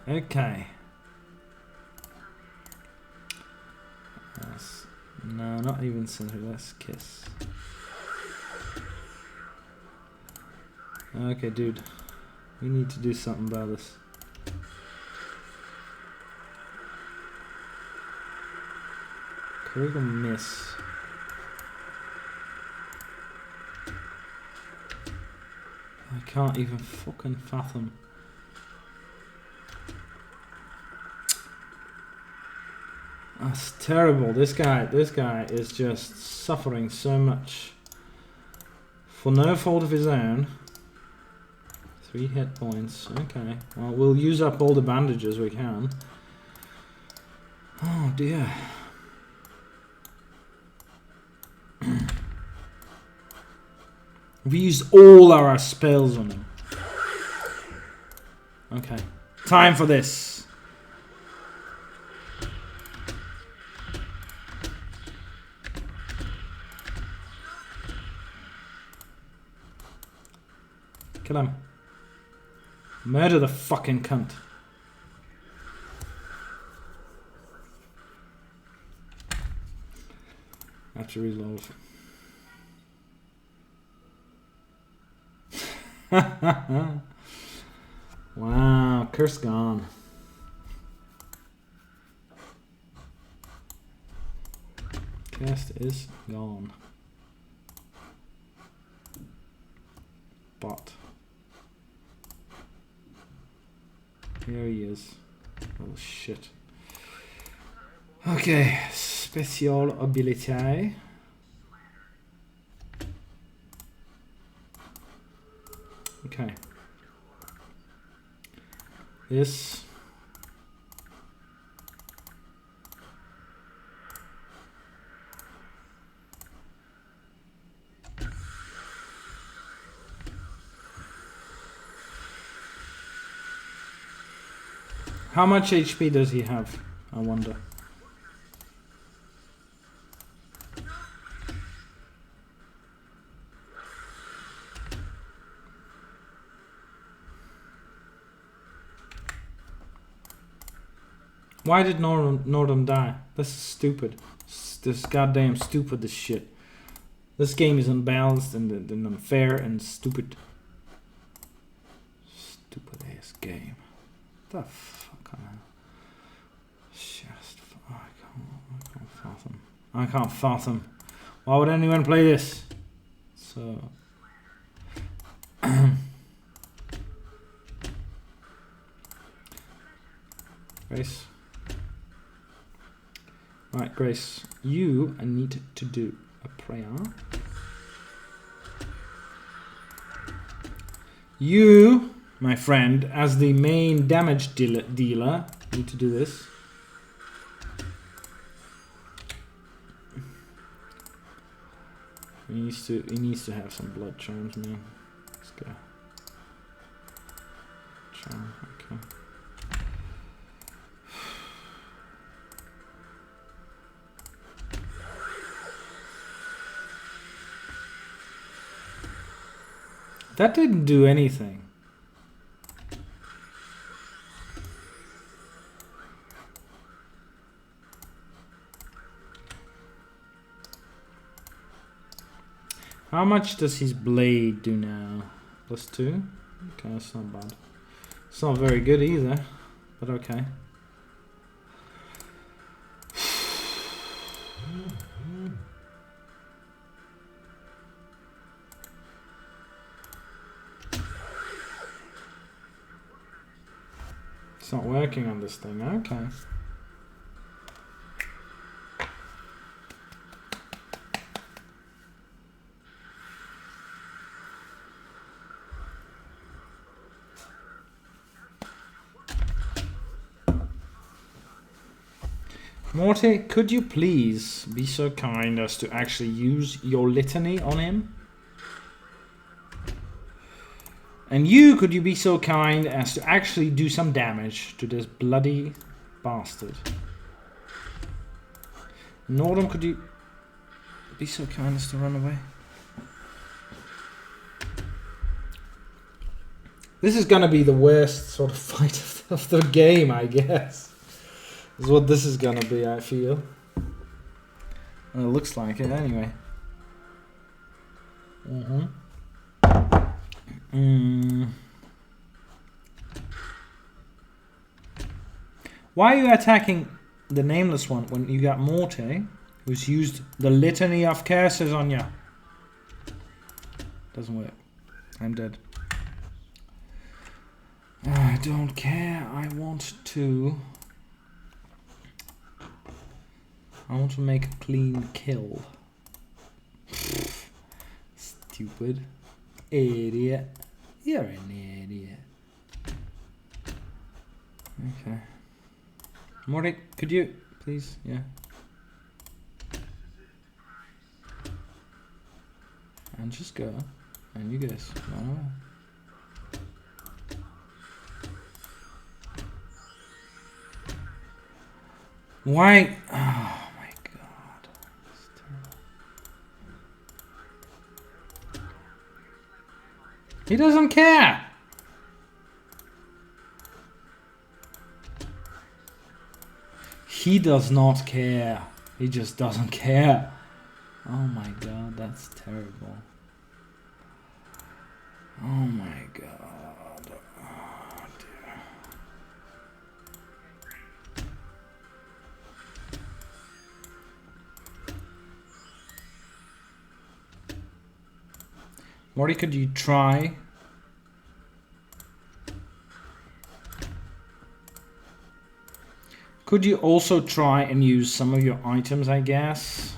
Okay. No, not even center. Let's kiss. Okay, dude. We need to do something about this. Critical miss. I can't even fucking fathom. That's terrible. This guy is just suffering so much. For no fault of his own. 3 hit points. Okay. Well, we'll use up all the bandages we can. Oh dear. We used all our spells on him. Okay. Time for this. Kill him. Murder the fucking cunt. I have to reload. Wow, curse gone. Cast is gone. But here he is. Oh shit. Okay, special ability. Okay. This. How much HP does he have? I wonder. Why did Nordum die? This is stupid. This goddamn stupid, this shit. This game is unbalanced and unfair and stupid. Stupid ass game. What the fuck? I can't fathom. I can't fathom. Why would anyone play this? So. Grace. Right, Grace, you need to do a prayer. You, my friend, as the main damage dealer, need to do this. He needs to have some blood charms, man. Let's go. Charm, okay. That didn't do anything. How much does his blade do now? +2? Okay, that's not bad. It's not very good either, but okay. It's not working on this thing, okay. Morty, could you please be so kind as to actually use your litany on him? And you, could you be so kind as to actually do some damage to this bloody bastard? Nordum, could you be so kind as to run away? This is gonna be the worst sort of fight of the game, I guess. Is what this is gonna be, I feel. And it looks like it anyway. Why are you attacking the nameless one when you got Morte, who's used the litany of curses on you? Doesn't work. I'm dead. I don't care. I want to make a clean kill. Stupid. Idiot. You're an idiot. Okay. Morty, could you please? Yeah. And just go. And you guys run away. Why? Oh my god. That's terrible. He doesn't care. He does not care. He just doesn't care. Oh my god, that's terrible. Oh my god. Oh dear. Morty, could you try? Could you also try and use some of your items, I guess?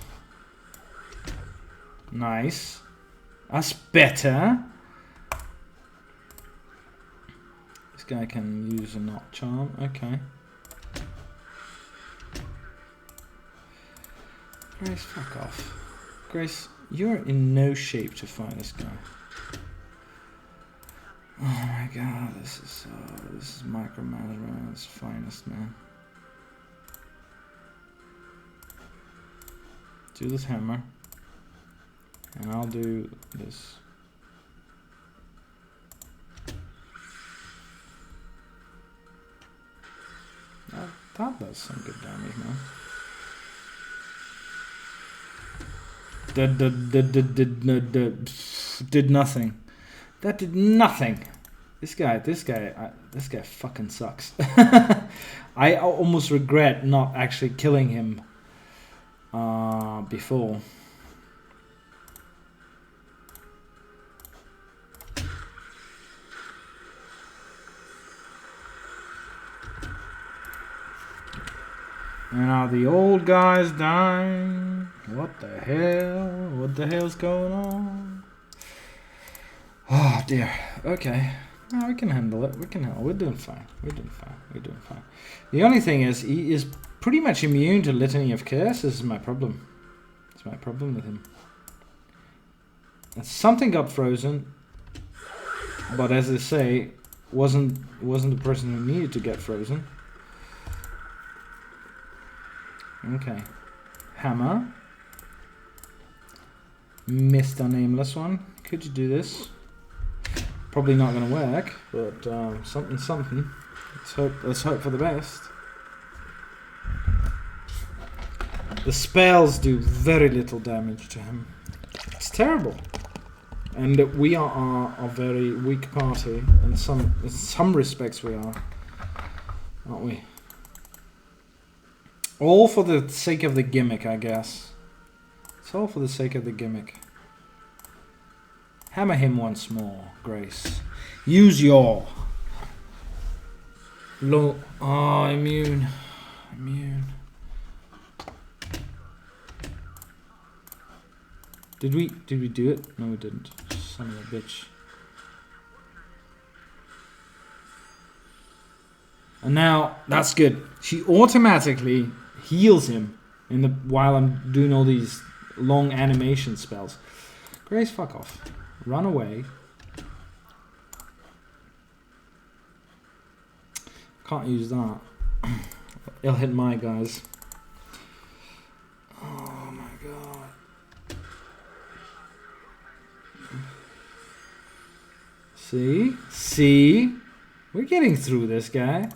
Nice. That's better. This guy can use a knot charm. Okay. Grace, fuck off. Grace, you're in no shape to fight this guy. Oh my god, this is micromanagement at its finest, man. Do this hammer, and I'll do this. That does some good damage, man. Did nothing. That did nothing. This guy fucking sucks. I almost regret not actually killing him before. And now the old guy's dying. What the hell? What the hell's going on? Oh dear. Okay. No, we can handle it. We're doing fine. We're doing fine. The only thing is, he is pretty much immune to Litany of Curses. Is my problem. It's my problem with him. And something got frozen, but as I say, wasn't the person who needed to get frozen. Okay. Hammer. Mr. Nameless One. Could you do this? Probably not going to work, but something. Let's hope for the best. The spells do very little damage to him. It's terrible. And we are a very weak party. In some respects we are. Aren't we? All for the sake of the gimmick, I guess. It's all for the sake of the gimmick. Hammer him once more, Grace. Use your... Oh, immune. Did we do it? No, we didn't. Son of a bitch. And now that's good. She automatically heals him while I'm doing all these long animation spells. Grace, fuck off. Run away. Can't use that. It'll hit my guys. Oh my god. See? We're getting through this guy.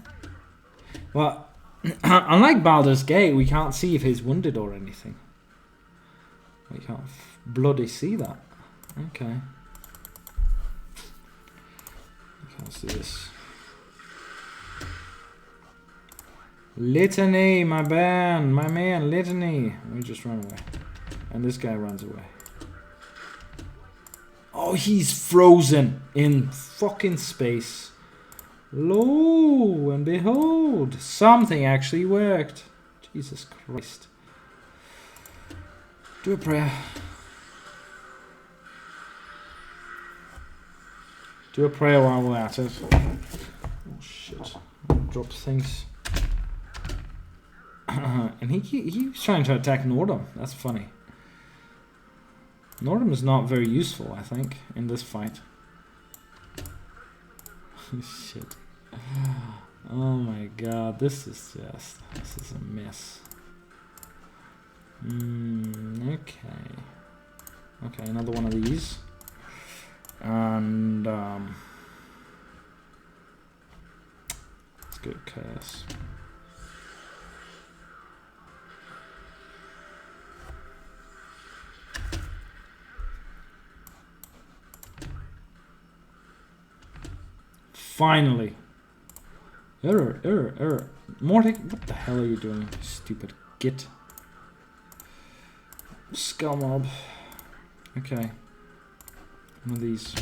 Well, unlike Baldur's Gate, we can't see if he's wounded or anything. We can't bloody see that. Okay. Okay, let's do this. Litany, my man, Litany. We just run away. And this guy runs away. Oh, he's frozen in fucking space. Lo and behold, something actually worked. Jesus Christ. Do a prayer. Do a prayer while we're at it. Oh shit. Dropped things. And he's trying to attack Nordum. That's funny. Nordum is not very useful, I think, in this fight. Shit. Oh my god, this is a mess. Okay, another one of these. And let's go chaos. Finally. Error. Morty, what the hell are you doing, stupid git? Skull mob. Okay. One of these.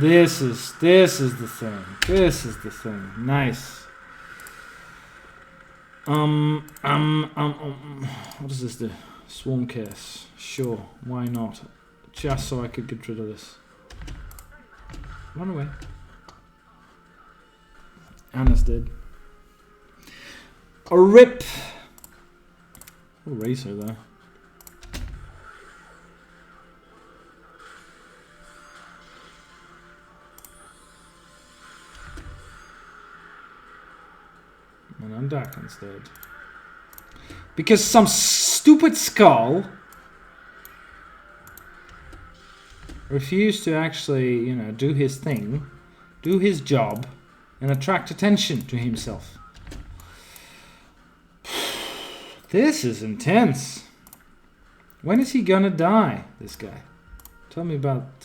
This is the thing. This is the thing. Nice. What does this do? Swarm case. Sure, why not? Just so I could get rid of this. Run away. Anna's dead. A rip. A racer there. And I'm Dakon's dead. Because some stupid skull refused to actually, do his thing, do his job, and attract attention to himself. This is intense. When is he gonna die, this guy? Tell me that.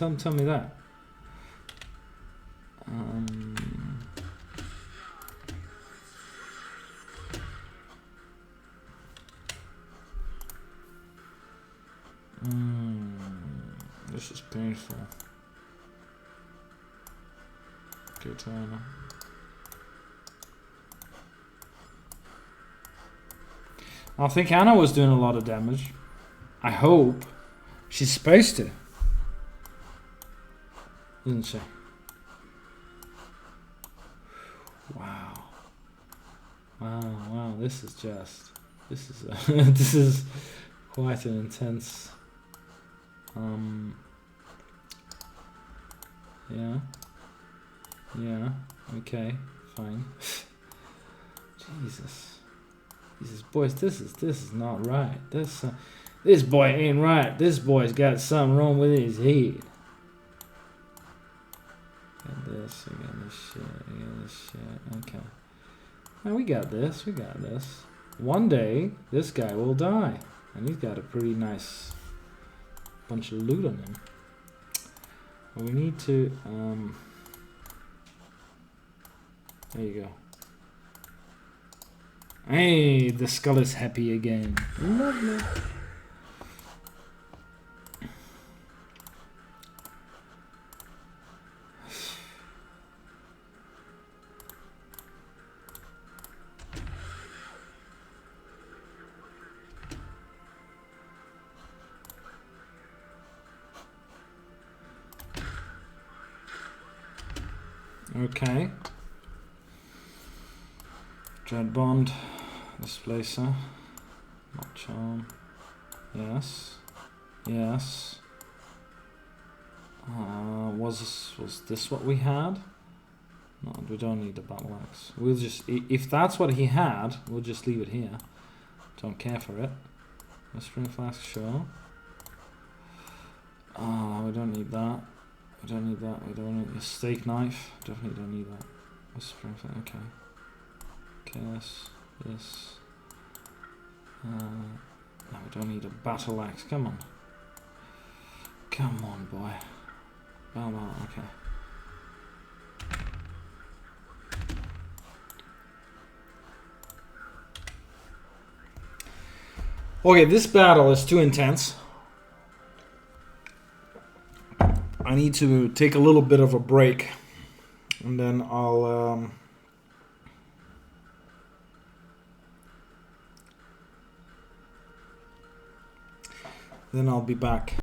This is painful. Okay, China. I think Anna was doing a lot of damage. I hope. She's supposed to. Isn't she? Wow, this is quite an intense. Yeah, okay, fine. Jesus. Jesus, boys, this is not right. This boy ain't right. This boy's got something wrong with his head. Got this. We got this shit. We got this shit. Okay. Now we got this. We got this. One day, this guy will die, and he's got a pretty nice bunch of loot on him. But we need to. There you go. Hey, the skull is happy again. Lovely. Okay. Dread Bond. Displacer. Not charm. Yes. Yes. Was this what we had? No, we don't need the battle axe. We'll just, if that's what he had, we'll just leave it here. Don't care for it. Whispering Flask, sure. We don't need that. We don't need that. We don't need a steak knife. Definitely don't need that. Whispering Flask, okay. Okay, this. No, we don't need a battle axe. Come on. Come on, boy. Oh, okay. Okay, this battle is too intense. I need to take a little bit of a break, and then I'll be back.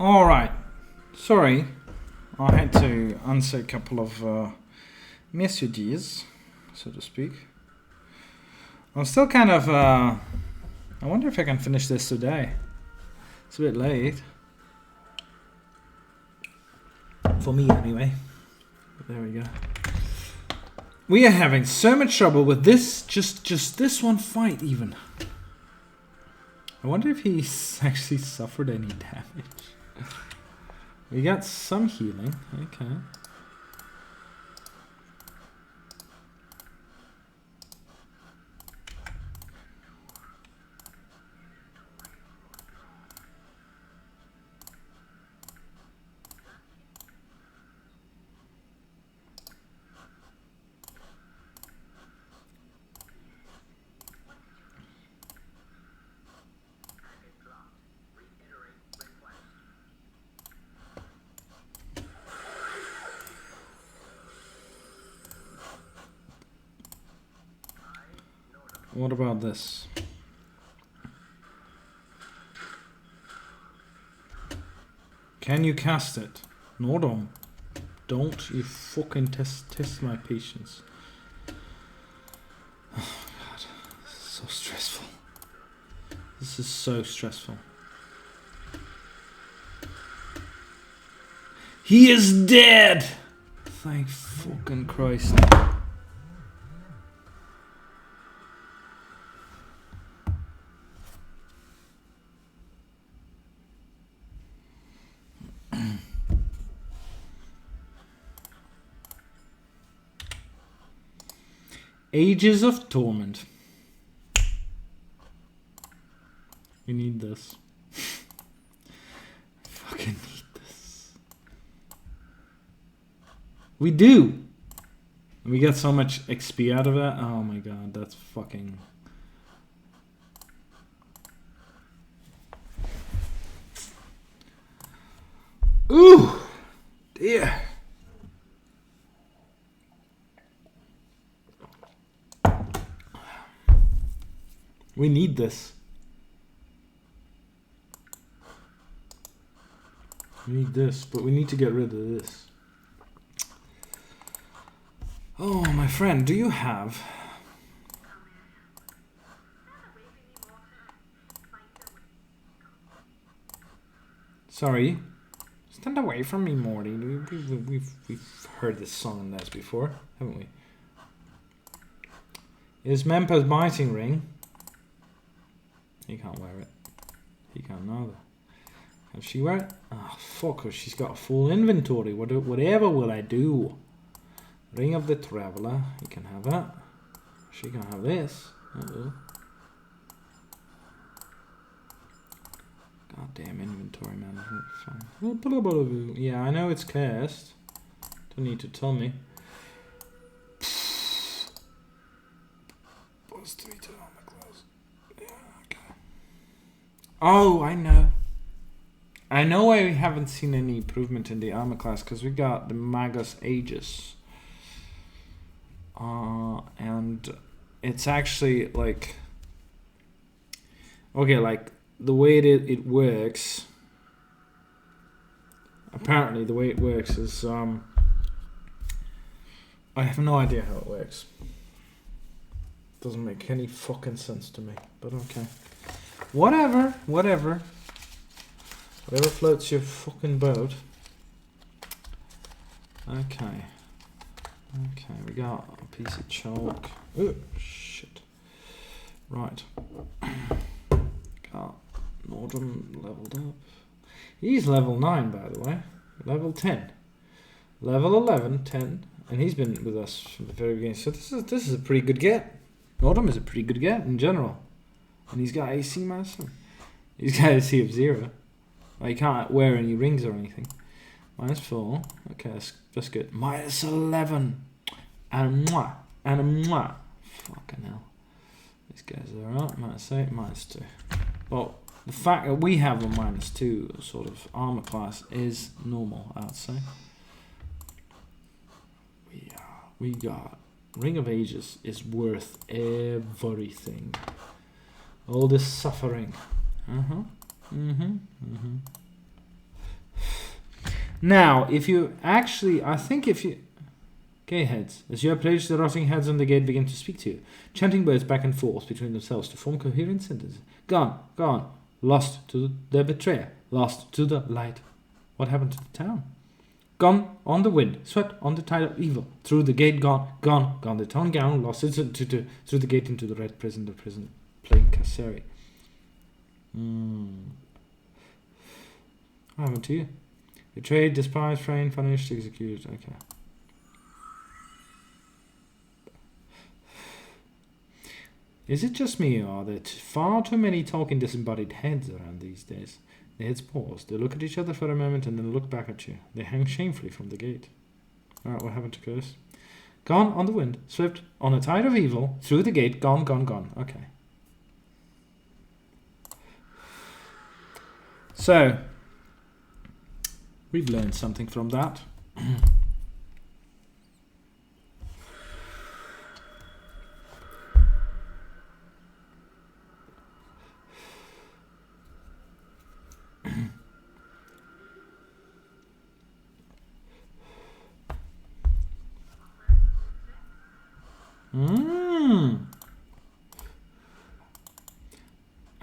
Alright. Sorry. I had to answer a couple of messages, so to speak. I'm still kind of... I wonder if I can finish this today. It's a bit late. For me, anyway. But there we go. We are having so much trouble with this, just this one fight, even. I wonder if he's actually suffered any damage. We got some healing. Okay. What about this? Can you cast it? No, don't you fucking test my patience. Oh god, this is so stressful. This is so stressful. He is dead! Thank fucking Christ. Ages of Torment. We need this. Fucking need this. We do! We get so much XP out of that. Oh my god, that's fucking... Ooh! Dear. We need this. We need this, but we need to get rid of this. Oh, my friend, do you have... Sorry. Stand away from me, Morty. We've heard this song and dance before, haven't we? Is Mempa's biting ring? He can't wear it. He can't neither. Can she wear it? Oh, fuck her. She's got a full inventory. Whatever will I do? Ring of the Traveler. You can have that. She can have this. Uh-oh. Goddamn inventory management. Fine. Yeah, I know it's cast. Don't need to tell me. Plus 3 to armor class. Yeah, okay. Oh, I know. I know I haven't seen any improvement in the armor class because we got the Magus Aegis. And it's actually like... Okay, like the way it works... Apparently the way it works is... I have no idea how it works. Doesn't make any fucking sense to me, but okay. Whatever. Whatever floats your fucking boat. Okay. Okay, we got a piece of chalk. Oh, shit. Right. Got Nordum leveled up. He's level 9, by the way. Level 10. Level 11, 10. And he's been with us from the very beginning. So this is a pretty good get. Nordum is a pretty good get in general. And he's got AC Master. He's got AC of 0. Well, he can't wear any rings or anything. -4. Okay, that's good. -11. And a mwah. And a mwah. Fucking hell. These guys are alright. -8, -2. Well, the fact that we have a -2 sort of armor class is normal, I'd say. We got Ring of Ages is worth everything. All this suffering. Now, if you actually, I think if you... Okay, heads. As you approach, the rotting heads on the gate begin to speak to you, chanting words back and forth between themselves to form coherent sentences. Gone, gone, lost to the betrayer, lost to the light. What happened to the town? Gone on the wind, swept on the tide of evil, through the gate gone, gone, gone the town gown, lost it through the gate into the red prison, the prison Planescape. What happened to you? Betrayed, despised, framed, punished, executed. Okay. Is it just me, or are there far too many talking disembodied heads around these days? The heads pause. They look at each other for a moment and then look back at you. They hang shamefully from the gate. Alright, what happened to Curse? Gone on the wind, swept on a tide of evil, through the gate, gone, gone, gone. Okay. So, we've learned something from that.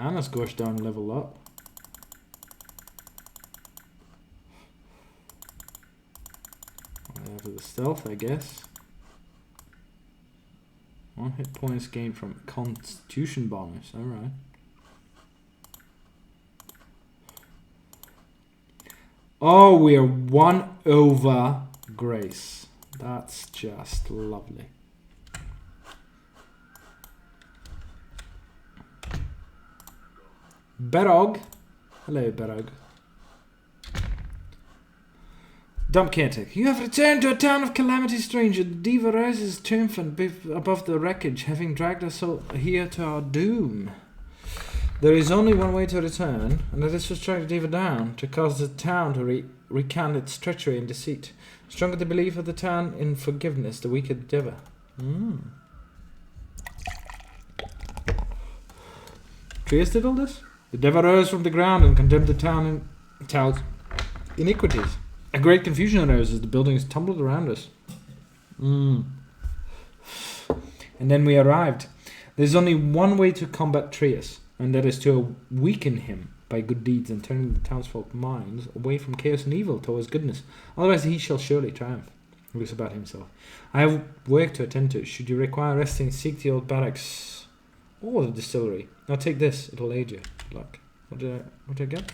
Anna's gosh darn level up. Whatever the stealth, I guess. 1 hit points gained from Constitution bonus. Alright. Oh, we are 1 over Grace. That's just lovely. Berog. Hello, Berog. Dump caretaker. You have returned to a town of calamity, stranger. The Deva rises triumphant above the wreckage, having dragged us all here to our doom. There is only one way to return, and that is to strike the Deva down, to cause the town to recant its treachery and deceit. Stronger the belief of the town in forgiveness, the weaker the Deva. Trias did all this? The Deva rose from the ground and condemned the town's iniquities. A great confusion arose as the buildings tumbled around us. And then we arrived. There's only one way to combat Trias, and that is to weaken him by good deeds and turning the townsfolk's minds away from chaos and evil towards goodness. Otherwise he shall surely triumph. He looks about himself. I have work to attend to. Should you require resting, seek the old barracks or the distillery. Now take this, it'll aid you. Good luck. What did I get?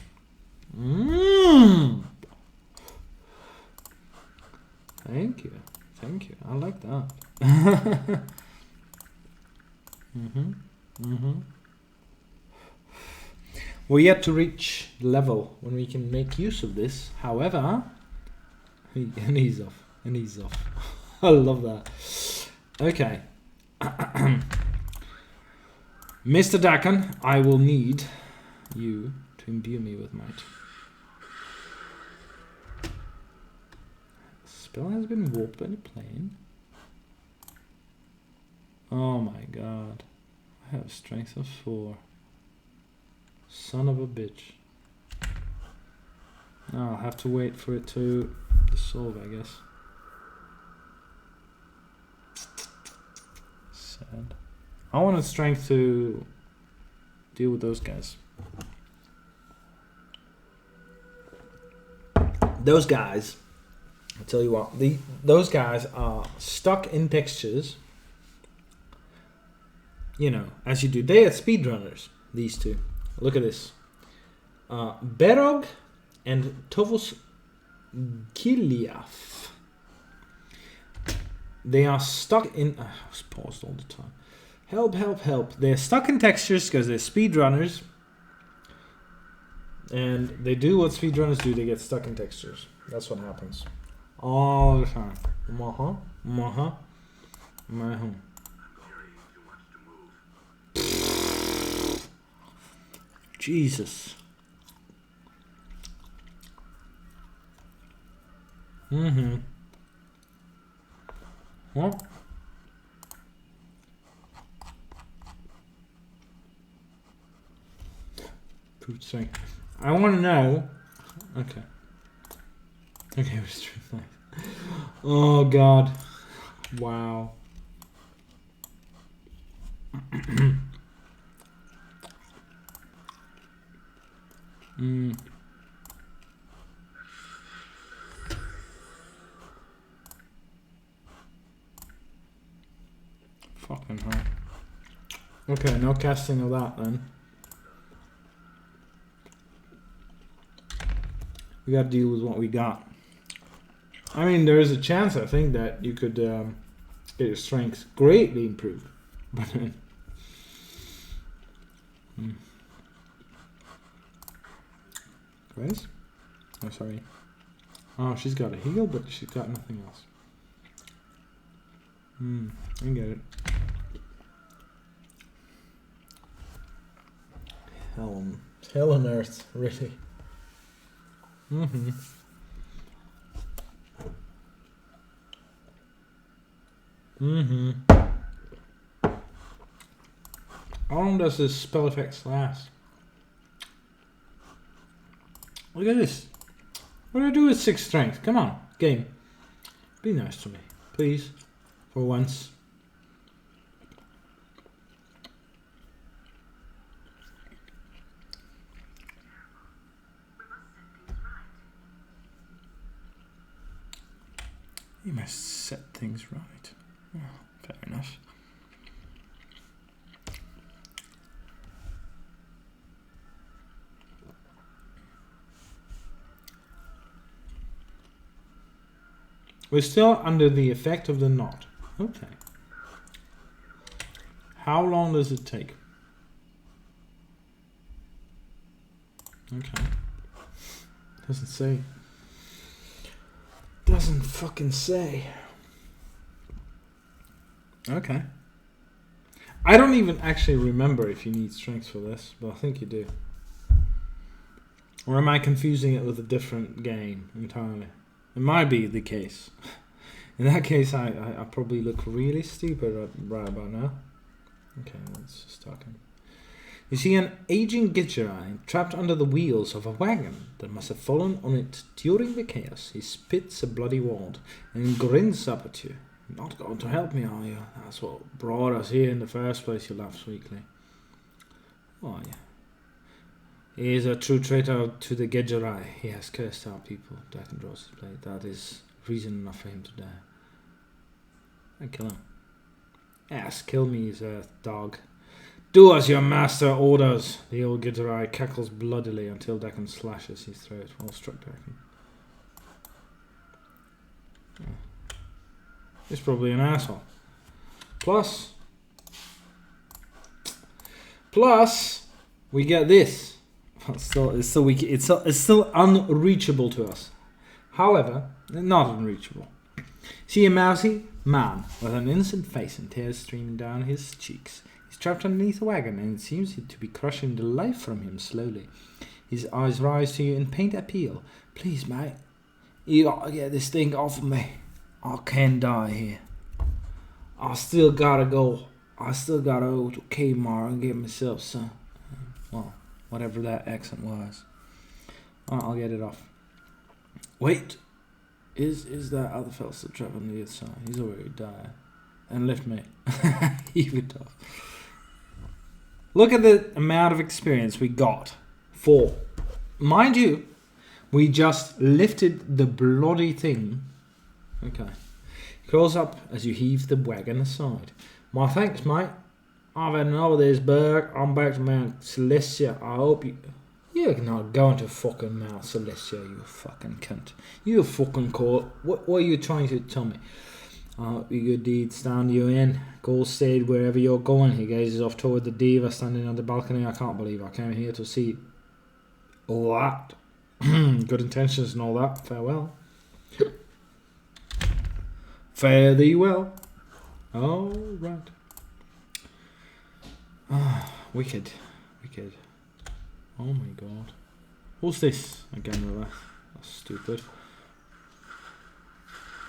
Thank you. Thank you. I like that. We're yet to reach the level when we can make use of this. However, and he's off. And he's off. I love that. Okay. Mr. Dakan, I will need you to imbue me with might. Spell has been warped by the plane. Oh my god. I have strength of 4. Son of a bitch. Now I'll have to wait for it to dissolve, I guess. Sad. I wanted strength to deal with those guys. Those guys, I'll tell you what, those guys are stuck in textures. You know, as you do. They are speedrunners, these two. Look at this. Berog and Tovos Kiliaf. They are stuck in... I was paused all the time. Help, help, help. They're stuck in textures because they're speedrunners. And they do what speedrunners do. They get stuck in textures. That's what happens. All the time. Jesus. What? I want to know. Okay. Okay, we're stream. Oh god. Wow. Fucking hell. Okay, no casting of that then. We gotta deal with what we got. I mean, there is a chance, I think, that you could get your strength greatly improved. But then... Grace? Oh, sorry. Oh, she's got a heal, but she's got nothing else. I get it. Hell on earth, really. How long does this spell effect last? Look at this. What do I do with 6 strength? Come on, game. Be nice to me, please. For once. You must set things right. Oh, fair enough. We're still under the effect of the knot. Okay. How long does it take? Okay. Doesn't say. Doesn't fucking say. Okay. I don't even actually remember if you need strength for this, but I think you do. Or am I confusing it with a different game entirely? It might be the case. In that case, I probably look really stupid right about now. Okay, let's just talk. You see an aging Gidgerai trapped under the wheels of a wagon that must have fallen on it during the chaos. He spits a bloody wad and grins up at you. Not going to help me, are you? That's what brought us here in the first place, you laugh sweetly. Oh, yeah. He is a true traitor to the Gidgerai. He has cursed our people. Dakin draws his blade. That is reason enough for him to die. I kill him. Yes, kill me, his earth dog. Do as your master orders. The old Gidgerai cackles bloodily until Dakin slashes his throat. Well struck, Dakin. He's probably an asshole. Plus, we get this. It's still unreachable to us. However, not unreachable. See a mousy man with an innocent face and tears streaming down his cheeks. He's trapped underneath a wagon and it seems to be crushing the life from him slowly. His eyes rise to you in faint appeal. Please, mate, you gotta get this thing off of me. I can't die here. I still gotta go. I still gotta go to Kmart and get myself some. Well, whatever that accent was. I'll get it off. Wait. Is that other fella still trapped on the other side? He's already died. And left me. Heave it off. Look at the amount of experience we got for. Mind you, we just lifted the bloody thing. Okay. Close up as you heave the wagon aside. My thanks, mate. I've had enough of this berg. I'm back to Mount Celestia. I hope you... You're not going to fucking Mount Celestia, you fucking cunt. You fucking call... What are you trying to tell me? I hope your good deeds stand you in. Gold stayed wherever you're going. He gazes off toward the Deva standing on the balcony. I can't believe I came here to see all that. Good intentions and all that. Farewell. Fare thee well. All right. Wicked. Oh my god. What's this? Again, really? That's stupid.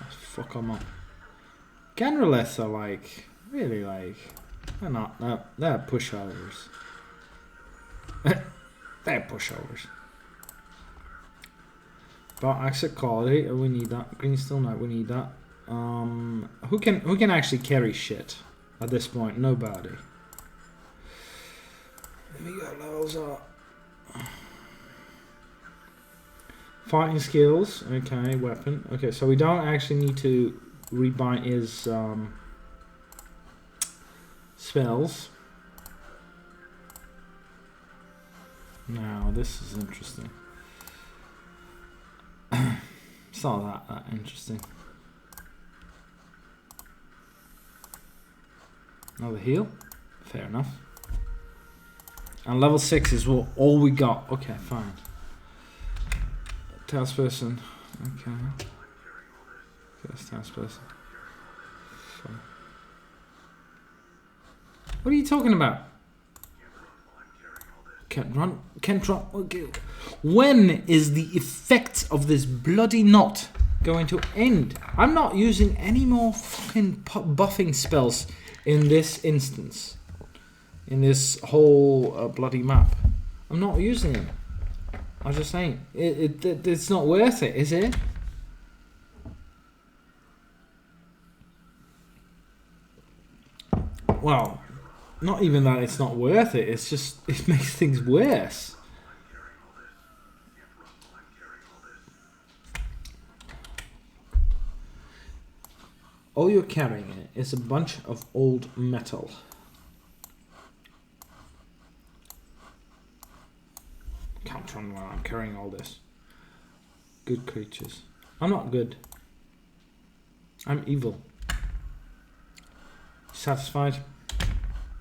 That's fuck on up. Generalists are like, really like, they're not, they're pushovers. They're pushovers. But exit quality, we need that. Green Steel Knight, we need that. Who can actually carry shit at this point? Nobody. We got levels up. Fighting skills, okay, weapon. Okay, so we don't actually need to rebind his spells. Now, this is interesting. It's not that interesting. Another heal. Fair enough. And level 6 is all we got. Okay, fine. Taskperson. Okay. First taskperson. Fine. What are you talking about? Can't run. Can't drop. Okay. When is the effect of this bloody knot going to end? I'm not using any more fucking buffing spells in this instance. In this whole bloody map. I'm not using them. I'm just saying. It's not worth it, is it? Well, not even that it's not worth it. It's just, it makes things worse. All you're carrying is a bunch of old metal. Can't run while I'm carrying all this. Good creatures. I'm not good. I'm evil. Satisfied?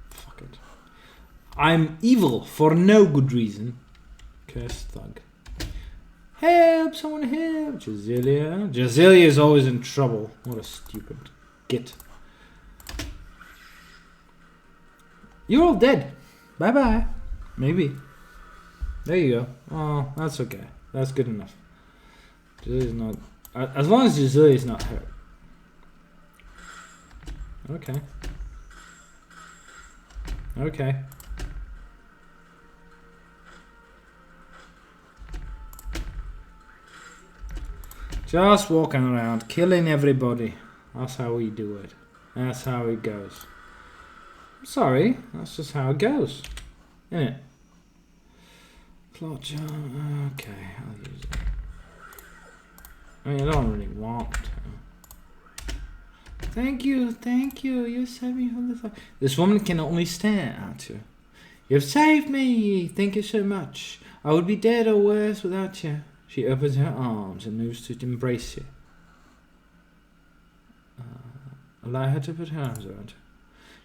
Fuck it. I'm evil for no good reason. Cursed thug. Help! Someone help! Jazilia. Jazilia is always in trouble. What a stupid git. You're all dead. Bye bye. Maybe. There you go. Oh, that's okay. That's good enough. Jazilia's not... As long as Jazilia's not hurt. Okay. Okay. Just walking around, killing everybody. That's how we do it. That's how it goes. I'm sorry, that's just how it goes. Isn't it? Plot jump. Okay, I'll use it. I mean, I don't really want to. Thank you, thank you. You saved me from the fire. This woman can only stare at you. You've saved me. Thank you so much. I would be dead or worse without you. She opens her arms and moves to embrace you. Allow her to put her arms around you.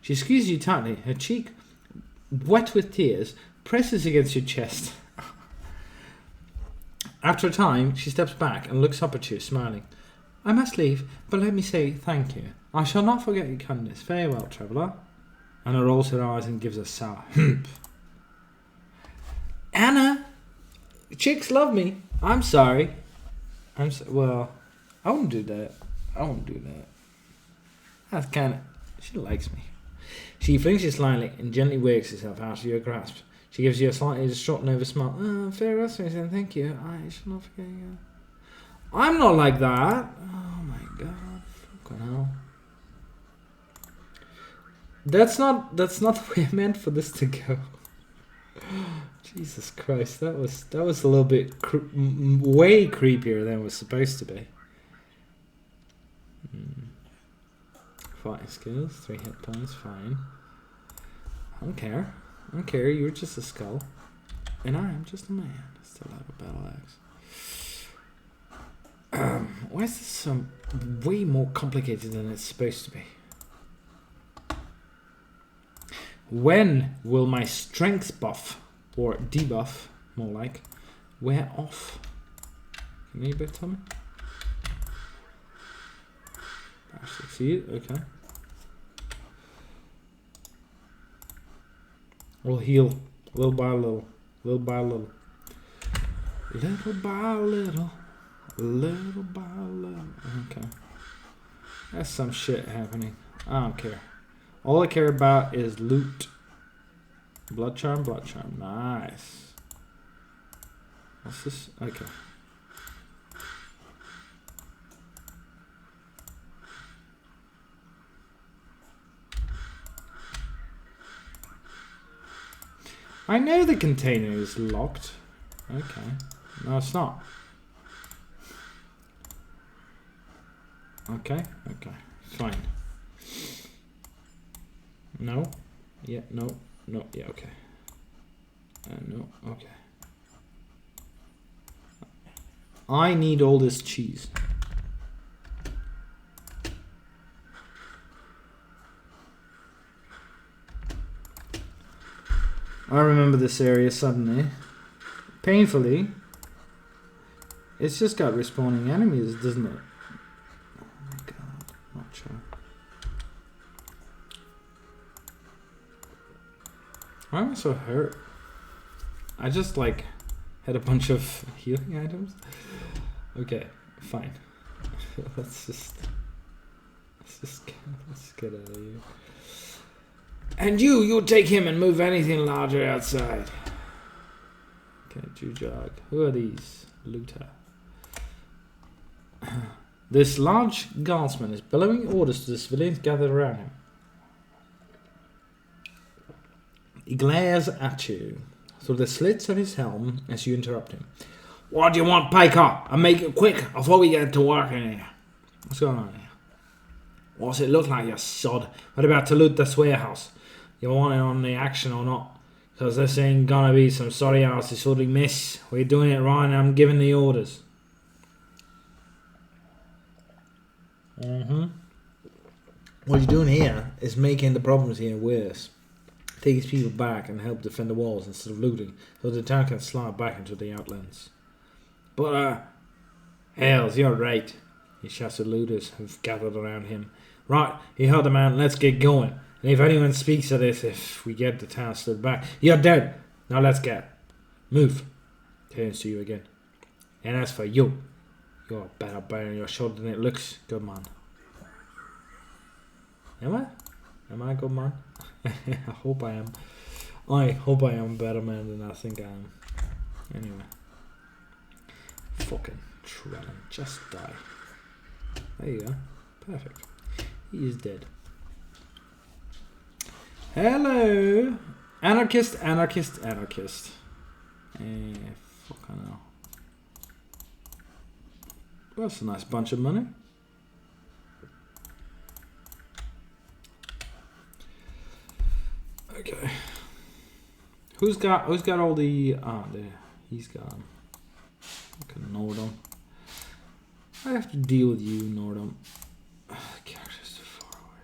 She squeezes you tightly. Her cheek, wet with tears, presses against your chest. After a time, she steps back and looks up at you, smiling. I must leave, but let me say thank you. I shall not forget your kindness. Farewell, traveller. Anna rolls her eyes and gives a sour hump. Anna! Chicks love me. I'm sorry. Well, I wouldn't do that. I won't do that. That's kind of... She likes me. She flinches slightly and gently wakes herself out of your grasp. She gives you a slightly distraught, nervous smile. Farewell, and thank you. I shall not forget you. I'm not like that. Oh my god. Fucking hell. That's not the way I meant for this to go. Jesus Christ, that was a little bit way creepier than it was supposed to be. Fighting skills, 3 hit points, fine. I don't care. I don't care. You're just a skull, and I am just a man. Still have a battle axe. Why is this way more complicated than it's supposed to be? When will my strength buff, or debuff, more like, wear off? Can you tell me? Succeed, okay. We'll heal little by little, little by little. Little by little, little by little. Okay. That's some shit happening. I don't care. All I care about is loot. Blood charm, blood charm. Nice. What's this? Okay. I know the container is locked. Okay. No, it's not. Okay, okay. Fine. No. Yeah, no. No, yeah, okay. No, okay. I need all this cheese. I remember this area suddenly. Painfully. It's just got respawning enemies, doesn't it? Oh my god, not sure. Why am I so hurt? I just like had a bunch of healing items. Okay, fine. let's get out of here. And you take him and move anything larger outside. Okay, Jujag. Who are these? Looter. This large guardsman is bellowing orders to the civilians gathered around him. He glares at you through the slits of his helm as you interrupt him. What do you want, Baker? And make it quick before we get to work in here. What's going on here? What's it look like, you sod? What about to loot this warehouse? You want it on the action or not? Because this ain't gonna be some sorry ass disorderly miss. We're doing it right and I'm giving the orders. What you're doing here is making the problems here worse. Take his people back and help defend the walls instead of looting, so the town can slide back into the outlands. But, hells, you're right, he shouts at looters who've gathered around him. Right, you heard the man, let's get going. And if anyone speaks of this, if we get the town stood back, you're dead. Now let's get. Move. Turns to you again. And as for you, you're a better bone on your shoulder than it looks. Good man. Am I? Am I a good man? I hope I am. I hope I am a better man than I think I am. Anyway. Fucking Trellin. Just die. There you go. Perfect. He is dead. Hello! Anarchist, anarchist, anarchist. Fucking hell. Well, that's a nice bunch of money. Okay. Who's got all the there. He's got him. Fucking Nordum. I have to deal with you, Nordum. Characters too far away.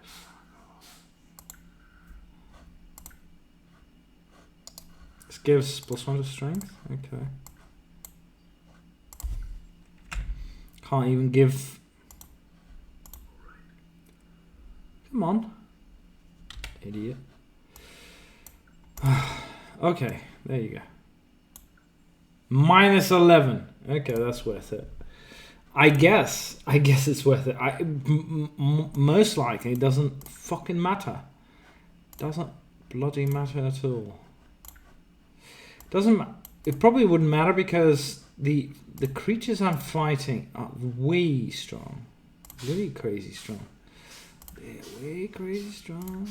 This gives +1 to strength? Okay. Can't even give. Come on. Idiot. Okay, there you go. -11. Okay, that's worth it. I guess it's worth it. Most likely it doesn't fucking matter. Doesn't bloody matter at all. It probably wouldn't matter because the creatures I'm fighting are way strong. Really crazy strong. They're way crazy strong.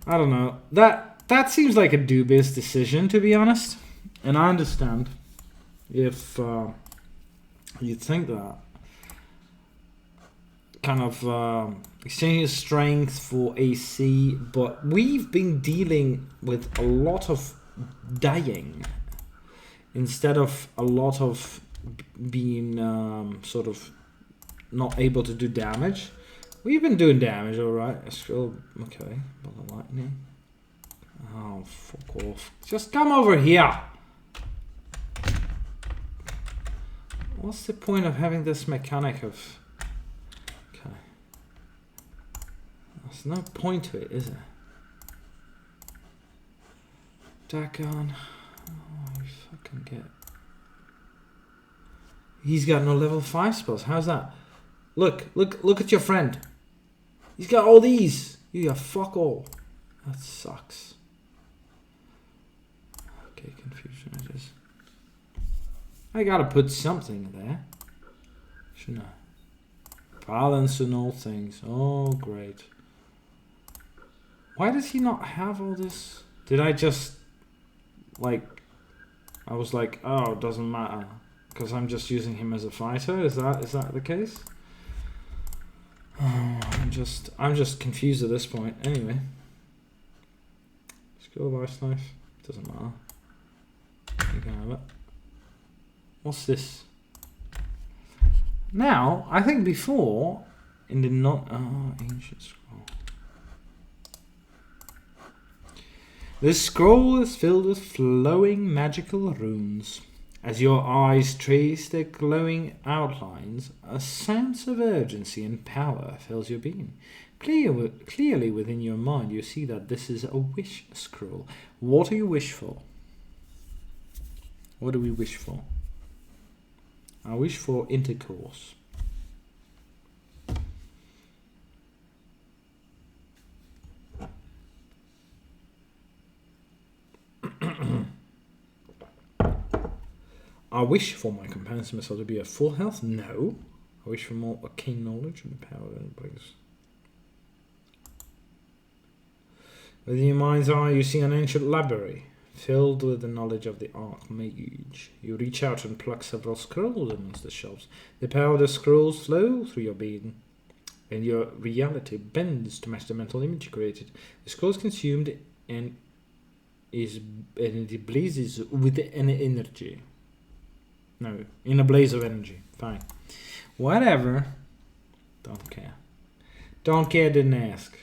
I don't know. That seems like a dubious decision, to be honest. And I understand if you'd think that. Kind of exchanging strength for AC, but we've been dealing with a lot of dying instead of a lot of being sort of not able to do damage. We've been doing damage, alright. Still okay. But the lightning. Oh, fuck off. Just come over here. What's the point of having this mechanic of... Okay. There's no point to it, is there? Dagon. Oh, you fucking get... He's got no level 5 spells. How's that? Look at your friend. He's got all these. You got fuck all. That sucks. Okay, confusion it is. I gotta put something there. Shouldn't I? Balance in all things. Oh, great. Why does he not have all this? Did I just, like, I was like, oh, it doesn't matter, because I'm just using him as a fighter? Is that the case? Oh, I'm just confused at this point. Anyway. Skill life knife. Doesn't matter. You can have it. What's this? Now, I think before, in the ancient scroll. This scroll is filled with flowing magical runes. As your eyes trace their glowing outlines, a sense of urgency and power fills your being. Clearly within your mind, you see that this is a wish scroll. What do you wish for? What do we wish for? I wish for intercourse. I wish for my companion's missile to be at full health. No. I wish for more arcane knowledge and power that it brings. Within your mind's eye, you see an ancient library filled with the knowledge of the Archmage. You reach out and pluck several scrolls amongst the shelves. The power of the scrolls flow through your being, and your reality bends to match the mental image you created. The scroll is consumed and it blazes with an energy. No, in a blaze of energy. Fine. Whatever. Don't care. Don't care, didn't ask.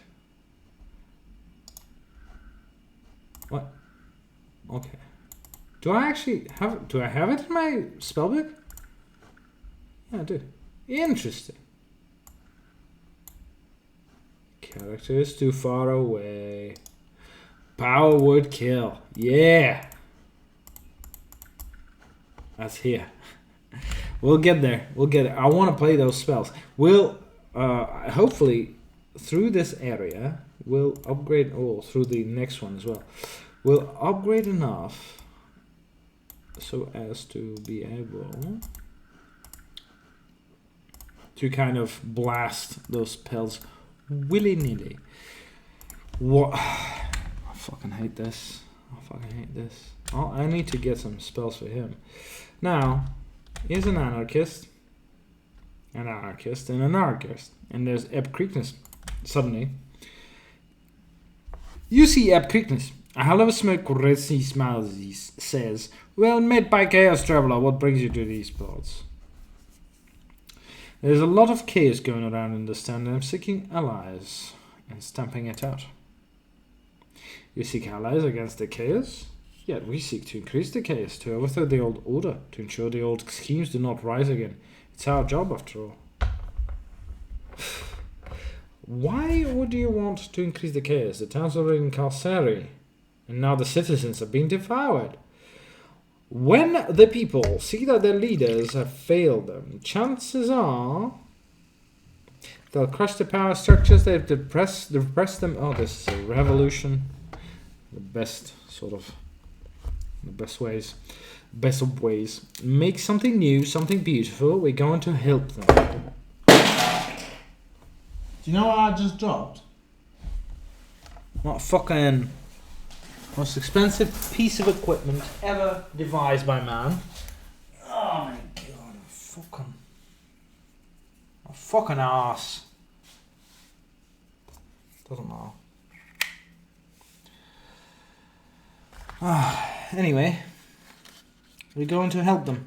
What? Okay. Do I actually have... Do I have it in my spellbook? Yeah, I do. Interesting. Character is too far away. Power would kill. Yeah. That's here. We'll get there. We'll get it. I want to play those spells. We'll hopefully through this area we'll upgrade. Oh, through the next one as well. We'll upgrade enough so as to be able to kind of blast those spells willy-nilly. What? I fucking hate this. I fucking hate this. Oh, I need to get some spells for him. Now, here's an anarchist, and an anarchist, and there's Epicrecnus. Suddenly, you see Epicrecnus. A hell of a smoke Resi smiles, he says, "Well met by Chaos Traveler, what brings you to these parts?" There's a lot of chaos going around in this town, and I'm seeking allies and stamping it out. You seek allies against the chaos? Yet we seek to increase the chaos, to overthrow the old order, to ensure the old schemes do not rise again. It's our job, after all. Why would you want to increase the chaos? The town's already in Calcari, and now the citizens are being devoured. When the people see that their leaders have failed them, chances are they'll crush the power structures they've repressed them. Oh, this is a revolution. The best sort of... The best of ways. Make something new, something beautiful. We're going to help them. Do you know what I just dropped? What fucking most expensive piece of equipment ever devised by man. Oh my god, a fucking ass. Doesn't matter. Anyway, we're going to help them.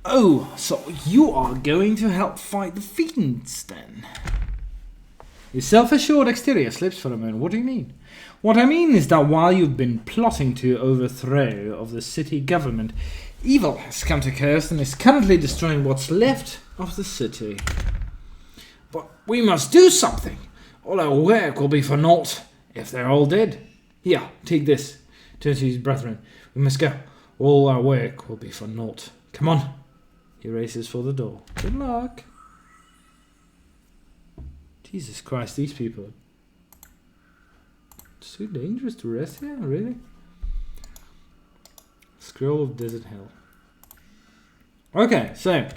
Oh, so you are going to help fight the fiends then? Your self-assured exterior slips for a moment. What do you mean? What I mean is that while you've been plotting to overthrow of the city government, evil has come to Chaos and is currently destroying what's left of the city. But we must do something. All our work will be for naught if they're all dead. Here, take this. Turn to his brethren. We must go. All our work will be for naught. Come on. He races for the door. Good luck. Jesus Christ, these people. It's too dangerous to rest here, really? Scroll of Desert Hill. Okay, so.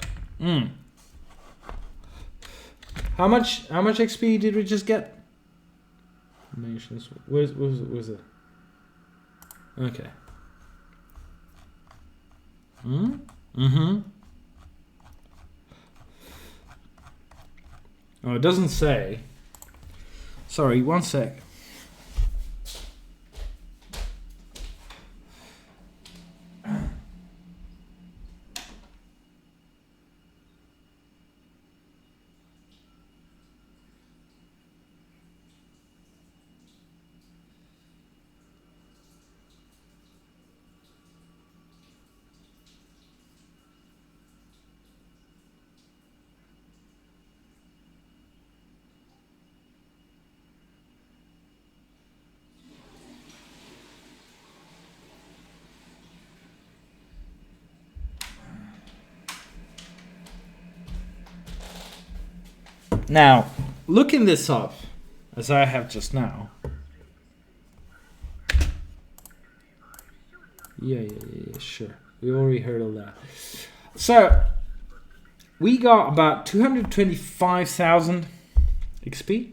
How much XP did we just get? Nations. Where's it? Okay. Oh, it doesn't say. Sorry, one sec. Now, looking this up, as I have just now. Yeah, sure. We already heard of that. So, we got about 225,000 XP.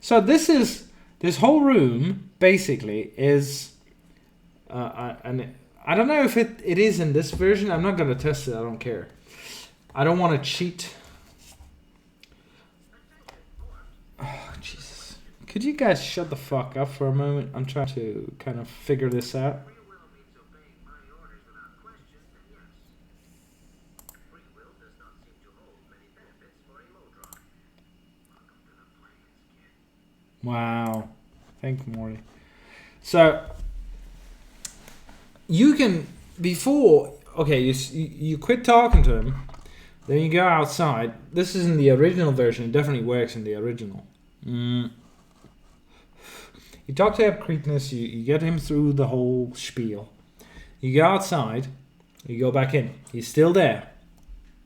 So this whole room basically is, and I don't know if it is in this version. I'm not gonna test it. I don't care. I don't want to cheat. Oh, Jesus. Could you guys shut the fuck up for a moment? I'm trying to kind of figure this out. Wow. Thank you, Morty. So, you can, before, okay, you quit talking to him. Then you go outside. This is in the original version. It definitely works in the original. You talk to Creepness. You get him through the whole spiel. You go outside. You go back in. He's still there.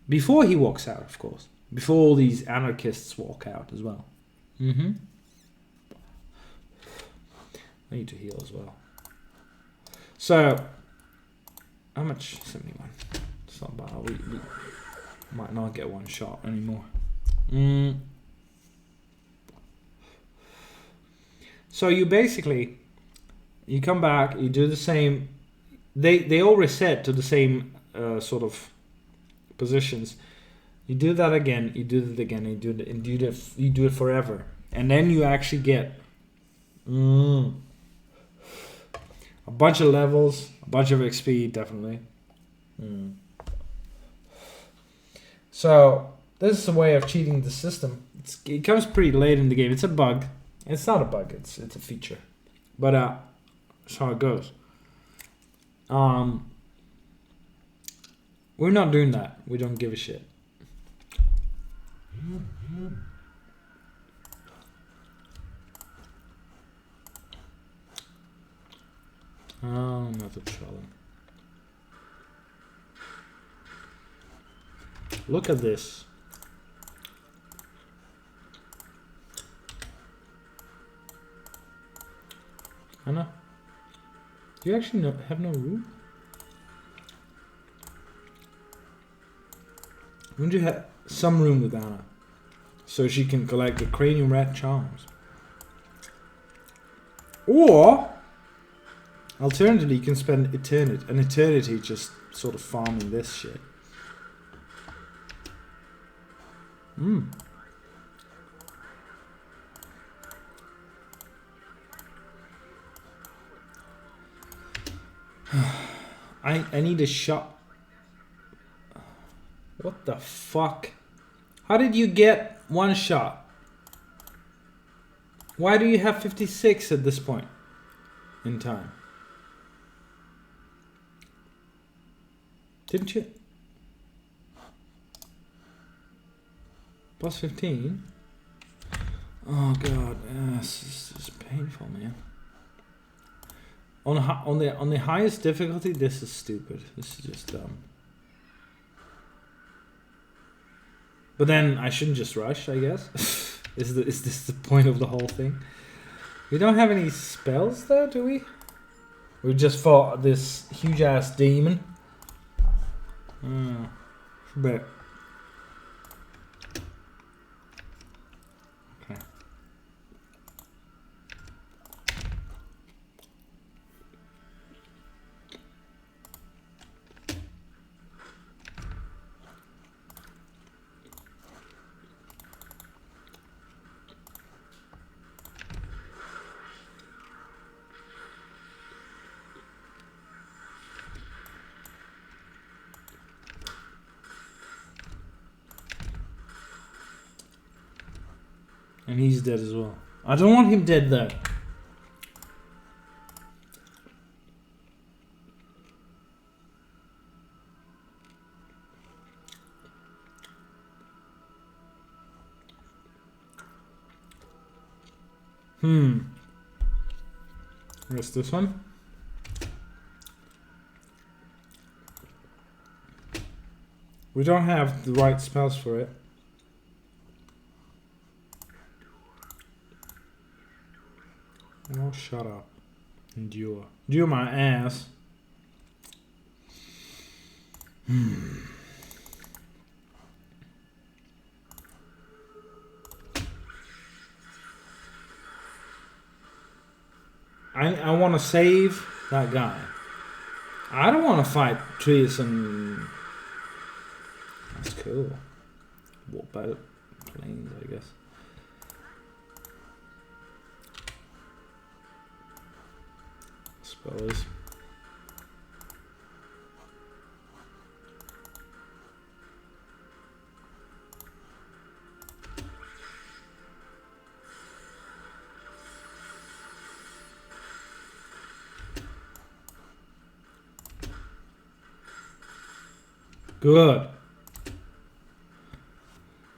Before he walks out, of course. Before all these anarchists walk out as well. I need to heal as well. So, how much? 71. It's not bad. We might not get one shot anymore. So you basically, you come back, you do the same. They all reset to the same sort of positions. You do that again, you do it again, you do it forever, and then you actually get a bunch of levels, a bunch of XP, definitely. So this is a way of cheating the system. It comes pretty late in the game. It's a bug. It's not a bug. It's a feature. But that's how it goes. We're not doing that. We don't give a shit. Oh, not a trolling. Look at this. Anna, do you actually have no room? Wouldn't you have some room with Anna? So she can collect the cranium rat charms. Or, alternatively, you can spend an eternity just sort of farming this shit. I need a shot. What the fuck? How did you get one shot? Why do you have 56 at this point in time? Didn't you? Plus 15? Oh god, this is painful, man. On the highest difficulty, this is stupid. This is just dumb. But then I shouldn't just rush, I guess. Is this the point of the whole thing? We don't have any spells though, do we? We just fought this huge ass demon. But And he's dead as well. I don't want him dead though. Where's this one? We don't have the right spells for it. Oh, shut up. Endure. Endure my ass. I want to save that guy. I don't want to fight trees and... That's cool. What about planes, I guess. I suppose. Good.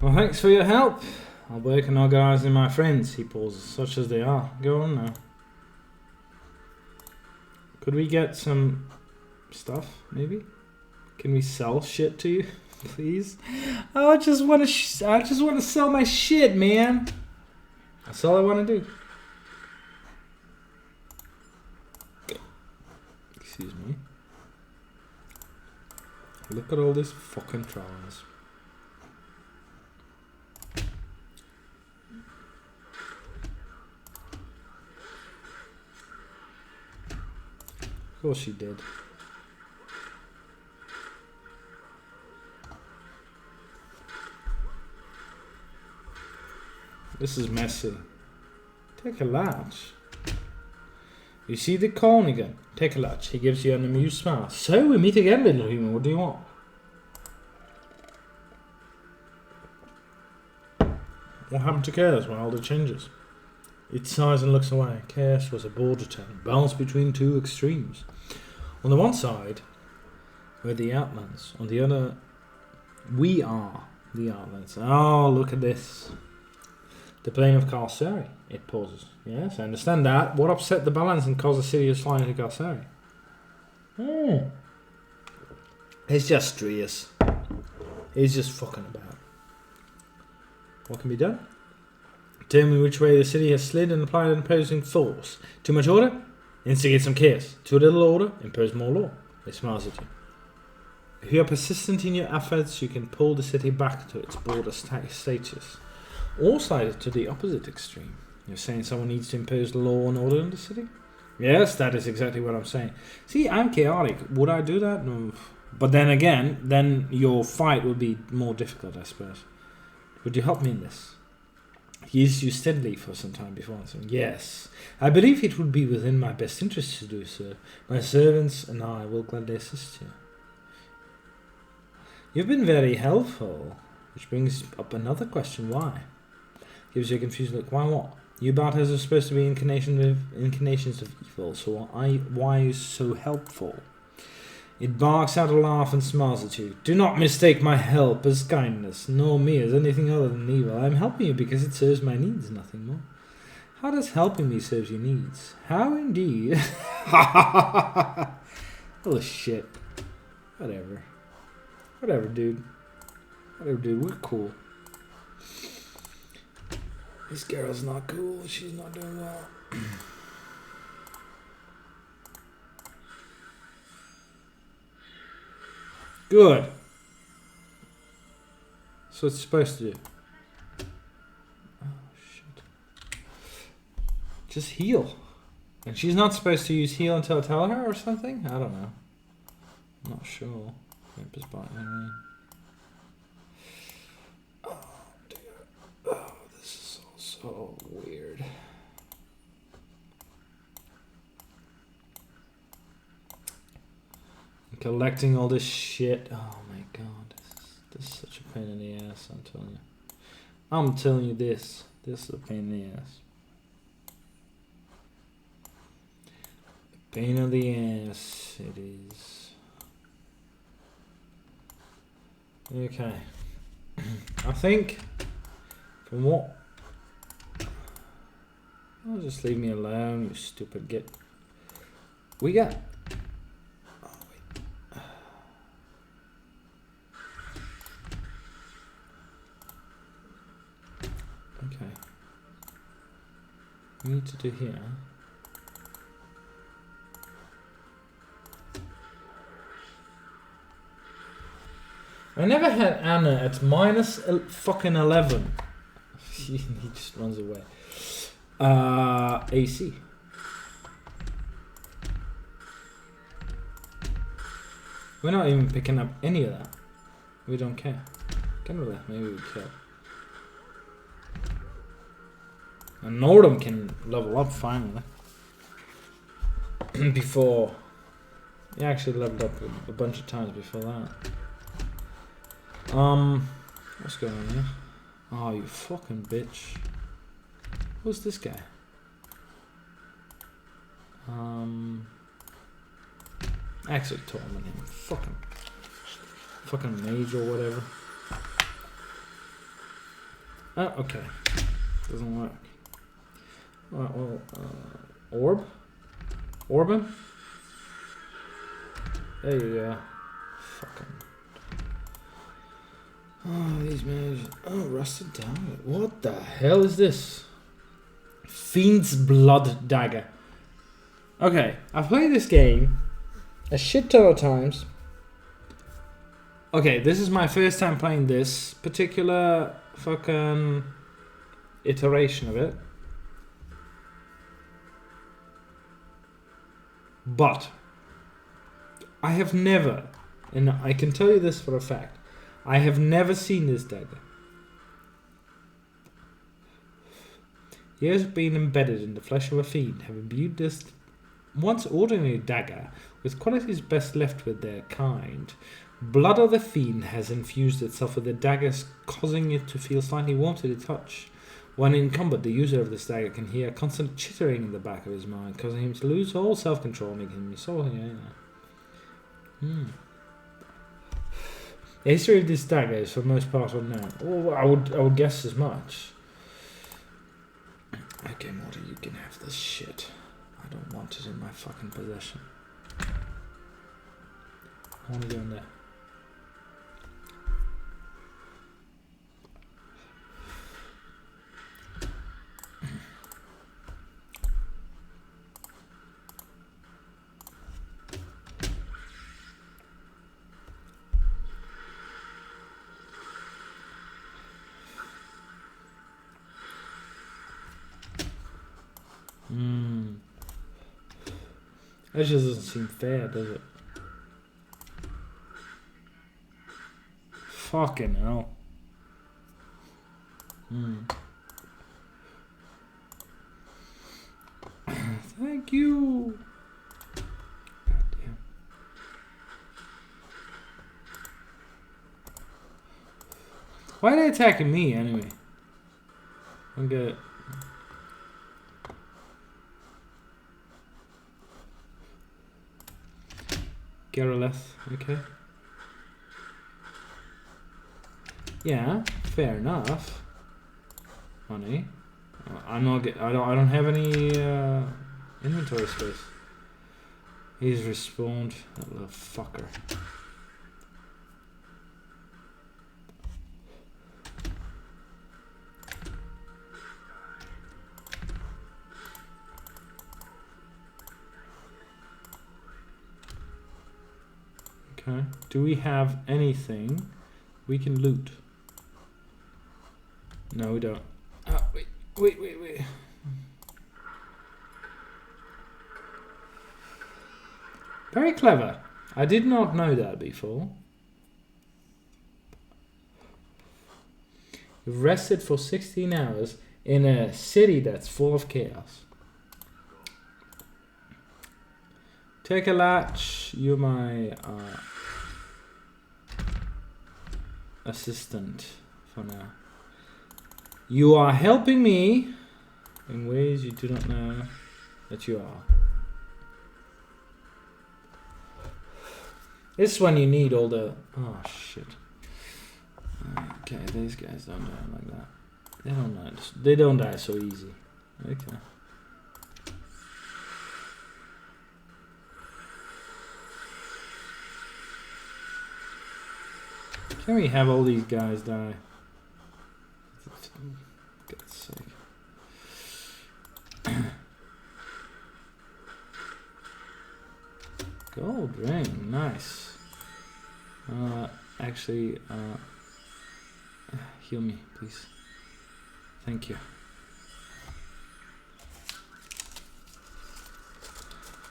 Well, thanks for your help. I'll work on organising my friends, he pauses, such as they are. Go on now. Could we get some stuff, maybe? Can we sell shit to you, please? I just want to sell my shit, man. That's all I want to do. Excuse me. Look at all these fucking trolls. Of course she did. This is messy. Take a latch. You see the Cornigan? Take a latch. He gives you an amused smile. So we meet again, little human. What do you want? What happened to Chaos when all the changes? It sighs and looks away. Chaos was a border town, balanced between two extremes. On the one side were the Outlands. On the other, we are the Outlands. Oh, look at this. The plane of Karsari. It pauses. Yes, I understand that. What upset the balance and caused the city to slide into Karsari? It's just Drius. He's just fucking about. What can be done? Determine which way the city has slid and apply an imposing force. Too much order? Instigate some chaos. Too little order? Impose more law. It smiles at you. If you are persistent in your efforts, you can pull the city back to its border status. Or slide it to the opposite extreme. You're saying someone needs to impose law and order in the city? Yes, that is exactly what I'm saying. See, I'm chaotic. Would I do that? No. But then again, then your fight would be more difficult, I suppose. Would you help me in this? He used you steadily for some time before answering. Yes, I believe it would be within my best interest to do so. My servants and I will gladly assist you. You've been very helpful. Which brings up another question. Why? Gives you a confused look. Why what? You Bartos are supposed to be incarnations of evil, so why are you so helpful? It barks out a laugh and smiles at you. Do not mistake my help as kindness, nor me as anything other than evil. I am helping you because it serves my needs, nothing more. How does helping me serve your needs? How indeed? Oh shit. Whatever. Whatever, dude. Whatever, dude. We're cool. This girl's not cool. She's not doing well. Good. So it's supposed to do. Oh shit. Just heal. And she's not supposed to use heal until I tell her or something? I don't know. I'm not sure. Oh dear. Oh, this is all so weird. Collecting all this shit. Oh my god. This is such a pain in the ass, I'm telling you. I'm telling you this. This is a pain in the ass. Pain in the ass it is. Okay. I think from what... Oh, just leave me alone, you stupid git. We got... Oh, wait. Okay. We need to do here. I never had Anna at minus fucking 11. He just runs away. AC. We're not even picking up any of that. We don't care. Can we? Maybe we care. And Nordum can level up finally. Before... He actually leveled up a bunch of times before that. What's going on here? Oh, you fucking bitch. Who's this guy? Actually, Torment him. Fucking mage or whatever. Oh, okay. Doesn't work. Alright, well, orb? Orbin? There you go. Fucking. Oh, these mages. Oh, rusted down. What the hell is this? Fiend's Blood Dagger. Okay, I've played this game a shit ton of times. Okay, this is my first time playing this particular fucking iteration of it. But I have never, and I can tell you this for a fact, I have never seen this dagger. Years have been embedded in the flesh of a fiend, have imbued this once ordinary dagger with qualities best left with their kind. Blood of the fiend has infused itself with the daggers, causing it to feel slightly warm to the touch. When in combat, the user of this dagger can hear constant chittering in the back of his mind, causing him to lose all self-control, making him so... The history of this dagger is for the most part unknown. Oh, I would guess as much. Okay, Morty, you can have this shit. I don't want it in my fucking possession. I want to go in there. That just doesn't seem fair, does it? Fucking hell. Thank you. God damn. Why are they attacking me anyway? I'm good. Garruleth, okay. Yeah, fair enough. Honey, I'm not. I don't have any inventory space. He's respawned. That little fucker. Okay. Do we have anything we can loot? No, we don't. Oh, wait. Very clever. I did not know that before. You've rested for 16 hours in a city that's full of chaos. Take a latch. You're my assistant for now. You are helping me in ways you do not know that you are. This is when you need all the... Oh, shit. Okay, these guys don't die like that. They don't die so easy. Okay. Can we have all these guys die? God's sake. Gold ring, nice. Actually, heal me, please. Thank you.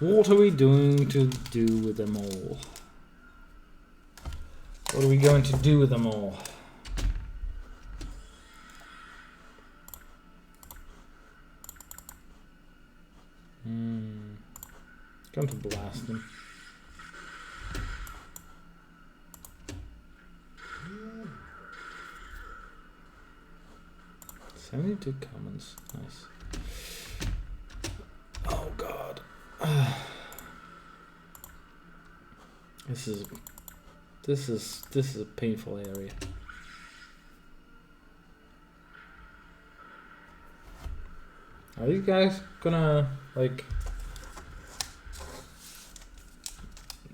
What are we doing to do with them all? What are we going to do with them all? Going to blast them. 72 commons. Nice. Oh god. This is a painful area. Are these guys gonna like?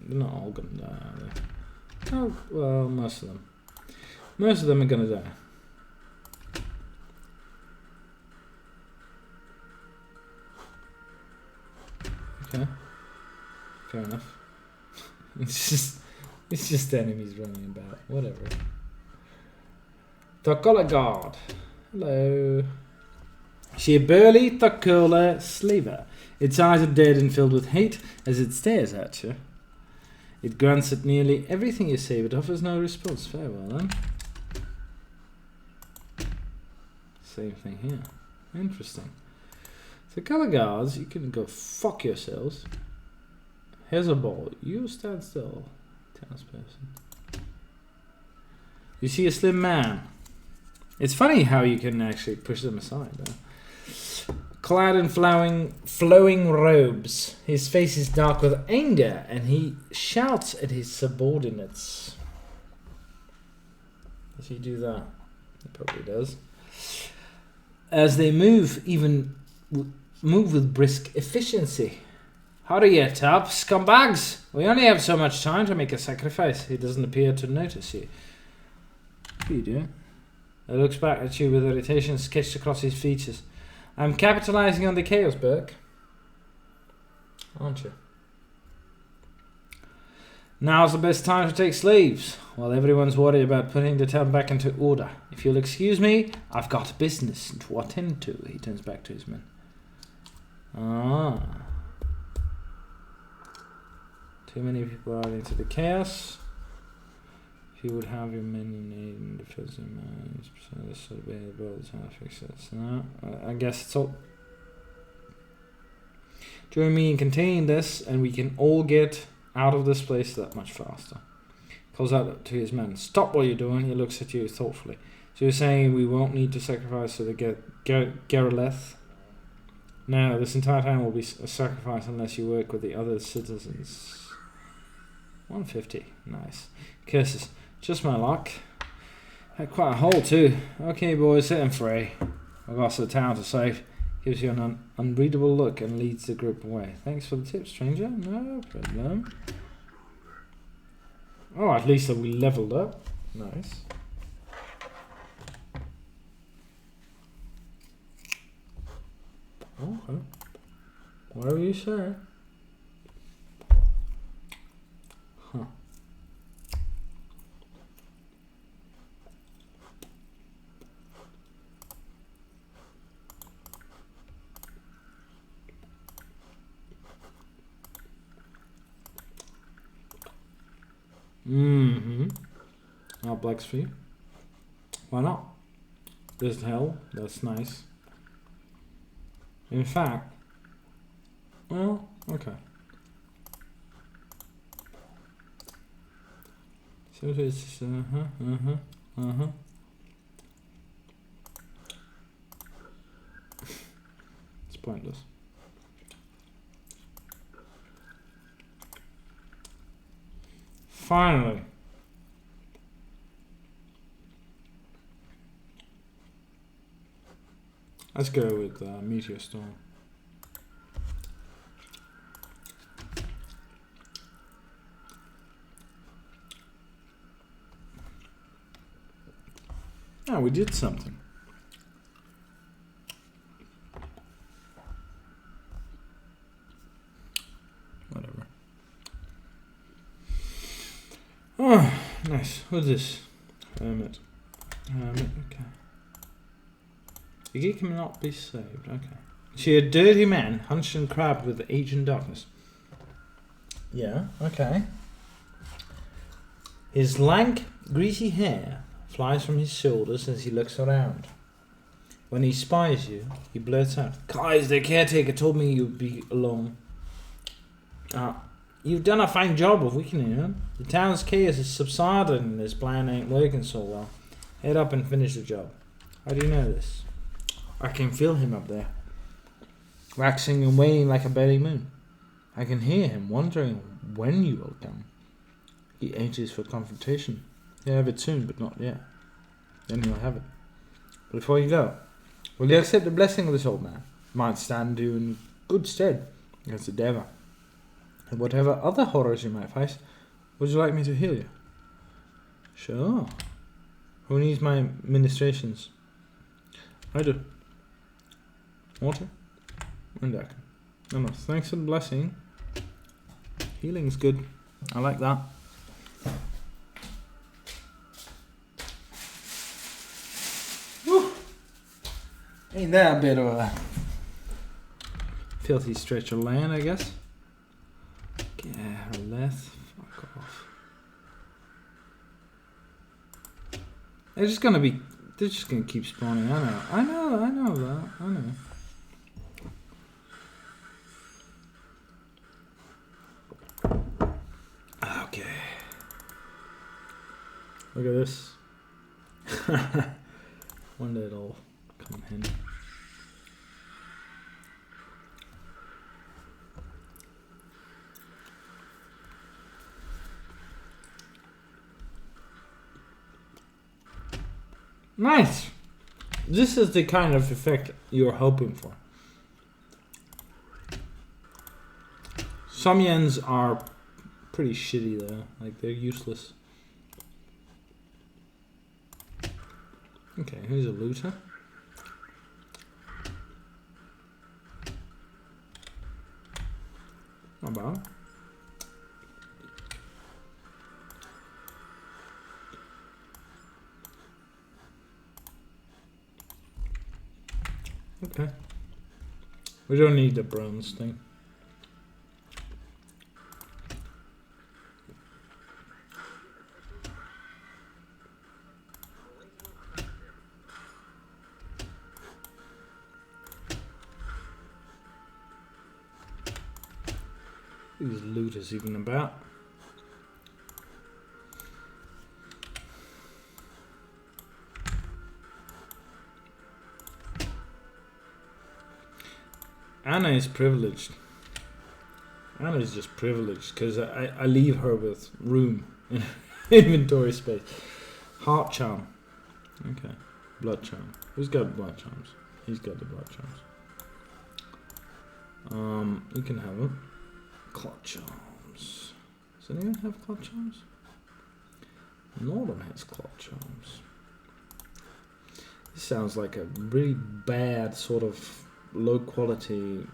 They're not all gonna die, are they? Oh well, most of them. Most of them are gonna die. Okay. Fair enough. It's just enemies running about. Whatever. Takola guard. Hello. She a burly Takola slaver. Its eyes are dead and filled with hate as it stares at you. It grunts at nearly everything you say but offers no response. Farewell then. Same thing here. Interesting. Takola guards, you can go fuck yourselves. Here's a ball. You stand still. Townsperson. You see a slim man. It's funny how you can actually push them aside though. Clad in flowing robes. His face is dark with anger and he shouts at his subordinates. Does he do that? He probably does. As they move with brisk efficiency. Howdy you top, scumbags! We only have so much time to make a sacrifice. He doesn't appear to notice you. What are you doing? He looks back at you with irritation sketched across his features. I'm capitalizing on the chaos, Burke. Aren't you? Now's the best time to take slaves, while everyone's worried about putting the town back into order. If you'll excuse me, I've got business to attend to. He turns back to his men. Ah. Too many people are into the chaos. If you would have your men in aid and defense in mind, this sort of be able to fix this. No, I guess it's all. Join me in containing this, and we can all get out of this place that much faster. Calls out to his men. Stop what you're doing. He looks at you thoughtfully. So you're saying we won't need to sacrifice to the Geraleth? No, this entire town will be a sacrifice unless you work with the other citizens. 150. Nice. Curses. Just my luck. Had quite a hole too. Okay boys, set him free. I've got the town to save. Gives you an unreadable look and leads the group away. Thanks for the tip, stranger. No problem. Oh, at least we leveled up. Nice. Okay. Whatever you say. Huh. Not Black's free. Why not? There's hell. That's nice. In fact, well, okay. So it's pointless. Finally. Let's go with Meteor Storm. Oh, we did something. Whatever. Oh, nice. What's this? Hermit. Hermit, okay. The geek cannot be saved, okay. See a dirty man, hunched and crabbed with age and darkness. Yeah, okay. His lank, greasy hair flies from his shoulders as he looks around. When he spies you, he blurts out, "Guys, the caretaker told me you'd be alone. You've done a fine job of weakening him. The town's chaos is subsiding and this plan ain't working so well. Head up and finish the job." How do you know this? I can feel him up there, waxing and waning like a berry moon. I can hear him wondering when you will come. He ages for confrontation. He'll have it soon, but not yet. Then he'll have it. But before you go, will you accept the blessing of this old man? It might stand you in good stead against the Deva. And whatever other horrors you might face, would you like me to heal you? Sure. Who needs my ministrations? I do. Water? And that. No, thanks for the blessing. Healing's good. I like that. Woo. Ain't that a bit of a filthy stretch of land, I guess? Yeah, less. Fuck off. They're just gonna keep spawning. I know that. I know. Okay. Look at this. One day it'll come in. Nice! This is the kind of effect you're hoping for. Some yens are pretty shitty though, like they're useless. Okay, who's a looter? Not bad. Okay. We don't need the bronze thing. These looters even about. Anna is privileged. Anna is just privileged because I leave her with room in inventory space. Heart charm. Okay. Blood charm. Who's got blood charms? He's got the blood charms. You can have them. Clot charms. Does anyone have clot charms? Northern has clot charms. This sounds like a really bad sort of low quality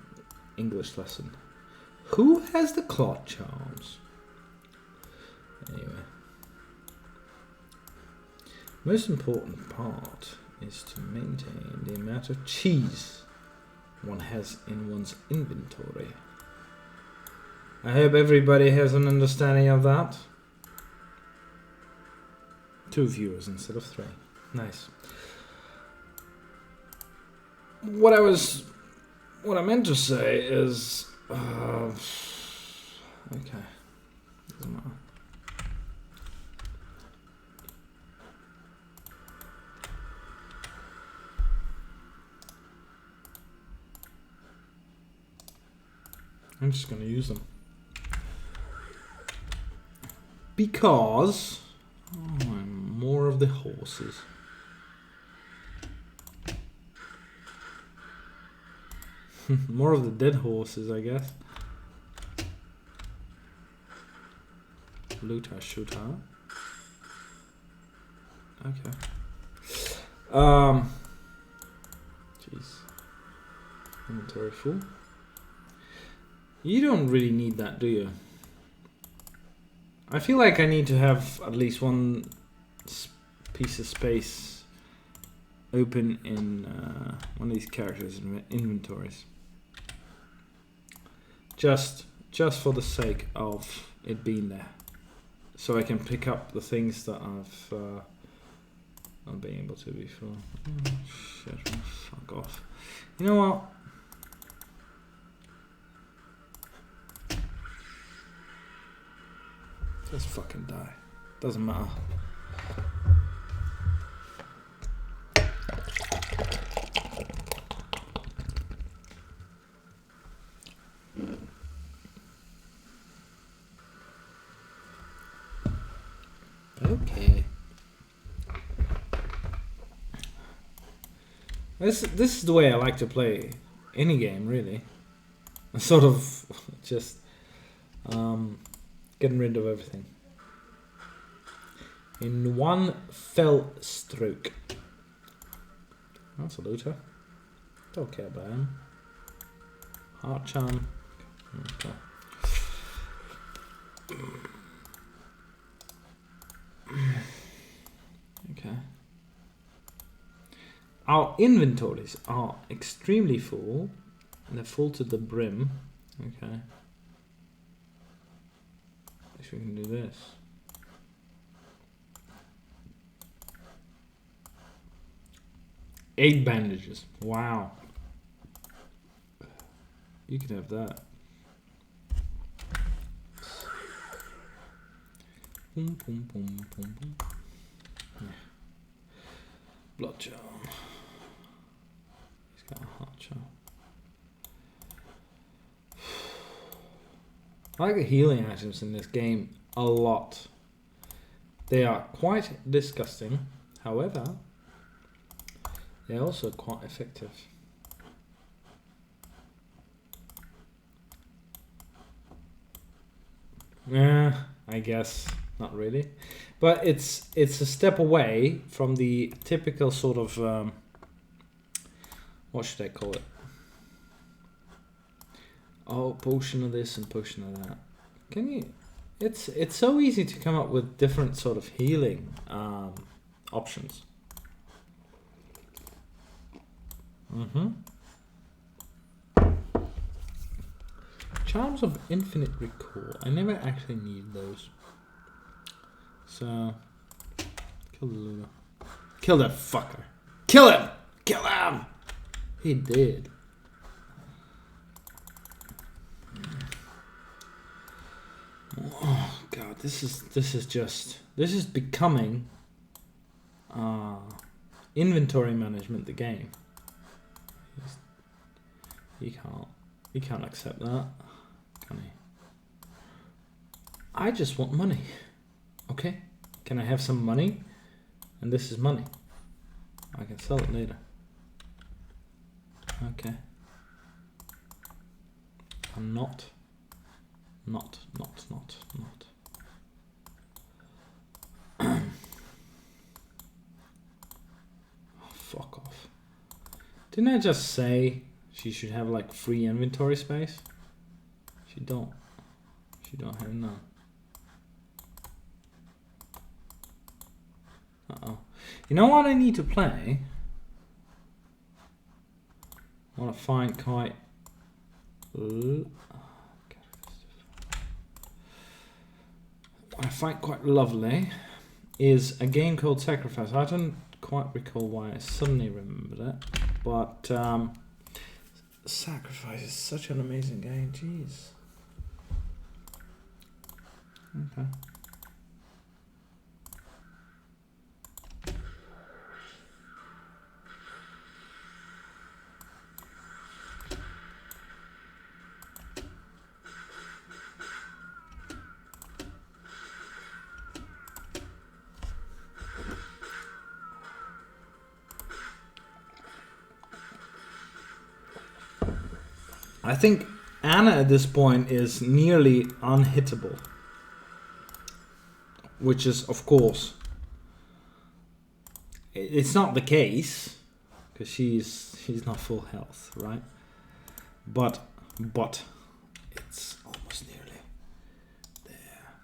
English lesson. Who has the clot charms? Anyway. Most important part is to maintain the amount of cheese one has in one's inventory. I hope everybody has an understanding of that. 2 viewers instead of 3. Nice. What I meant to say is, okay, doesn't matter. I'm just gonna use them. Because I'm more of the horses. More of the dead horses, I guess. Looter shooter. Okay. Jeez. Inventory full. You don't really need that, do you? I feel like I need to have at least one piece of space open in one of these characters' inventories. Just for the sake of it being there. So I can pick up the things that I've not been able to before. Oh, shit, fuck off. You know what? Just fucking die. Doesn't matter. Okay. This is the way I like to play any game, really. Sort of just getting rid of everything in one fell stroke. That's a looter. Don't care about him. Heart charm. Okay. Okay. Our inventories are extremely full. And they're full to the brim. Okay. I guess we can do this. Eight bandages. Wow. You can have that. Boom, boom, boom, boom, boom. Yeah. Blood charm. He's got a heart charm. I like the healing items in this game a lot. They are quite disgusting. However, they're also quite effective. Yeah, I guess not really, but it's a step away from the typical sort of what should I call it? Oh, potion of this and potion of that. Can you? It's so easy to come up with different sort of healing options. Charms of infinite recall. I never actually need those. So, kill the Luna. Kill that fucker. Kill him! Kill him! He did. Oh god, this is becoming inventory management the game. He can't accept that, can he? I just want money. Okay? Can I have some money? And this is money. I can sell it later. Okay. I'm not. Oh, fuck off. Didn't I just say she should have like free inventory space? She don't have none. Uh-oh. You know what I need to play? I want to find quite... what I find quite lovely is a game called Sacrifice. I don't quite recall why I suddenly remembered it, but Sacrifice is such an amazing game. Jeez. Okay. I think Anna at this point is nearly unhittable. Which is, of course, it's not the case, because she's not full health, right? But it's almost nearly there.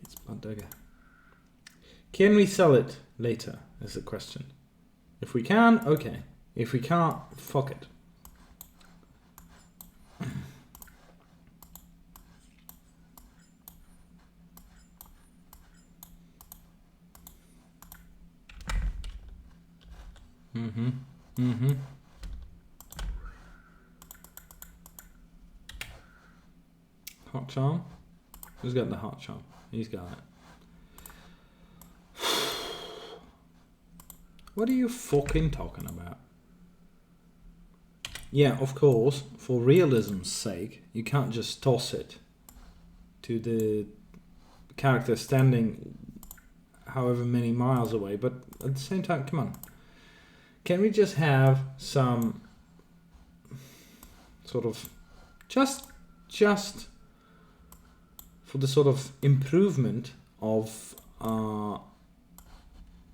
It's Bandega. Can we sell it later? Is the question. If we can, okay. If we can't, fuck it. Hot charm? Who's got the hot charm? He's got it. What are you fucking talking about? Yeah, of course, for realism's sake, you can't just toss it to the character standing however many miles away, but at the same time, come on. Can we just have some sort of just for the sort of improvement of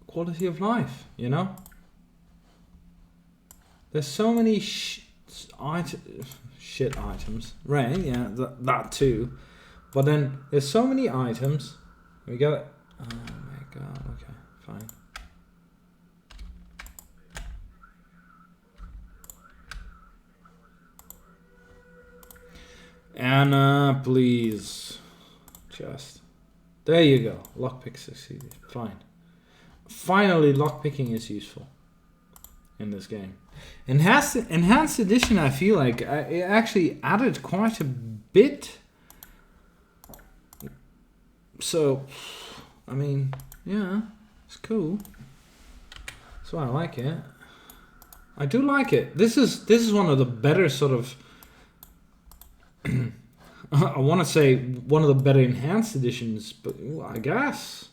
quality of life, you know? There's so many shit items, right? Yeah, that too. But then there's so many items. We got. Oh my god. Okay, fine. Anna, please. Just. There you go. Lockpick succeeded. Fine. Finally, lockpicking is useful in this game. Enhanced edition, I feel like it actually added quite a bit. So, I mean, yeah, it's cool. That's why I like it. I do like it. This is one of the better sort of. I want to say one of the better enhanced editions, but I guess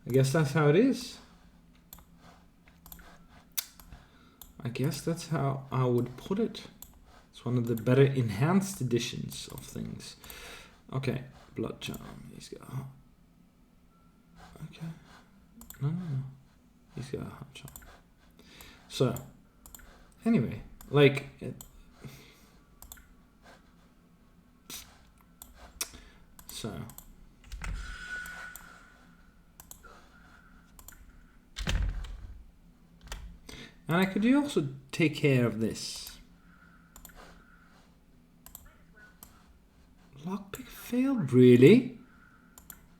that's how it is. I guess that's how I would put it. It's one of the better enhanced editions of things. Okay, blood charm. He's got. Okay. No. He's got a hot charm. So, anyway, like. So. Anna, could you also take care of this? Lockpick failed? Really?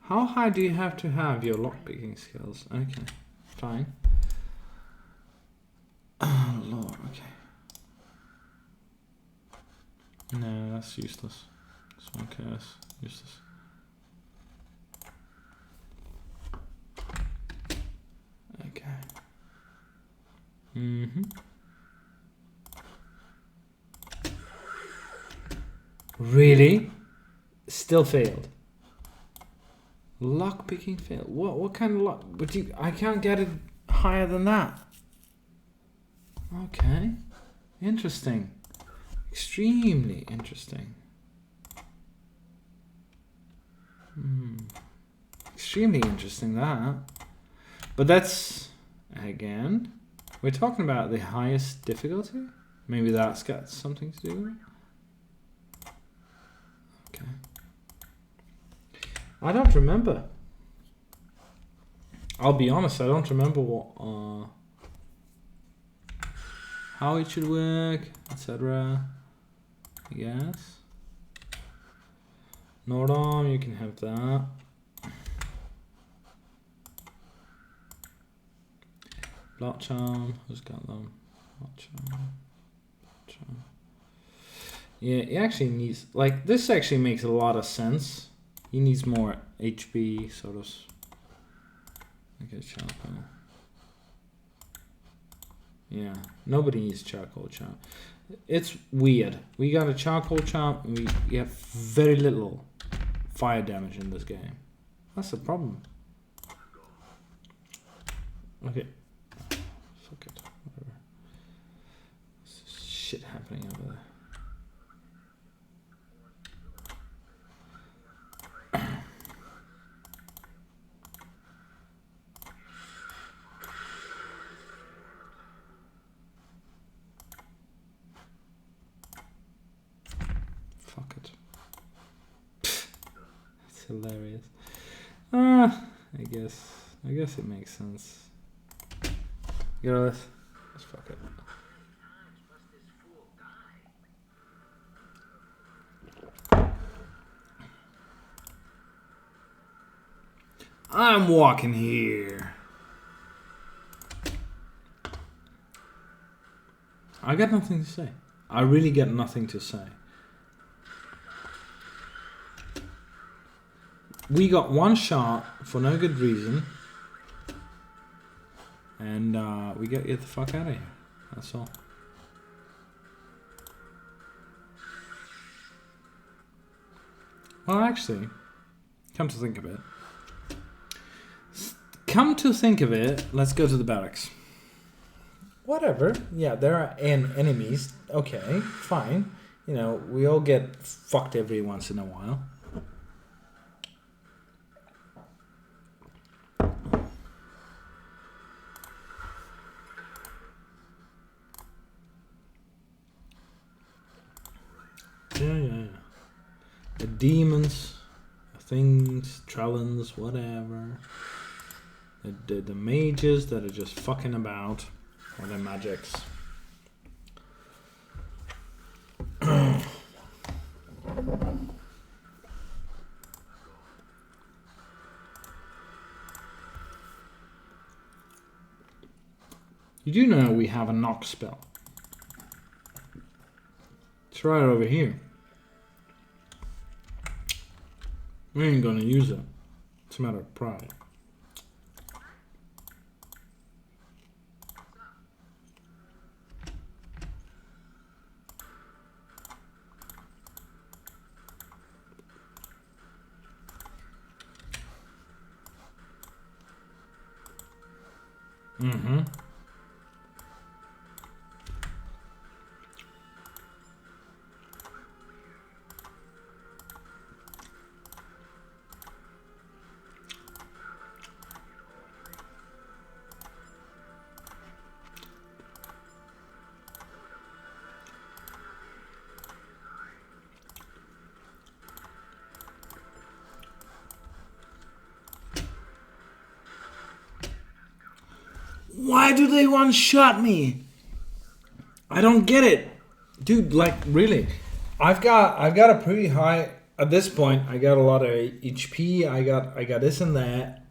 How high do you have to have your lockpicking skills? Okay, fine. Oh lord, okay. No, that's useless. Okay, that's useless. Okay. Really? Still failed. Lockpicking failed. What kind of lock? But I can't get it higher than that. Okay. Interesting. Extremely interesting. Extremely interesting, that. But that's, again, we're talking about the highest difficulty. Maybe that's got something to do with it. Okay. I don't remember. I'll be honest, I don't remember what, how it should work, etc. Yes. Nordom, you can have that. Block charm, who's got them? Block charm. Yeah, he actually needs, like, this actually makes a lot of sense. He needs more HP, sort of. Okay, charcoal. Yeah, nobody needs charcoal charm. It's weird. We got a charcoal charm, and we have very little fire damage in this game. That's the problem. Okay. Fuck it. Whatever. There's shit happening over there. hilarious. I guess it makes sense. You know, let's fuck it. I'm walking here. I got nothing to say. I really got nothing to say. We got one shot for no good reason. And we got to get the fuck out of here. That's all. Well, actually, come to think of it, let's go to the barracks. Whatever. Yeah, there are enemies. Okay, fine. You know, we all get fucked every once in a while. Yeah. The demons, things, Trellens, whatever. The mages that are just fucking about. Or the magics. You do know we have a knock spell. It's right over here. We ain't gonna use it. It's a matter of pride. Mm-hmm. Why do they one-shot me? I don't get it. Dude, like, really. I've got a pretty high... At this point, I got a lot of HP. I got this and that.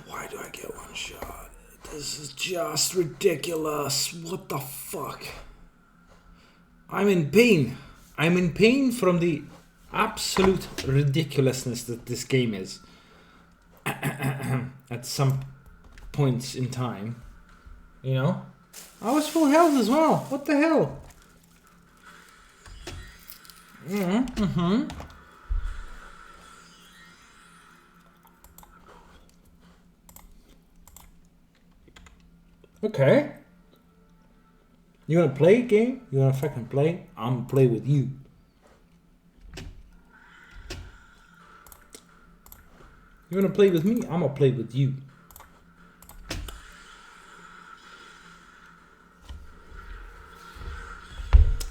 Why do I get one shot? This is just ridiculous. What the fuck? I'm in pain. I'm in pain from the absolute ridiculousness that this game is. At some points in time. You know? I was full health as well. What the hell? Mm-hmm. Okay. You wanna play a game? You wanna fucking play? I'm gonna play with you. You wanna play with me? I'm gonna play with you.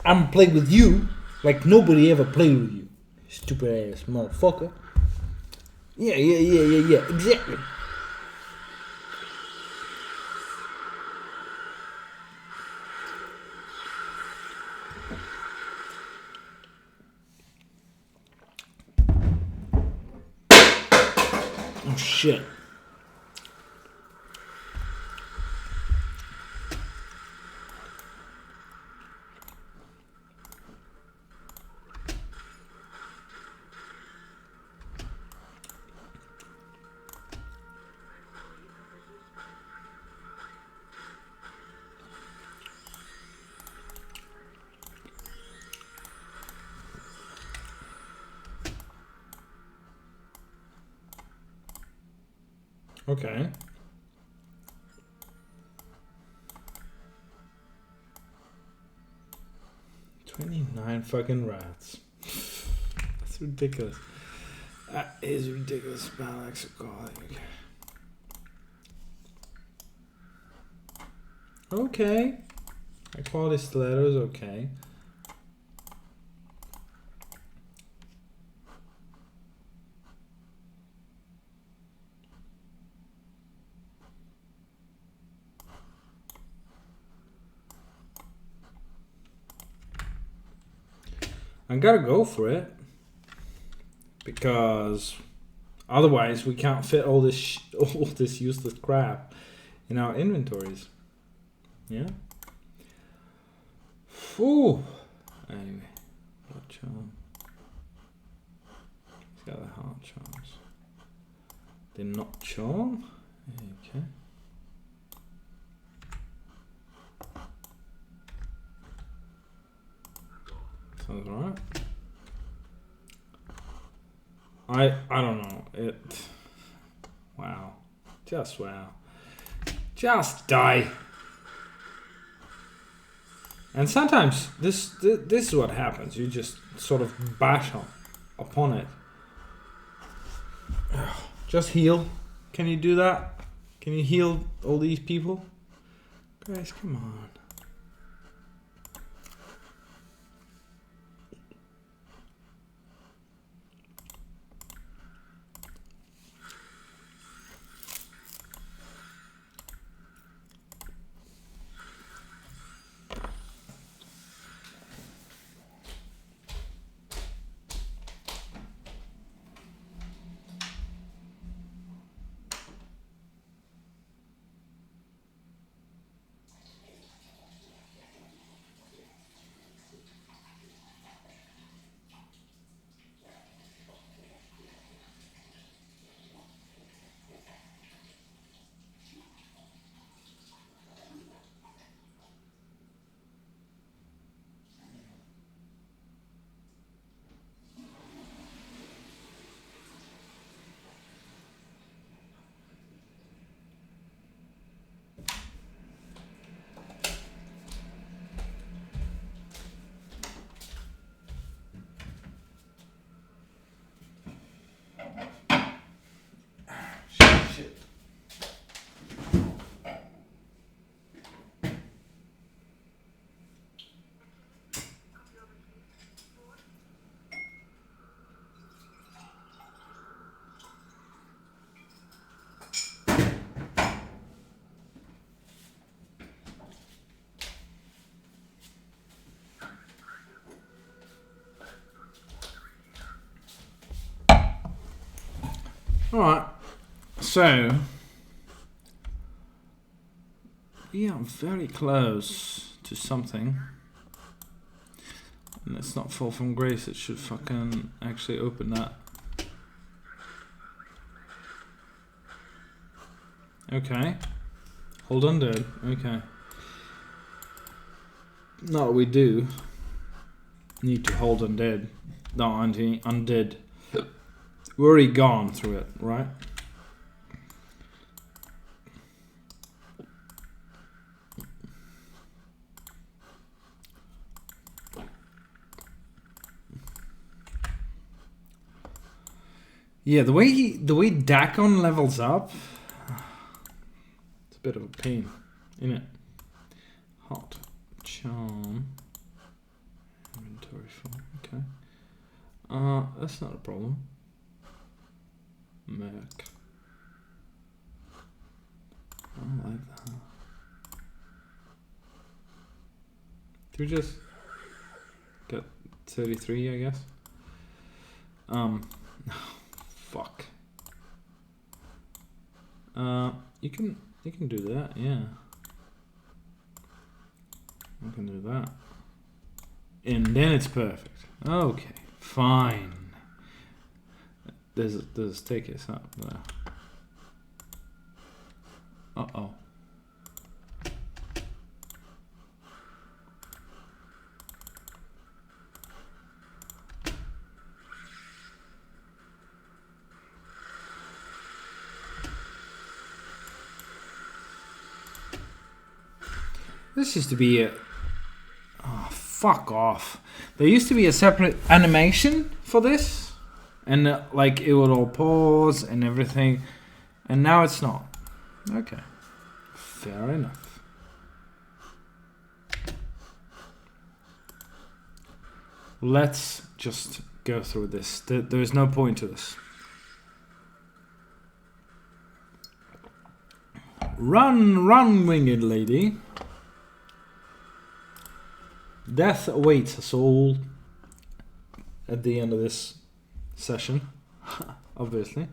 I'm gonna play with you like nobody ever played with you. Stupid ass motherfucker. Yeah, exactly. Oh shit. Okay. 29 fucking rats. That's ridiculous. That is ridiculous. Okay. High quality stilettos, okay. I gotta go for it. Because otherwise we can't fit all this useless crap in our inventories. Yeah? Ooh. Anyway. What charm? He's got the heart charms. Did not charm. Okay. Sounds right. I don't know. Wow. Just wow. Just die. And sometimes this is what happens. You just sort of bash upon it. Just heal. Can you do that? Can you heal all these people? Guys, come on. Alright, so we are very close to something. And let's not fall from grace, it should fucking actually open that. Okay. Hold undead, okay. No, we do need to hold undead. No, undead. We're already gone through it, right? Yeah, the way Dakon levels up, it's a bit of a pain, isn't it? Hot charm, inventory full. Okay. That's not a problem. Merc. I like that. Do we just get 33, I guess? Fuck. You can do that, yeah. I can do that. And then it's perfect. Okay, fine. There's a staircase up there. Uh-oh. This used to be a... Oh, fuck off. There used to be a separate animation for this. And like it would all pause and everything. And now it's not. Okay. Fair enough. Let's just go through this. There is no point to this. Run, run, winged lady. Death awaits us all. at the end of this session, obviously.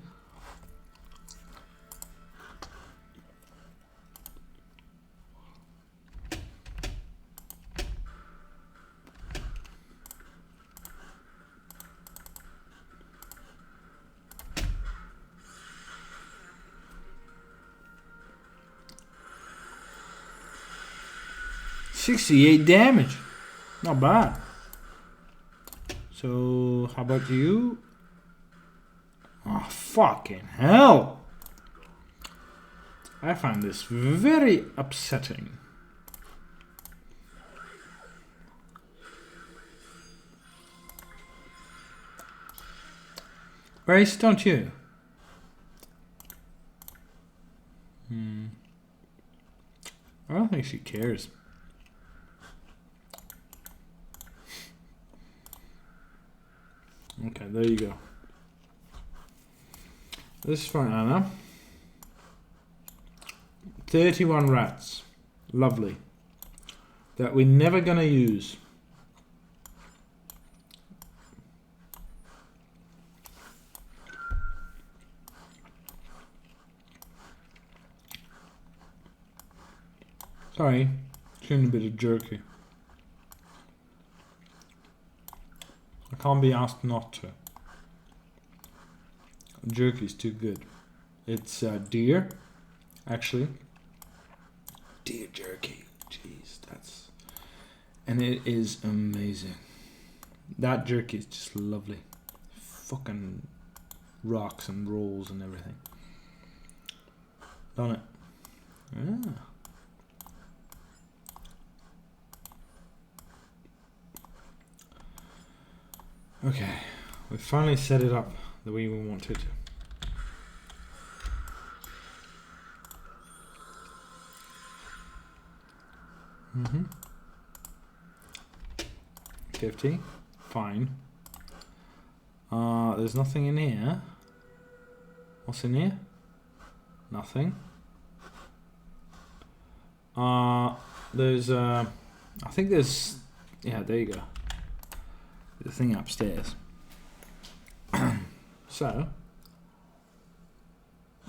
$68 damage. Not bad. So, how about you? Oh, fucking hell. I find this very upsetting. Grace, don't you? I don't think she cares. Okay, there you go. This is for Anna. 31 rats. Lovely. That we're never gonna use. Sorry, shouldn't a bit of jerky. I can't be asked not to. Jerky's too good. It's deer, actually. Deer jerky. Jeez, that's... And it is amazing. That jerky is just lovely. Fucking rocks and rolls and everything. Done it. Yeah. Okay, we finally set it up the way we wanted to. Mm-hmm. 50, fine. There's nothing in here. What's in here? Nothing. There's I think there's, yeah, there you go. The thing upstairs. So,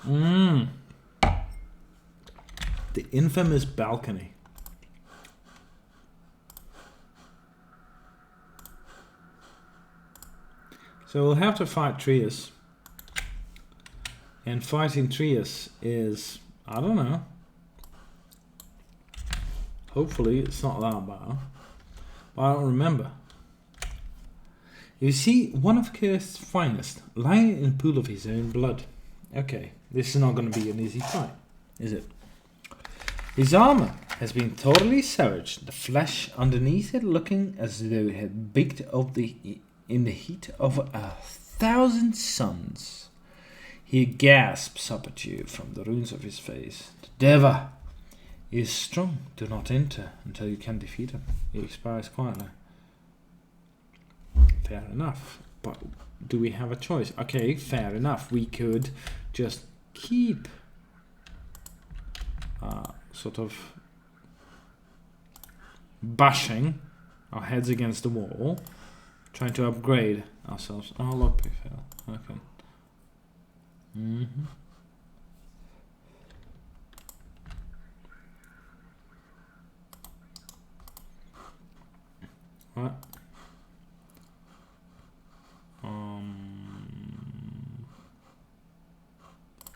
the infamous balcony. So we'll have to fight Trias, and fighting Trias is, I don't know. Hopefully it's not that bad, but I don't remember. You see one of Kirst's finest lying in a pool of his own blood. Okay, this is not going to be an easy fight, is it? His armor has been totally savaged, the flesh underneath it looking as though it had baked in the heat of 1,000 suns. He gasps up at you from the runes of his face. The Deva is strong. Do not enter until you can defeat him. He expires quietly. Fair enough, but do we have a choice? Okay, fair enough. We could just keep sort of bashing our heads against the wall, trying to upgrade ourselves. Oh, lockpick fail. Okay. What?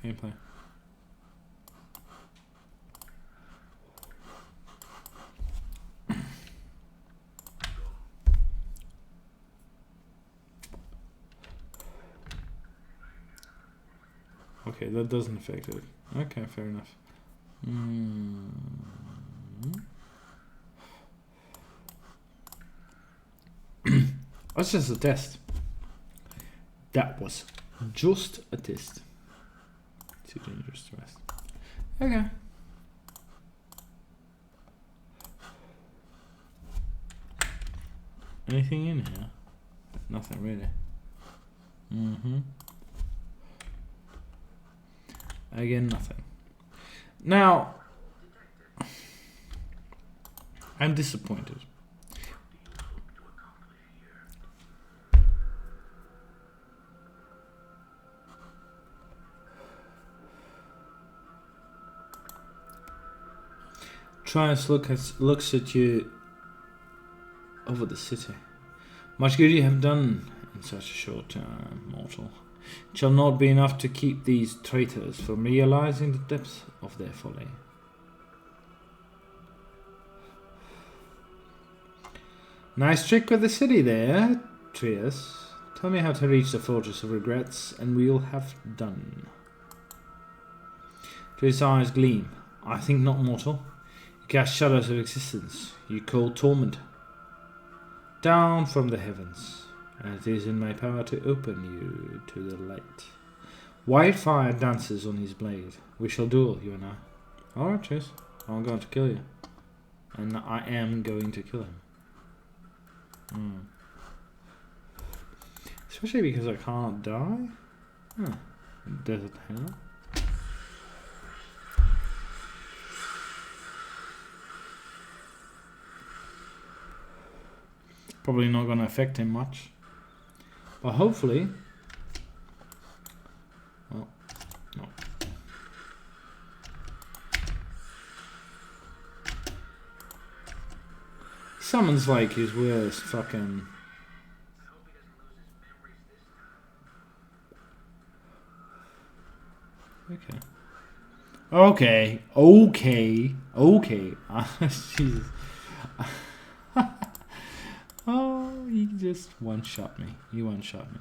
Gameplay. Okay, that doesn't affect it. Okay, fair enough. That's just a test. That was just a test. Too dangerous to rest. Okay. Anything in here? Nothing really. Again, nothing. Now, I'm disappointed. Trius looks at you over the city. Much good you have done in such a short time, mortal. It shall not be enough to keep these traitors from realizing the depths of their folly. Nice trick with the city there, Trius. Tell me how to reach the Fortress of Regrets, and we'll have done. Trius' eyes gleam. I think not, mortal. You cast shadows of existence. You call Torment down from the heavens, and it is in my power to open you to the light. White fire dances on his blade. We shall duel, you and I. Alright, Trius. I'm going to kill you. And I am going to kill him. Especially because I can't die? Huh. Desert hell. Probably not going to affect him much. But hopefully... Well, no. Summons like his worst fucking... Okay. Jesus. Oh, he just one-shot me. He one-shot me.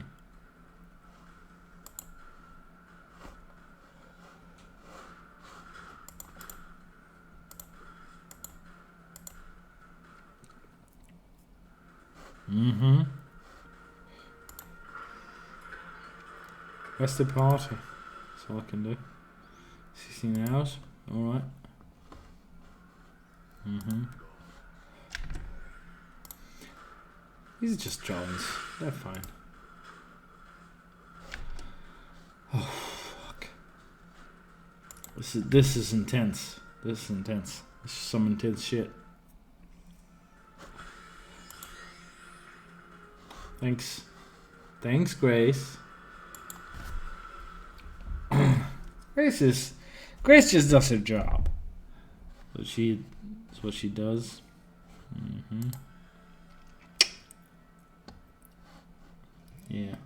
Where's the party? That's all I can do. 16 hours. Alright. These are just drones. They're fine. Oh, fuck. This is intense. This is intense. This is some intense shit. Thanks. Thanks, Grace. Grace just does her job. That's what she does. Yeah.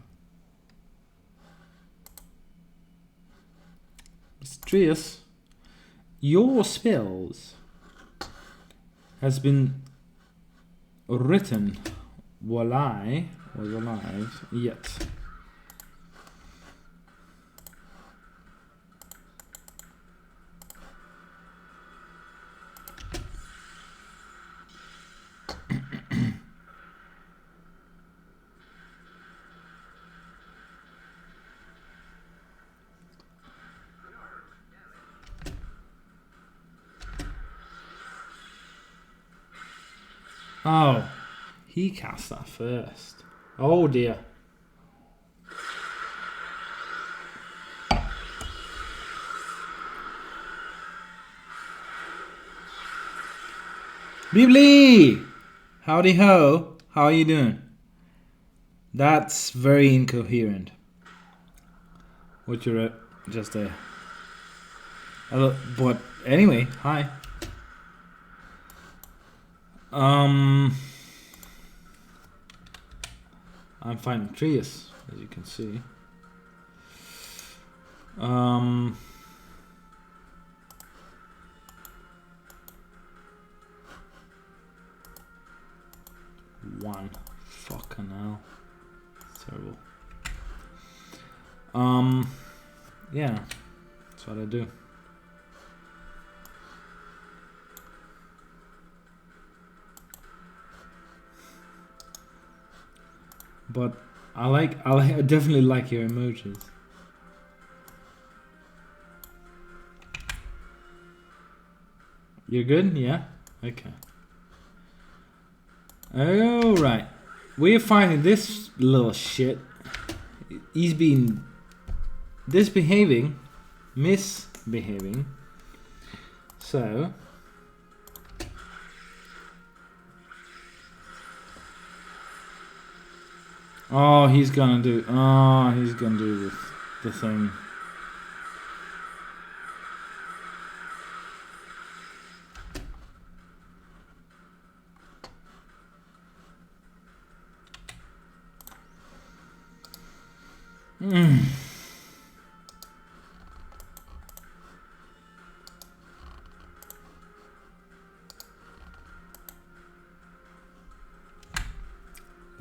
Trius, your spells has been written while I was alive yet. Oh, he cast that first. Oh dear. Bibli! Howdy ho. How are you doing? That's very incoherent. What you're just there. Hello, but anyway, hi. I'm finding Trius, as you can see. One. Fucking hell. Terrible. Yeah. That's what I do. But I definitely like your emojis. You're good? Yeah? Okay. Alright. We're finding this little shit. He's been misbehaving. So... Oh, he's gonna do the thing. The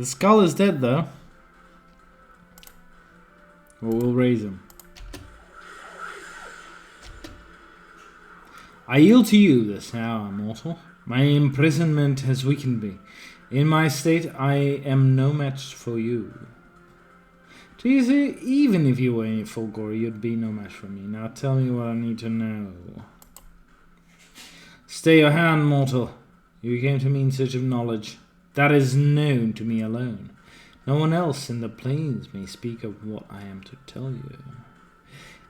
skull is dead though. Well, we'll raise him. I yield to you this hour, mortal. My imprisonment has weakened me. In my state, I am no match for you. Even if you were in full glory, you'd be no match for me. Now tell me what I need to know. Stay your hand, mortal. You came to me in search of knowledge. That is known to me alone. No one else in the plains may speak of what I am to tell you.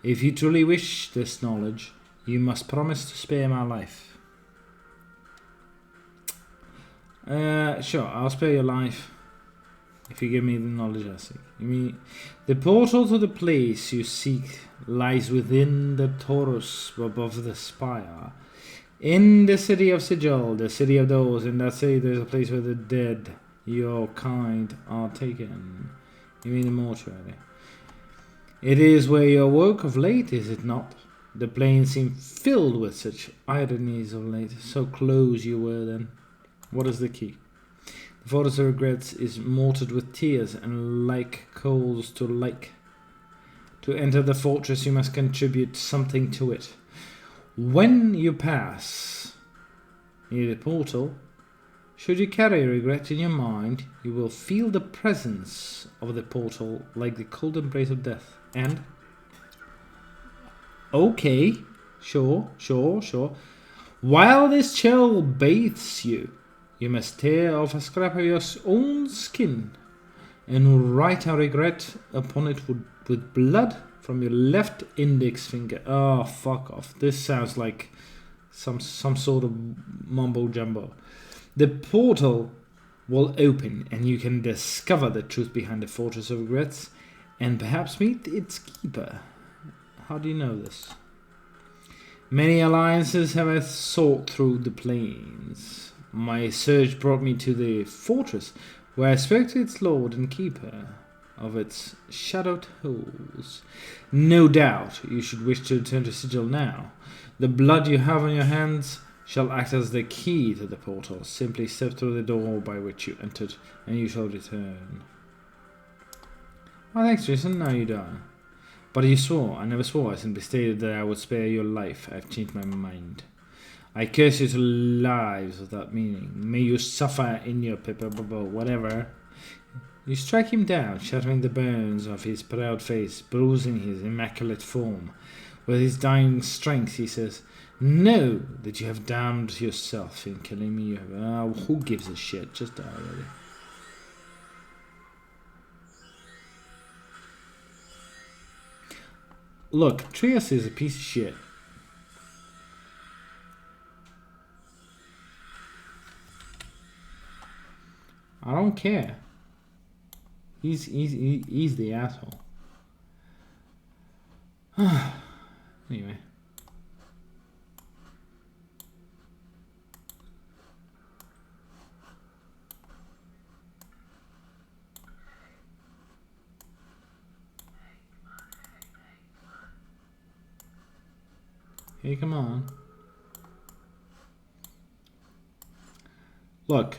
If you truly wish this knowledge, you must promise to spare my life. Sure, I'll spare your life if you give me the knowledge I seek. You mean the portal to the place you seek lies within the torus above the spire. In the city of Sigil, the city of those, in that city there's a place where the dead, your kind, are taken. You mean the mortuary. It is where you awoke of late, is it not? The plains seem filled with such ironies of late. So close you were then. What is the key? The fortress of regrets is mortared with tears and like coals to like. To enter the fortress you must contribute something to it. When you pass near the portal, should you carry regret in your mind, you will feel the presence of the portal like the cold embrace of death. And okay, sure. While this chill bathes you, you must tear off a scrap of your own skin and write a regret upon it with blood from your left index finger. Oh, fuck off. This sounds like some sort of mumbo jumbo. The portal will open and you can discover the truth behind the Fortress of Regrets and perhaps meet its keeper. How do you know this? Many alliances have I sought through the plains. My search brought me to the fortress, where I spoke to its lord and keeper of its shadowed halls. No doubt you should wish to return to Sigil now. The blood you have on your hands shall act as the key to the portal. Simply step through the door by which you entered, and you shall return. Oh, thanks, Jason. Now you die. But you swore. I never swore. I simply stated that I would spare your life. I've changed my mind. I curse you to lives without meaning. May you suffer in your whatever. You strike him down, shattering the bones of his proud face, bruising his immaculate form. With his dying strength, he says, "Know that you have damned yourself in killing me. Who gives a shit? Just die already." Look, Trias is a piece of shit. I don't care. He's the asshole. Anyway. Hey, come on. Look.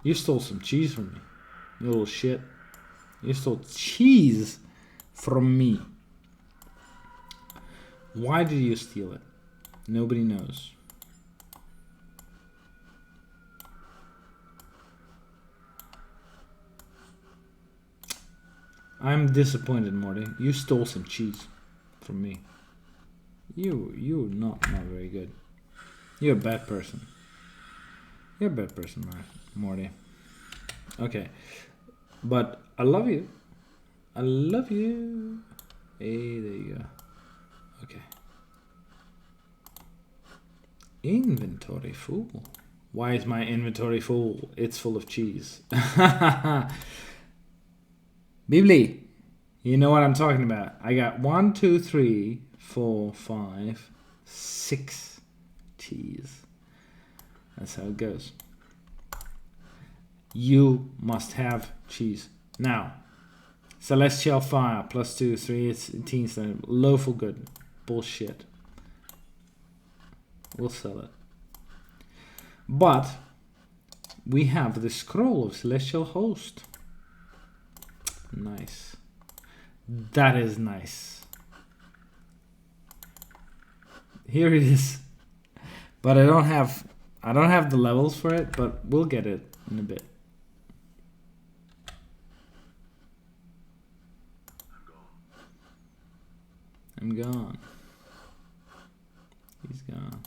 You stole some cheese from me. You little shit. You stole cheese from me. Why did you steal it? Nobody knows. I'm disappointed, Morty. You stole some cheese from me. You're not very good. You're a bad person. You're a bad person, Morty. Okay. But I love you. I love you. Hey, there you go. Okay. Inventory full. Why is my inventory full? It's full of cheese. Bibli, you know what I'm talking about. I got 1, 2, 3, 4, 5, 6 cheese. That's how it goes. You must have cheese. Now, Celestial Fire, +2, 3, it's 18 standard. Lawful Good. Bullshit. We'll sell it. But we have the Scroll of Celestial Host. Nice. That is nice. Here it is. But I don't have the levels for it, but we'll get it in a bit. I'm gone. He's gone.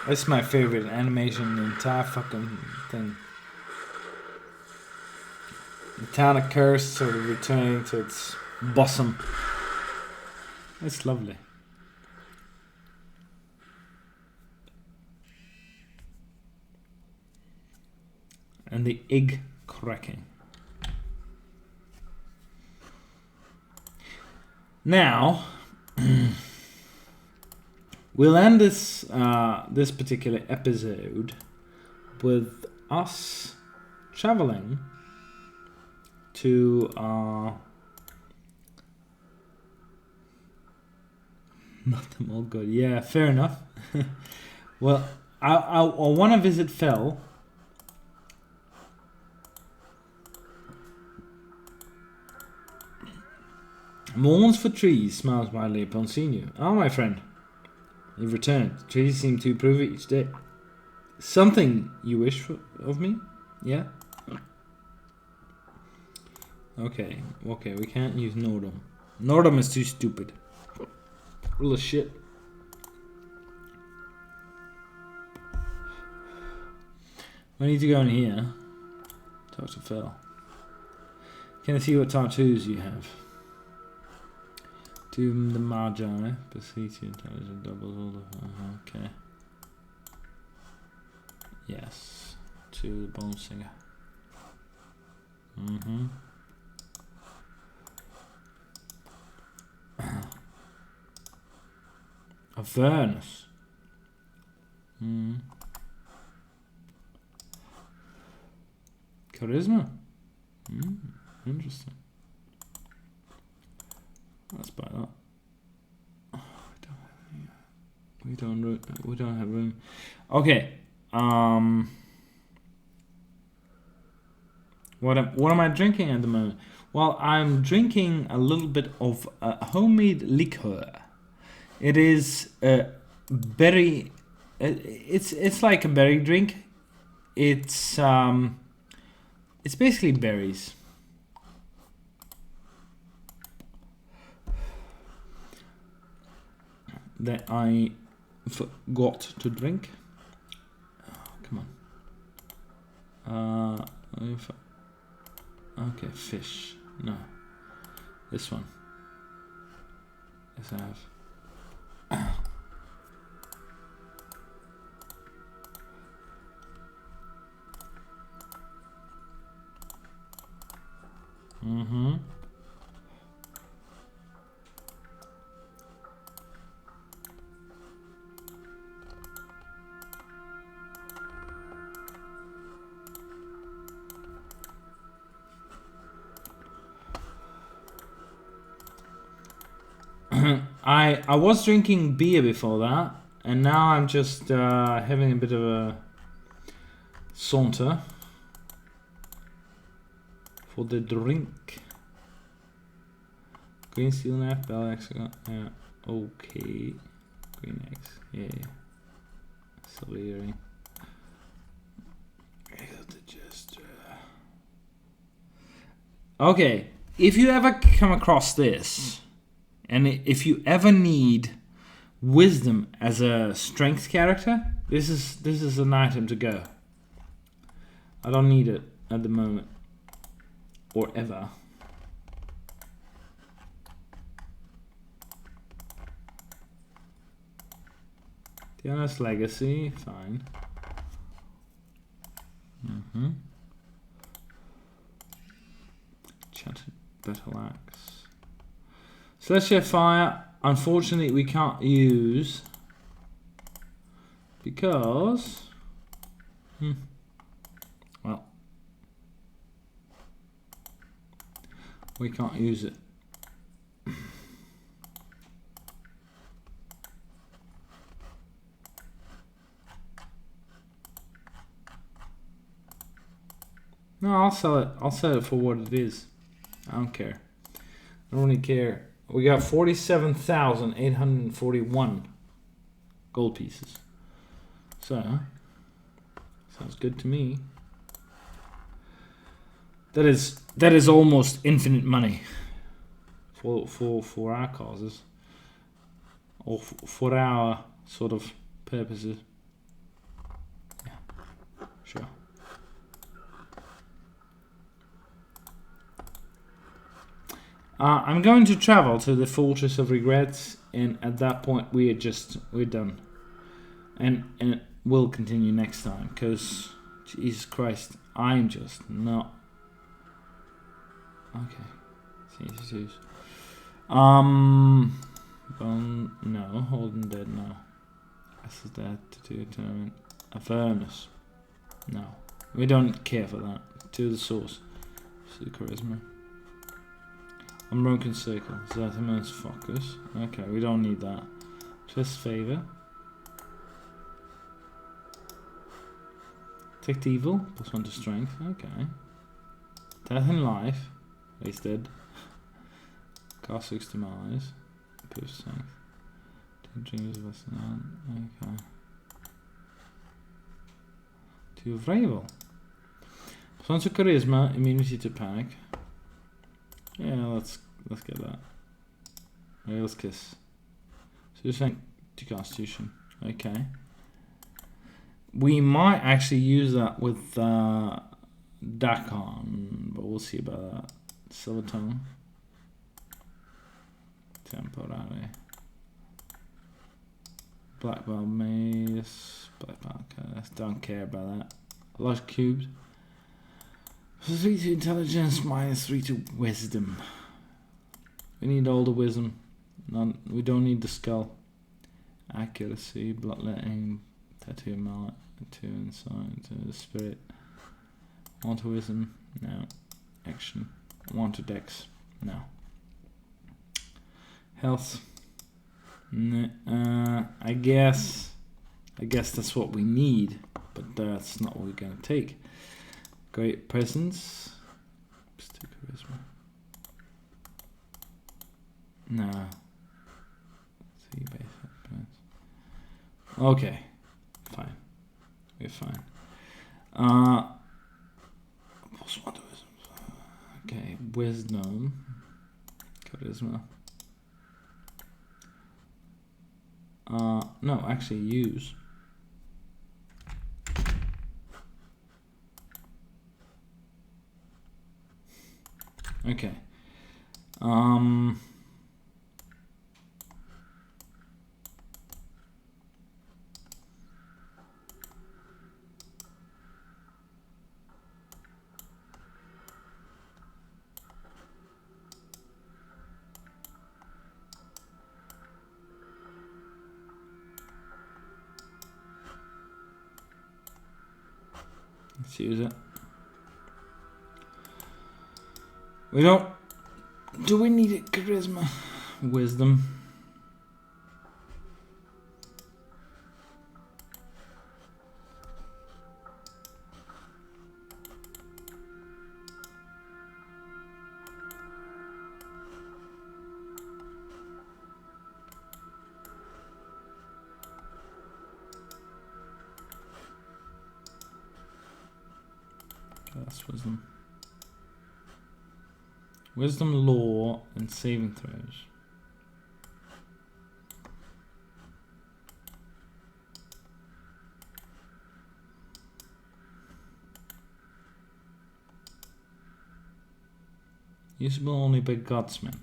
That's my favorite animation in the entire fucking thing. The town of Curse sort of returning to its bosom. It's lovely. And the egg cracking. Now, we'll end this this particular episode with us traveling to not them all good. Yeah, fair enough. Well, I want to visit Fell. Mourns for trees, smiles mildly upon seeing you. Ah, my friend, you've returned. The trees seem to improve each day. Something you wish for, of me? Yeah? Okay, we can't use Nordum. Nordum is too stupid. Full of shit. We need to go in here. Talk to Phil. Can I see what tattoos you have? To the Magi, Basiti, intelligent doubles, all the. Okay. Yes. To the Bone Singer. Avernus. Charisma. Interesting. Let's buy that. Oh, we don't have room. Okay. What am I drinking at the moment? Well, I'm drinking a little bit of homemade liqueur. It is a berry. It's like a berry drink. It's basically berries. That I forgot to drink. Oh, come on. Okay, fish. No. This one. Yes, I have. I was drinking beer before that, and now I'm just having a bit of a saunter for the drink. Green steel knife, bell axe, yeah, okay. Green axe, yeah. Silver earring. Okay, if you ever come across this, and if you ever need wisdom as a strength character, this is an item to go. I don't need it at the moment. Or ever. The Honest Legacy, fine. Enchanted battle axe. Celestial fire. Unfortunately, we can't use because. Well, we can't use it. No, I'll sell it. I'll sell it for what it is. I don't care. I don't really care. We got 47,841 gold pieces. So, sounds good to me. That is almost infinite money for our causes, or for our sort of purposes. Yeah, sure. I'm going to travel to the Fortress of Regrets, and at that point we're done, and we'll continue next time. Cause Jesus Christ, I'm just not okay. Jesus. No, Holden Dead, no. This is that to do a tournament. Avernus, no. We don't care for that. To the source. See the charisma. Unbroken Circle. Zatterman's Focus. Okay, we don't need that. Twist Favor. Detect Evil. +1 to Strength. Okay. Death in Life. He's dead. Cast 6 Demise. Improve Strength. 2 Dreams of Ascendant. Okay. 2 of Ravel. +1 to Charisma. Immunity to Panic. Yeah, let's get that. Rails Kiss. So you're saying to Constitution. Okay. We might actually use that with Dakon, but we'll see about that. Silver Tongue. Temporary. Black Belt Maze. Black Belt Curse. Don't care about that. Large Cubed. 3 to Intelligence, -3 to Wisdom. We need all the Wisdom. We don't need the Skull. Accuracy, Bloodletting, Tattoo Mallet, 2 Insight, 2 Spirit. 1 to Wisdom, no. Action, 1 to Dex, no. Health. I guess that's what we need, but that's not what we're gonna take. Great Presence. Charisma. No. Okay. Fine. We're fine. Okay. Wisdom. Charisma. No, actually use. Okay. Let's use it. We don't. Do we need it? Charisma, Wisdom. That's Wisdom. Wisdom, Law, and Saving Throws. Usable only by Godsmen.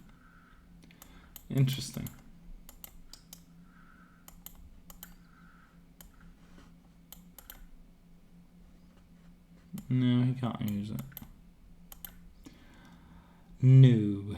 Interesting. No, he can't use it. No.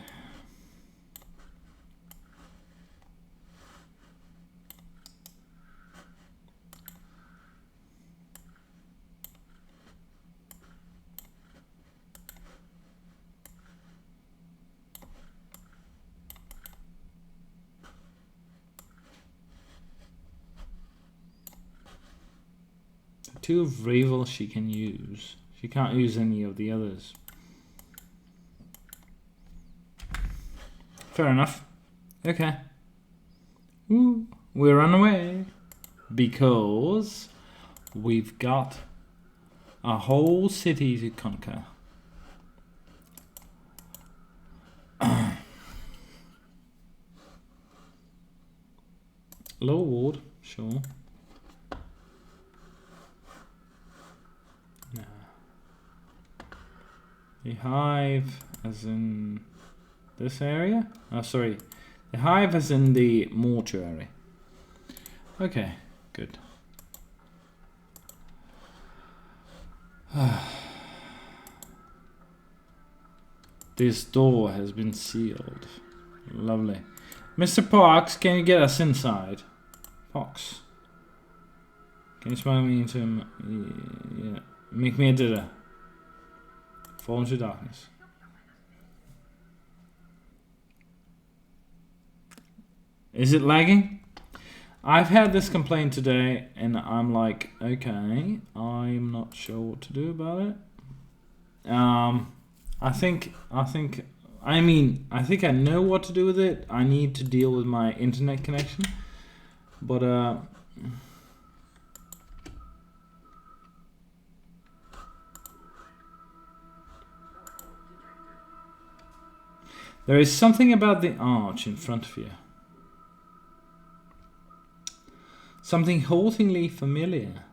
Two of Revel she can use. She can't use any of the others. Fair enough. Okay. Ooh, we're on the way. Because we've got a whole city to conquer. Low ward, sure. No. The hive as in this area? Oh, sorry. The hive as in the mortuary. Okay, good. This door has been sealed. Lovely. Mr. Pox, can you get us inside? Pox. Can you smile me into him? Yeah. Make me a dither. Fall into darkness. Is it lagging? I've had this complaint today and I'm like, okay, I'm not sure what to do about it. I think I know what to do with it. I need to deal with my internet connection. But there is something about the arch in front of you. Something hauntingly familiar.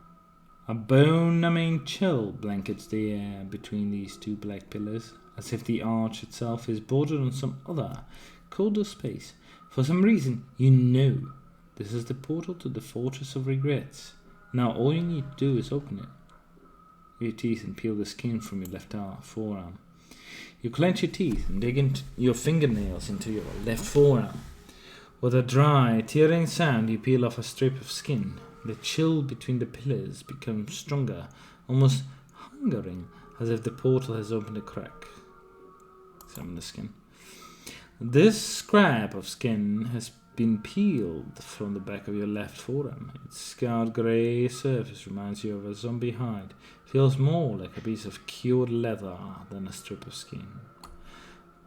A bone-numbing chill blankets the air between these two black pillars, as if the arch itself is bordered on some other, colder space. For some reason, you know this is the portal to the Fortress of Regrets. Now all you need to do is open it. Your teeth and peel the skin from your left forearm. You clench your teeth and dig into your fingernails into your left forearm. With a dry, tearing sound, you peel off a strip of skin. The chill between the pillars becomes stronger, almost hungering, as if the portal has opened a crack. Examine the skin. This scrap of skin has been peeled from the back of your left forearm. Its scarred grey surface reminds you of a zombie hide. Feels more like a piece of cured leather than a strip of skin.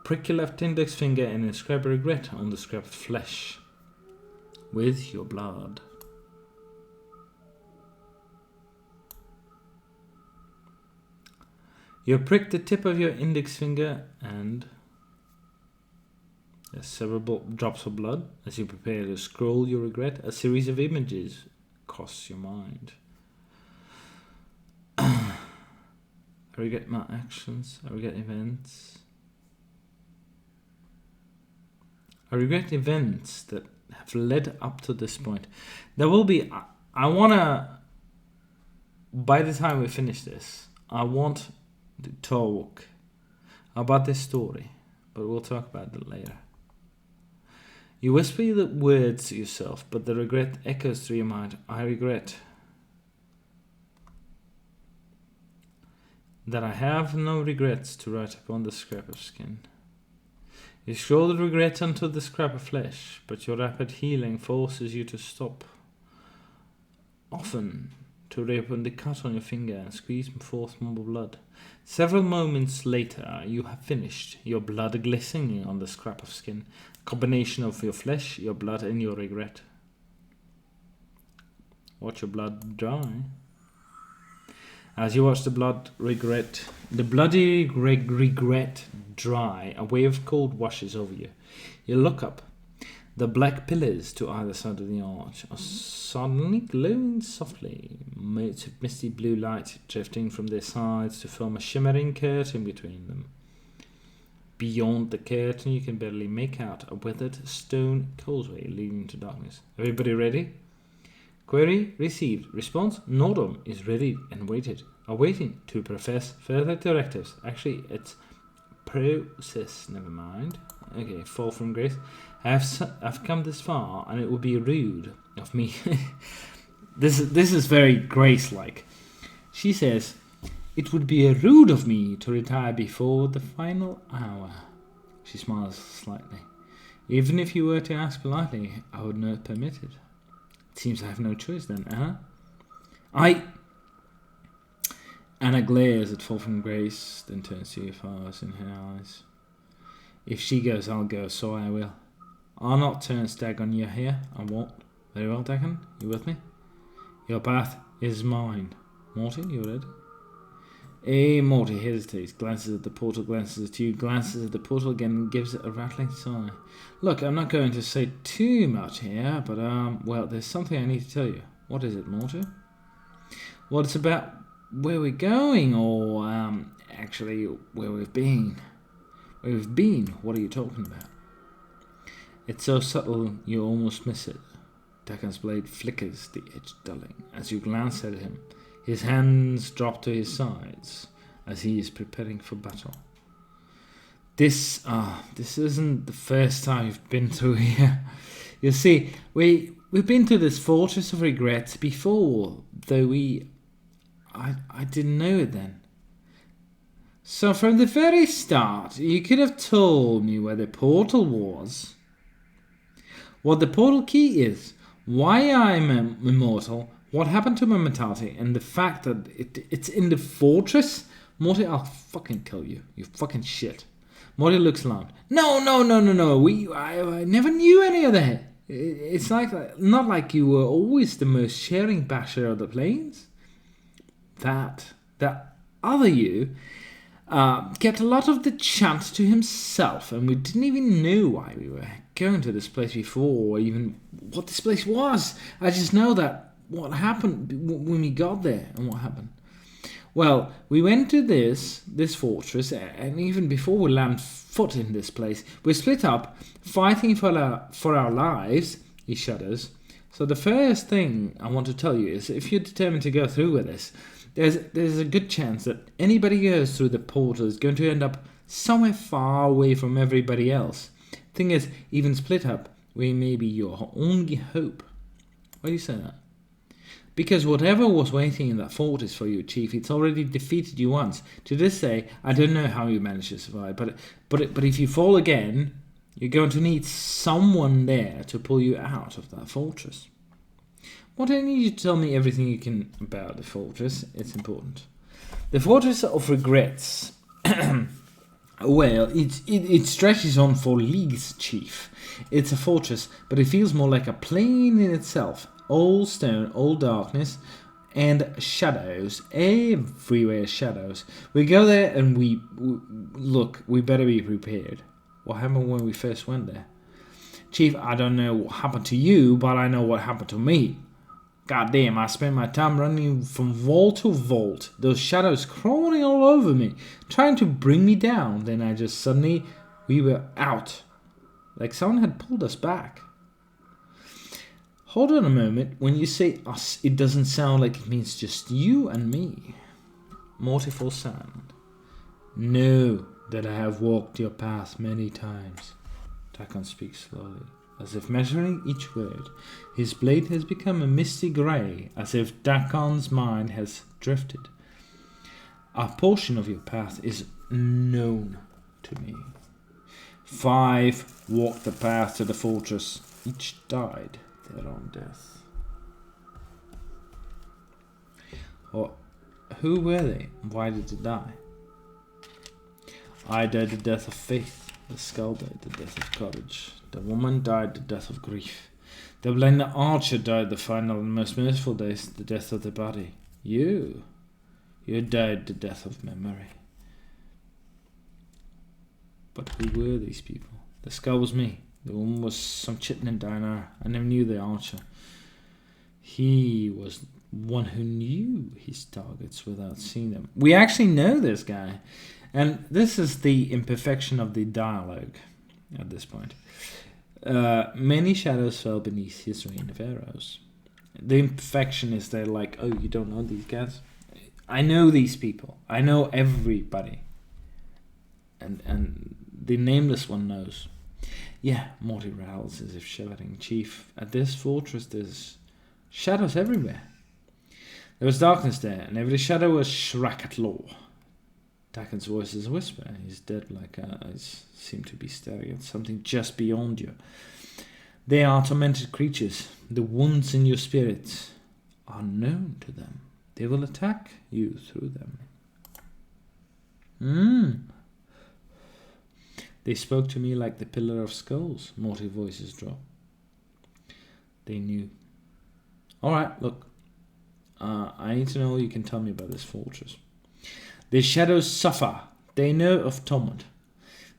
Prick your left index finger and inscribe a regret on the scrap of flesh with your blood. You prick the tip of your index finger and there's several drops of blood. As you prepare to scroll your regret, a series of images cross your mind. I regret my actions. I regret events. I regret events that have led up to this point. There will be... I want to... By the time we finish this, I want to talk about this story. But we'll talk about it later. You whisper the words to yourself, but the regret echoes through your mind. I regret that I have no regrets to write upon the scrap of skin. You scroll the regret onto the scrap of flesh, but your rapid healing forces you to stop. Often, to reopen the cut on your finger and squeeze forth more blood. Several moments later, you have finished, your blood glistening on the scrap of skin. A combination of your flesh, your blood, and your regret. Watch your blood dry. As you watch the bloody regret dry, a wave of cold washes over you. You look up. The black pillars to either side of the arch are suddenly glowing softly, motes of misty blue light drifting from their sides to form a shimmering curtain between them. Beyond the curtain, you can barely make out a weathered stone causeway leading to darkness. Everybody ready? Query received. Response: Nordom is ready and waited. are waiting to profess further directives. Actually, it's process. Never mind. Okay, fall from grace. I've come this far, and it would be rude of me. This is very Grace-like. She says, "It would be rude of me to retire before the final hour." She smiles slightly. "Even if you were to ask politely, I would not permit it. It seems I have no choice then, Anna glares at Fall from Grace, then turns to you, fires in her eyes. "If she goes, I'll go, so I will. I'll not turn stag on you here, I won't. Very well, Dagon, you with me? Your path is mine. Morty, you ready?" Morty hesitates, glances at the portal, glances at you, glances at the portal again, and gives it a rattling sigh. "Look, I'm not going to say too much here, but, well, there's something I need to tell you. What is it, Morty?" "Well, it's about where we're going, or, actually, where we've been." "Where we've been? What are you talking about?" "It's so subtle, you almost miss it." Dagon's blade flickers, the edge dulling. As you glance at him, his hands drop to his sides, as he is preparing for battle. This isn't the first time you've been through here. You see, we've been to this Fortress of Regrets before, though I didn't know it then. So from the very start, you could have told me where the portal was, what the portal key is, why I'm immortal, what happened to my mentality, and the fact that it's in the fortress. Morty, I'll fucking kill you. You fucking shit. Morty looks alarmed. No. I never knew any of that. It's not like you were always the most sharing basher of the plains. That other you kept a lot of the chance to himself, and we didn't even know why we were going to this place before, or even what this place was. I just know that what happened when we got there, and what happened. Well, we went to this fortress, and even before we land foot in this place, we split up, fighting for our lives. He shudders. So the first thing I want to tell you is, if you're determined to go through with this, there's a good chance that anybody who goes through the portal is going to end up somewhere far away from everybody else. Thing is, even split up, we may be your only hope. Why do you say that? Because whatever was waiting in that fortress for you, Chief, it's already defeated you once. To this day, I don't know how you managed to survive, but if you fall again, you're going to need someone there to pull you out of that fortress. What I need you to tell me everything you can about the fortress. It's important. The Fortress of Regrets. Well, it stretches on for leagues, Chief. It's a fortress, but it feels more like a plane in itself. All stone, all darkness, and shadows. Everywhere shadows. We go there and we look, we better be prepared. What happened when we first went there? Chief, I don't know what happened to you, but I know what happened to me. God damn, I spent my time running from vault to vault, those shadows crawling all over me, trying to bring me down. Then we were out. Like someone had pulled us back. Hold on a moment. When you say us, it doesn't sound like it means just you and me. Mortiful sound. Know that I have walked your path many times. Dagon speaks slowly, as if measuring each word. His blade has become a misty grey, as if Dagon's mind has drifted. A portion of your path is known to me. 5 walked the path to the fortress. Each died their own death. Or who were they? Why did they die? I died the death of faith. The skull died the death of courage. The woman died the death of grief. The blind archer died the final and most merciful death, the death of the body. You died the death of memory. But who were these people? The skull was me. The woman was some chitin diner. I never knew the archer. He was one who knew his targets without seeing them. We actually know this guy. And this is the imperfection of the dialogue at this point. Many shadows fell beneath his rain of arrows. The imperfection is they're like, oh, you don't know these guys? I know these people. I know everybody. And the nameless one knows. Yeah, Morty rattles as if shouting. Chief, at this fortress there's shadows everywhere. There was darkness there, and every shadow was Shrakat law. Dakon's voice is a whisper. His dead-like eyes seem to be staring at something just beyond you. They are tormented creatures. The wounds in your spirit are known to them. They will attack you through them. They spoke to me like the Pillar of Skulls. Morty's voices drop. They knew. Alright, look. I need to know all you can tell me about this fortress. The shadows suffer. They know of Torment.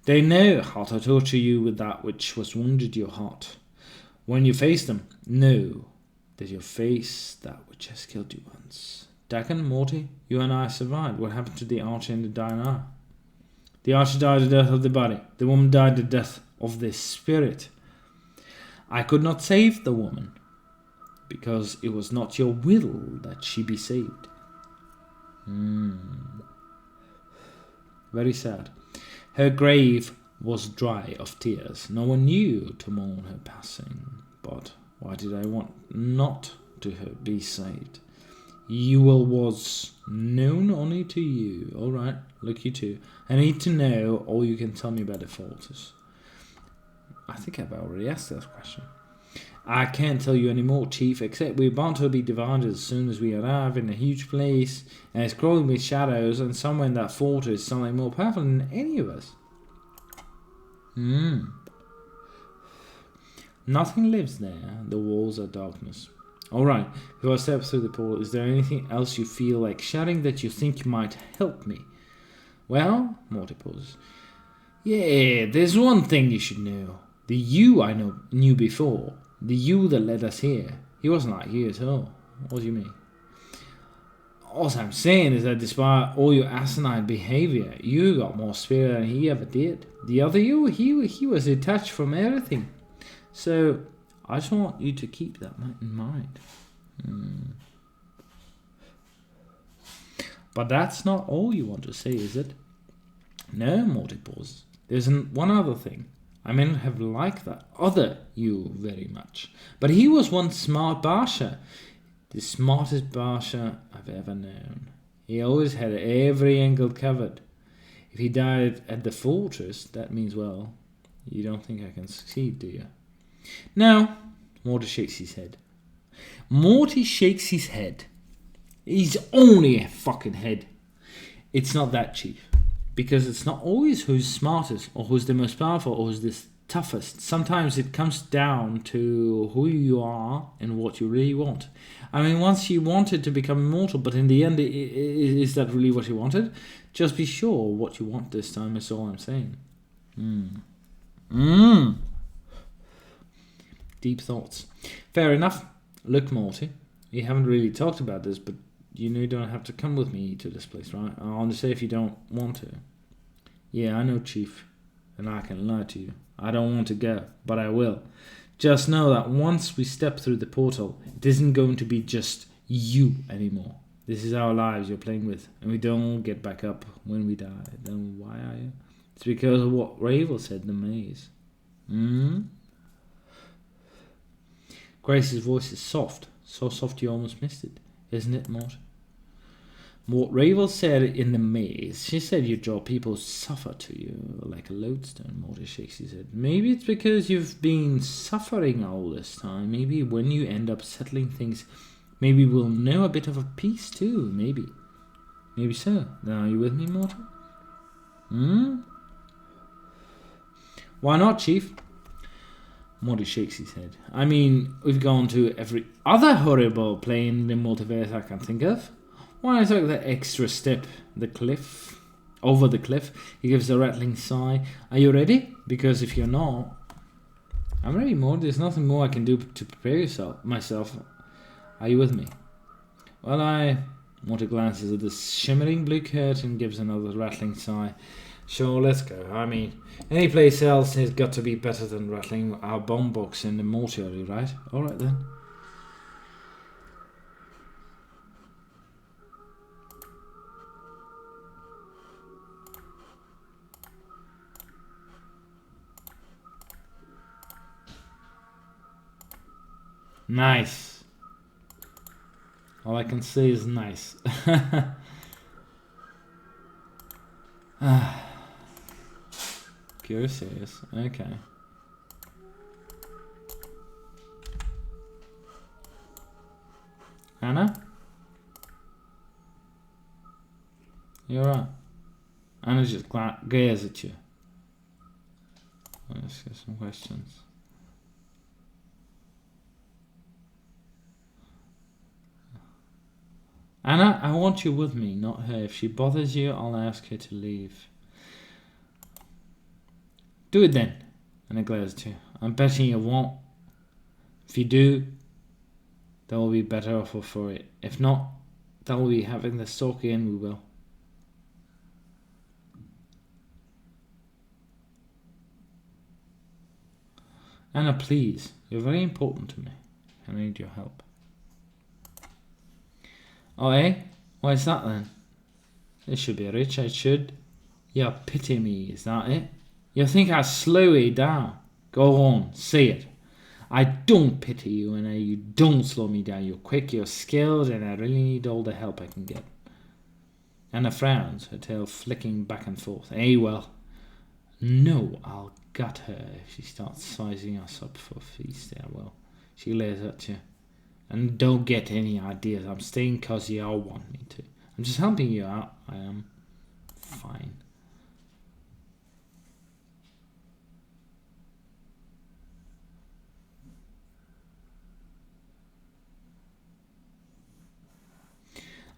They know how to torture you with that which was wounded your heart. When you face them, know that you face that which has killed you once. Dakon, Morty, you and I survived. What happened to the archer and the Diana? The archer died the death of the body. The woman died the death of the spirit. I could not save the woman, because it was not your will that she be saved. Very sad. Her grave was dry of tears. No one knew to mourn her passing. But why did I want not to her be saved? Ewell was known only to you. Alright, look you too. I need to know all you can tell me about the fortress. I think I've already asked that question. I can't tell you any more, Chief, except we're bound to be divided as soon as we arrive in a huge place, and it's crawling with shadows, and somewhere in that fortress is something more powerful than any of us. Nothing lives there. The walls are darkness. Alright, if I step through the portal, is there anything else you feel like shouting that you think might help me? Well, Morty pauses. Yeah, there's one thing you should know. The you I knew before. The you that led us here. He wasn't like you at all. What do you mean? All I'm saying is that despite all your asinine behavior, you got more spirit than he ever did. The other you, he was detached from everything. So, I just want you to keep that in mind. But that's not all you want to say, is it? No, Morty pauses. There's one other thing. I may not have liked that other you very much, but he was one smart Barsha. The smartest Barsha I've ever known. He always had every angle covered. If he died at the fortress, that means, well, you don't think I can succeed, do you? No, Morty shakes his head. Morty shakes his head. He's only a fucking head. It's not that, Chief. Because it's not always who's smartest, or who's the most powerful, or who's the toughest. Sometimes it comes down to who you are and what you really want. I mean, once you wanted to become immortal, but in the end, is that really what you wanted? Just be sure what you want this time is all I'm saying. Deep thoughts. Fair enough. Look, Morty, you haven't really talked about this, but you know you don't have to come with me to this place, right? I'll understand if you don't want to. Yeah, I know, Chief, and I can lie to you. I don't want to go, but I will. Just know that once we step through the portal, it isn't going to be just you anymore. This is our lives you're playing with, and we don't get back up when we die. Then why are you? It's because of what Ravel said in the maze. Grace's voice is soft, so soft you almost missed it. Isn't it, Mort? What Ravel said in the maze, she said you draw people who suffer to you like a lodestone. Morty shakes his head. Maybe it's because you've been suffering all this time. Maybe when you end up settling things, maybe we'll know a bit of a peace too. Maybe. Maybe so. Now, are you with me, Morty? Why not, Chief? Morty shakes his head. I mean, we've gone to every other horrible plane in the multiverse I can think of. Why take that extra step? Over the cliff. He gives a rattling sigh. Are you ready? Because if you're not, I'm ready, Morty. There's nothing more I can do to prepare myself. Are you with me? Well, Morty glances at the shimmering blue curtain and gives another rattling sigh. Sure, let's go. I mean, any place else has got to be better than rattling our bomb box in the mortuary, right? Alright then. Nice. All I can say is nice. You're serious. Okay. Anna? You're right. Anna just glares at you. Let's get some questions. Anna, I want you with me, not her. If she bothers you, I'll ask her to leave. Do it then. Anna glares at you. I'm betting you won't. If you do, that will be better off for it. If not, that will be having the stalk again, we will. Anna, please. You're very important to me. I need your help. Oh, eh? Why is that then? This should be rich, I should. You pity me, is that it? You think I slow you down? Go on, say it. I don't pity you, and you don't slow me down. You're quick, you're skilled, and I really need all the help I can get. Anna frowns, her tail flicking back and forth. Eh, well. No, I'll gut her if she starts sizing us up for a feast. I will. She glares at you. And don't get any ideas. I'm staying because you all want me to. I'm just helping you out. I am fine.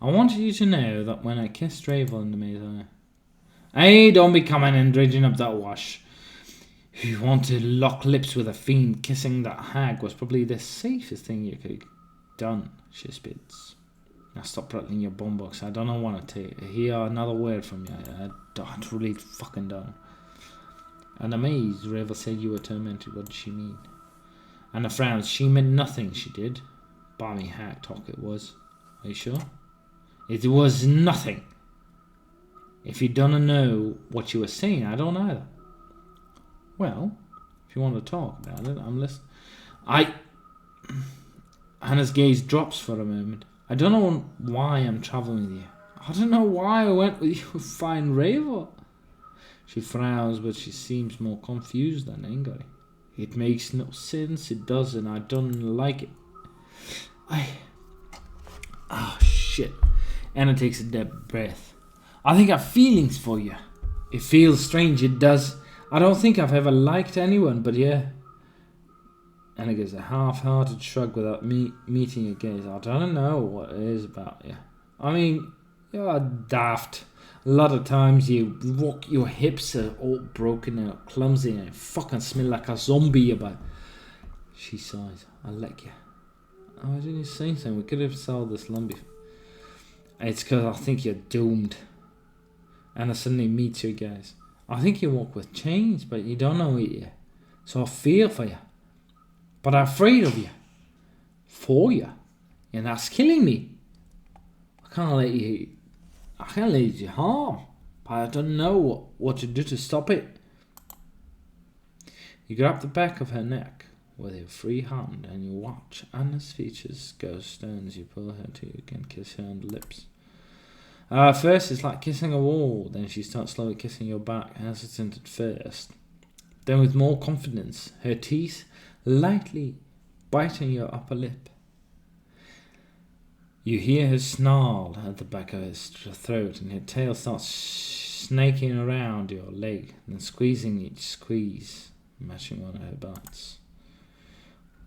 I want you to know that when I kissed Ravel in the maze, hey, don't be coming and dredging up that wash. If you want to lock lips with a fiend, kissing that hag was probably the safest thing you could have done, she spits. Now stop rattling your boombox. I don't want to hear another word from you. I really fucking don't. And amazed, Ravel said you were tormented. What did she mean? And the frowns. She meant nothing, she did. Balmy hack talk it was. Are you sure? It was nothing. If you don't know what you were saying, I don't either. Well, if you want to talk about it, I'm listening. Hannah's gaze drops for a moment. I don't know why I'm traveling with you. I don't know why I went with you to find Ravel. She frowns, but she seems more confused than angry. It makes no sense, it doesn't. I don't like it. Oh, shit. Anna takes a deep breath. I think I have feelings for you. It feels strange, it does. I don't think I've ever liked anyone, but yeah. Anna gives a half-hearted shrug without meeting your gaze. I don't know what it is about you. I mean, you're daft. A lot of times you walk, your hips are all broken and clumsy and you fucking smell like a zombie about. She sighs. I'll let you. Oh, why didn't you say anything? We could have solved this long before. It's because I think you're doomed. Anna suddenly meets your gaze. I think you walk with chains, but you don't know it yet. So I feel for you. But I'm afraid of you. For you. And that's killing me. I can't let you harm. But I don't know what to do to stop it. You grab the back of her neck with your free hand and you watch Anna's features go stone as you pull her to you and kiss her on the lips. First it's like kissing a wall, then she starts slowly kissing your back, hesitant at first. Then with more confidence, her teeth lightly biting your upper lip. You hear her snarl at the back of her throat and her tail starts snaking around your leg and squeezing each squeeze, matching one of her bites.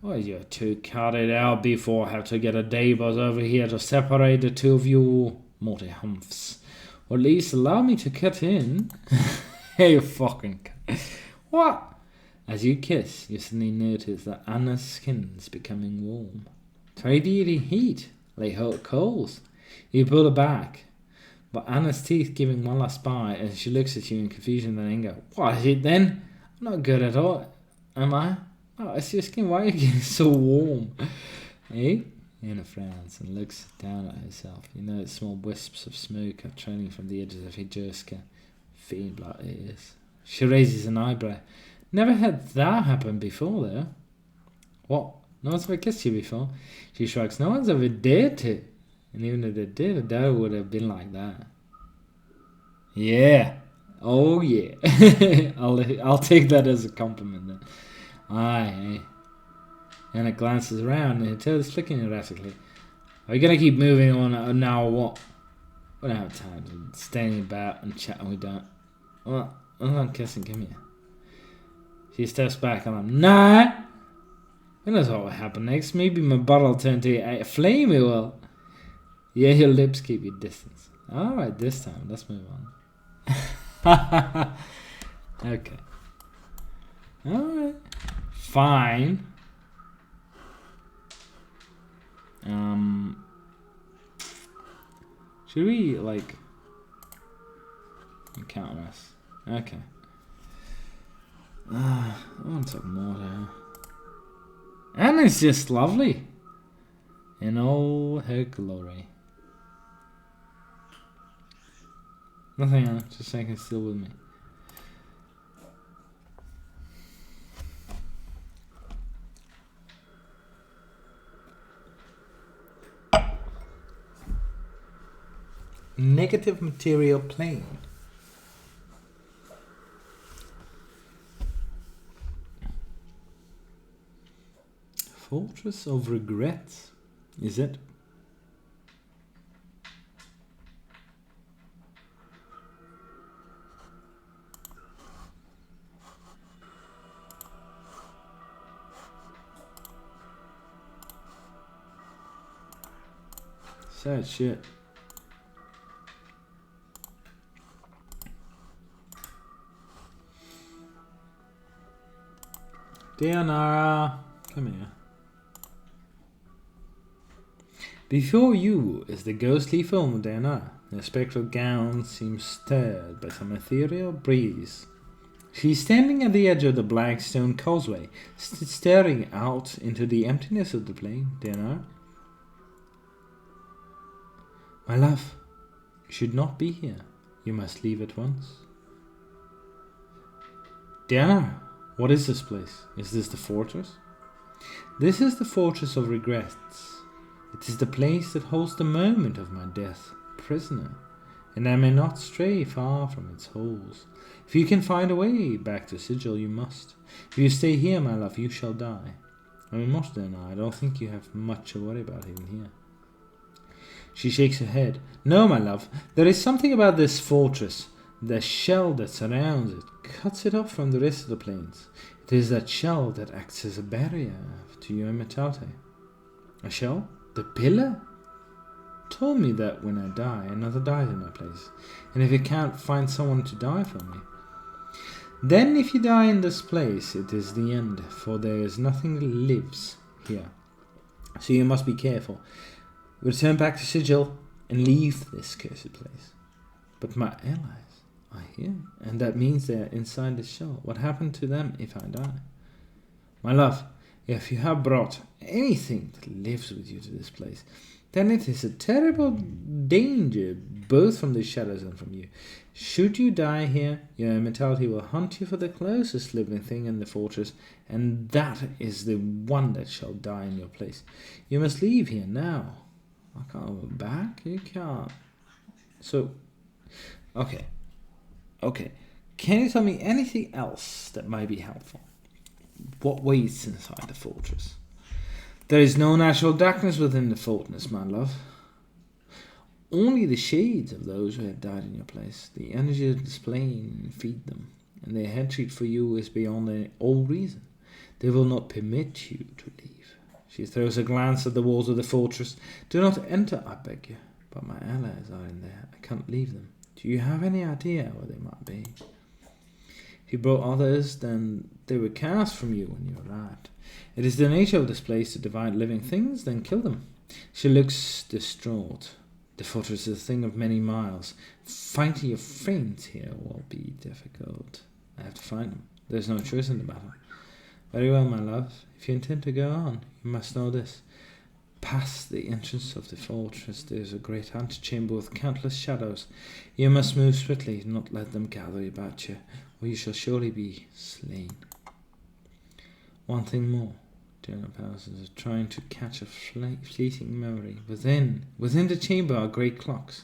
Well, you're too carried out before I have to get a Deva over here to separate the two of you multi humphs. Or at least allow me to cut in. Hey, you fucking cut. What? As you kiss, you suddenly notice that Anna's skin's becoming warm. It's radiating heat, like hot coals. You pull her back, but Anna's teeth giving one last bite as she looks at you in confusion and anger. What is it then? I'm not good at all, am I? Oh, it's your skin. Why are you getting so warm? Eh? Anna frowns and looks down at herself. You notice small wisps of smoke are trailing from the edges of her jerska. Fiend black ears. She raises an eyebrow. Never had that happen before, though. What? No one's ever kissed you before? She shrugs. No one's ever dared to. And even if they did, it never would have been like that. Yeah. Oh, yeah. I'll take that as a compliment then. Aye. Anna glances around and her tail is flicking erratically. Are we going to keep moving on now or what? We don't have time to standing about and chatting. We don't. Well, I'm kissing. Come here. She steps back and I'm, nah. Who knows what will happen next? Maybe my bottle will turn to a flame. It will. Yeah, your lips keep your distance. Alright, this time. Let's move on. Okay. Alright. Fine. Should we, like, encounter us? Okay. I want some more there. And it's just lovely. In all her glory. Nothing else, just staying still with me. Negative material plane. Fortress of Regret, is it? Sad shit. Deonara, come here. Before you is the ghostly form of Deonara. Her spectral gown seems stirred by some ethereal breeze. She's standing at the edge of the black stone causeway, staring out into the emptiness of the plain. Deonara? My love, you should not be here. You must leave at once. Deonara, what is this place? Is this the fortress? This is the Fortress of Regrets. It is the place that holds the moment of my death, prisoner, and I may not stray far from its halls. If you can find a way back to Sigil, you must. If you stay here, my love, you shall die. I mean, most than I don't think you have much to worry about even here. She shakes her head. No, my love, there is something about this fortress. The shell that surrounds it cuts it off from the rest of the plains. It is that shell that acts as a barrier to your immortality. A shell? The pillar? Told me that when I die, another dies in my place. And if it can't find someone to die for me, then if you die in this place, it is the end, for there is nothing that lives here. So you must be careful. Return back to Sigil and leave this cursed place. But my allies are here, and that means they are inside the shell. What happened to them if I die? My love, if you have brought anything that lives with you to this place, then it is a terrible danger, both from the shadows and from you. Should you die here, your immortality will hunt you for the closest living thing in the fortress, and that is the one that shall die in your place. You must leave here now. I can't go back. You can't. So, okay. Can you tell me anything else that might be helpful? What waits inside the fortress? There is no natural darkness within the fortress, my love. Only the shades of those who have died in your place. The energy of this plane feed them, and their hatred for you is beyond all reason. They will not permit you to leave. She throws a glance at the walls of the fortress. Do not enter, I beg you. But my allies are in there. I can't leave them. Do you have any idea where they might be? If you brought others, then they were cast from you when you arrived. It is the nature of this place to divide living things, then kill them. She looks distraught. The fortress is a thing of many miles. Finding your friends here will be difficult. I have to find them. There's no choice in the matter. Very well, my love. If you intend to go on, you must know this. Past the entrance of the fortress there is a great antechamber with countless shadows. You must move swiftly, not let them gather about you, or you shall surely be slain. One thing more. Eternal powers is trying to catch a fleeting memory. Within the chamber are great clocks.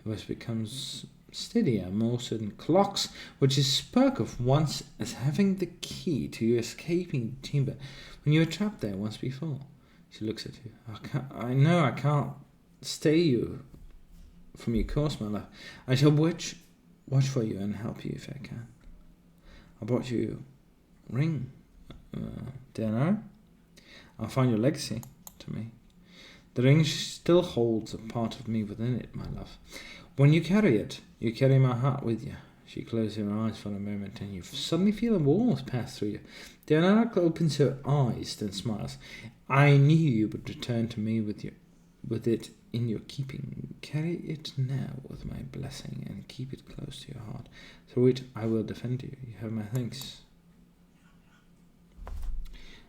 It becomes steadier, more certain. Clocks which is spoke of once as having the key to your escaping chamber when you were trapped there once before. She looks at you. I know I can't stay you from your course, my love. I shall watch for you and help you if I can. I brought you a ring. Dare I? I'll find your legacy to me. The ring still holds a part of me within it, my love. When you carry it, you carry my heart with you. She closes her eyes for a moment, and you suddenly feel a warmth pass through you. Diana opens her eyes, then smiles. I knew you would return to me with it in your keeping. Carry it now with my blessing, and keep it close to your heart. Through it I will defend you. You have my thanks.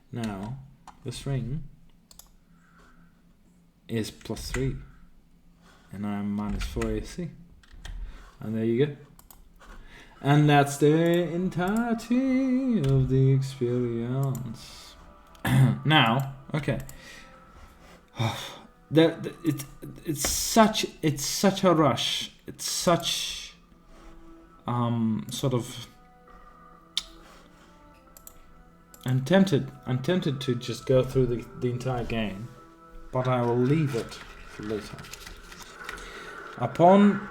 Now, this ring is +3, and I'm -4 AC. And there you go. And that's the entirety of the experience. Now, okay. It's such a rush. It's such sort of. I'm tempted to just go through the entire game, but I will leave it for later. Upon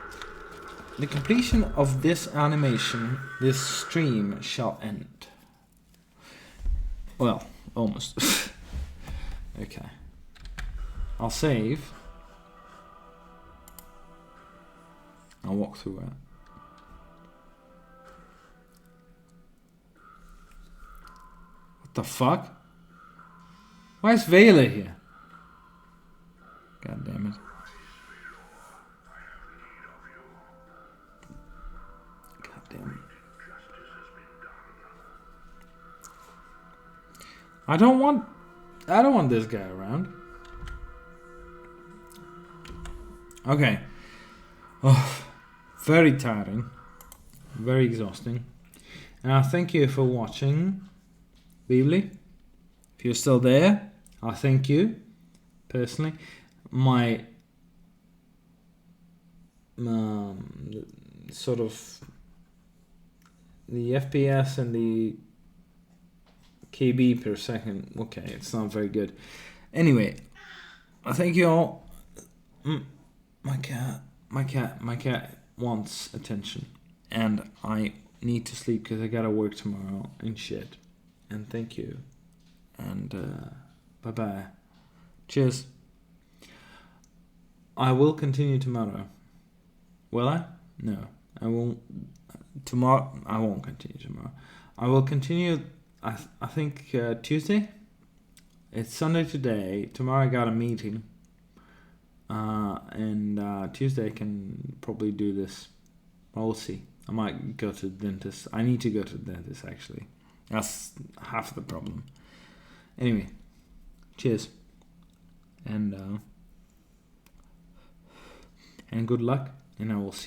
the completion of this animation, this stream shall end. Well, almost. Okay. I'll save. I'll walk through it. What the fuck? Why is Vela here? God damn it. God damn it. I don't want this guy around. Okay. Oh, very tiring. Very exhausting. And I thank you for watching. Beavely. If you're still there, I thank you. Personally. My sort of the FPS and the KB per second. Okay, it's not very good. Anyway, I thank you all. My cat wants attention, and I need to sleep because I gotta work tomorrow and shit. And thank you, and bye bye. Cheers. I will continue tomorrow. Will I? No, I won't. Tomorrow, I won't continue tomorrow. I will continue. I think Tuesday. It's Sunday today. Tomorrow I got a meeting. And Tuesday I can probably do this. We'll see. I might go to the dentist. I need to go to the dentist actually. That's half the problem. Anyway, cheers. And good luck. And I will see you.